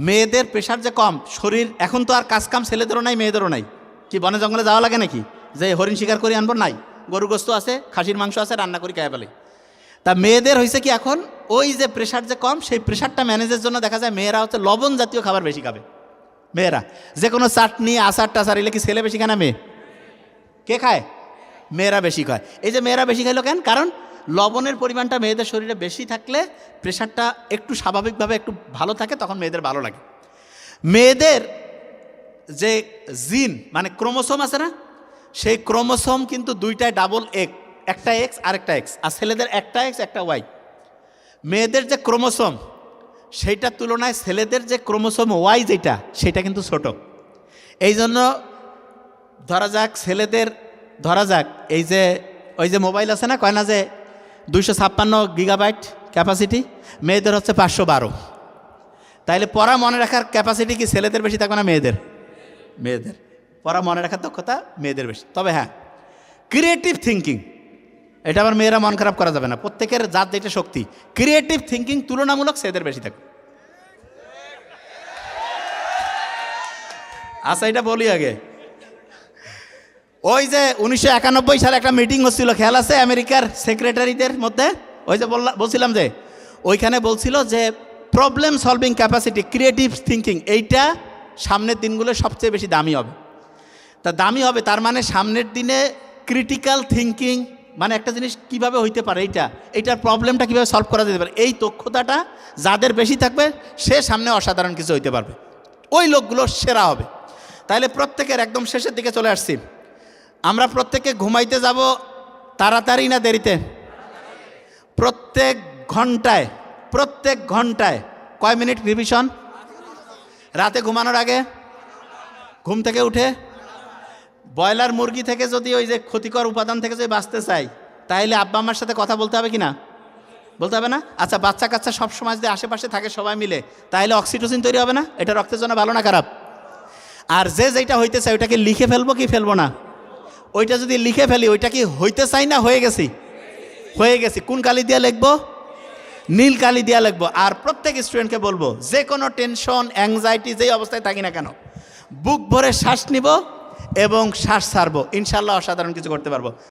মেয়েদের প্রেশার যে কম, শরীর এখন তো আর কাজ কাম ছেলেদেরও নাই মেয়েদেরও নাই। কি বনে জঙ্গলে যাওয়া লাগে নাকি যে হরিণ শিকার করে আনবো? নাই, গরু গোস্ত আছে, খাসির মাংস আছে, রান্না করে খায় ফেলে। তা মেয়েদের হয়েছে কি, এখন ওই যে প্রেশার যে কম, সেই প্রেশারটা ম্যানেজের জন্য দেখা যায় মেয়েরা হচ্ছে লবণ জাতীয় খাবার বেশি খাবে। মেয়েরা যে কোনো চাটনি আচার টাচার এলে কি ছেলে বেশি খায় না মেয়ে? কে খায়? মেয়েরা বেশি খায়। এই যে মেয়েরা বেশি খাইলো কেন? কারণ লবণের পরিমাণটা মেয়েদের শরীরে বেশি থাকলে প্রেশারটা একটু স্বাভাবিকভাবে একটু ভালো থাকে, তখন মেয়েদের ভালো লাগে। মেয়েদের যে জিন মানে ক্রোমোসোম আছে না, সেই ক্রোমোসোম কিন্তু দুইটায় ডাবল একটা এক্স আর একটা এক্স, আর ছেলেদের একটা এক্স একটা ওয়াই। মেয়েদের যে ক্রোমোসোম সেইটার তুলনায় ছেলেদের যে ক্রোমোসোম ওয়াই যেটা, সেটা কিন্তু ছোট। এই জন্য ধরা যাক ছেলেদের, ধরা যাক এই যে ওই যে মোবাইল আছে না, কয় না যে 256 গিগাবাইট ক্যাপাসিটি, মেয়েদের হচ্ছে 512। তাইলে পড়া মনে রাখার ক্যাপাসিটি কি ছেলেদের বেশি থাকবে না মেয়েদের? মেয়েদের। পড়া মনে রাখার দক্ষতা মেয়েদের বেশি। তবে হ্যাঁ, ক্রিয়েটিভ থিঙ্কিং, এটা আবার মেয়েরা মন খারাপ করা যাবে না, প্রত্যেকের যার যেটা শক্তি, ক্রিয়েটিভ থিঙ্কিং তুলনামূলক ছেলেদের বেশি থাকবে। আচ্ছা, এটা বলি আগে, ওই যে 1991 সালে একটা মিটিং হচ্ছিল, খেয়াল আছে? আমেরিকার সেক্রেটারিদের মধ্যে, ওই যে বলছিলাম যে ওইখানে বলছিল যে problem solving capacity, creative thinking, এইটা সামনের দিনগুলো সবচেয়ে বেশি দামি হবে। তা দামি হবে তার মানে সামনের দিনে ক্রিটিক্যাল থিঙ্কিং মানে একটা জিনিস কিভাবে হইতে পারে, এইটার প্রবলেমটা কিভাবে সলভ করা যেতে পারে, এই দক্ষতাটা যাদের বেশি থাকবে সে সামনে অসাধারণ কিছু হইতে পারবে, ওই লোকগুলো সেরা হবে। তাহলে প্রত্যেকের একদম শেষের দিকে চলে আসছি, আমরা প্রত্যেকে ঘুমাইতে যাব তাড়াতাড়ি না দেরিতে? প্রত্যেক ঘন্টায় কয় মিনিট রিভিশন? রাতে ঘুমানোর আগে, ঘুম থেকে উঠে, ব্রয়লার মুরগি থেকে যদি ওই যে ক্ষতিকর উপাদান থেকে যদি বাঁচতে চাই, তাহলে আব্বা আম্মার সাথে কথা বলতে হবে কি না? বলতে হবে না? আচ্ছা, বাচ্চা কাচ্চা সবসময় যদি আশেপাশে থাকে সবাই মিলে, তাহলে অক্সিটোসিন তৈরি হবে না? এটা রক্তের জন্য ভালো না খারাপ? আর যেটা হইতে চাই ওইটাকে লিখে ফেলবো কি ফেলবো না? ওইটা যদি লিখে ফেলি, ওইটা কি হইতে চাই না হয়ে গেছি? হয়ে গেছি। কোন কালি দিয়ে লিখবো? নীল কালি দিয়ে লিখবো। আর প্রত্যেক স্টুডেন্টকে বলবো, যে কোনো টেনশন অ্যাংজাইটি যেই অবস্থায় থাকি না কেন, বুক ভরে শ্বাস নিব এবং শ্বাস ছাড়বো, ইনশাল্লাহ অসাধারণ কিছু করতে পারবো।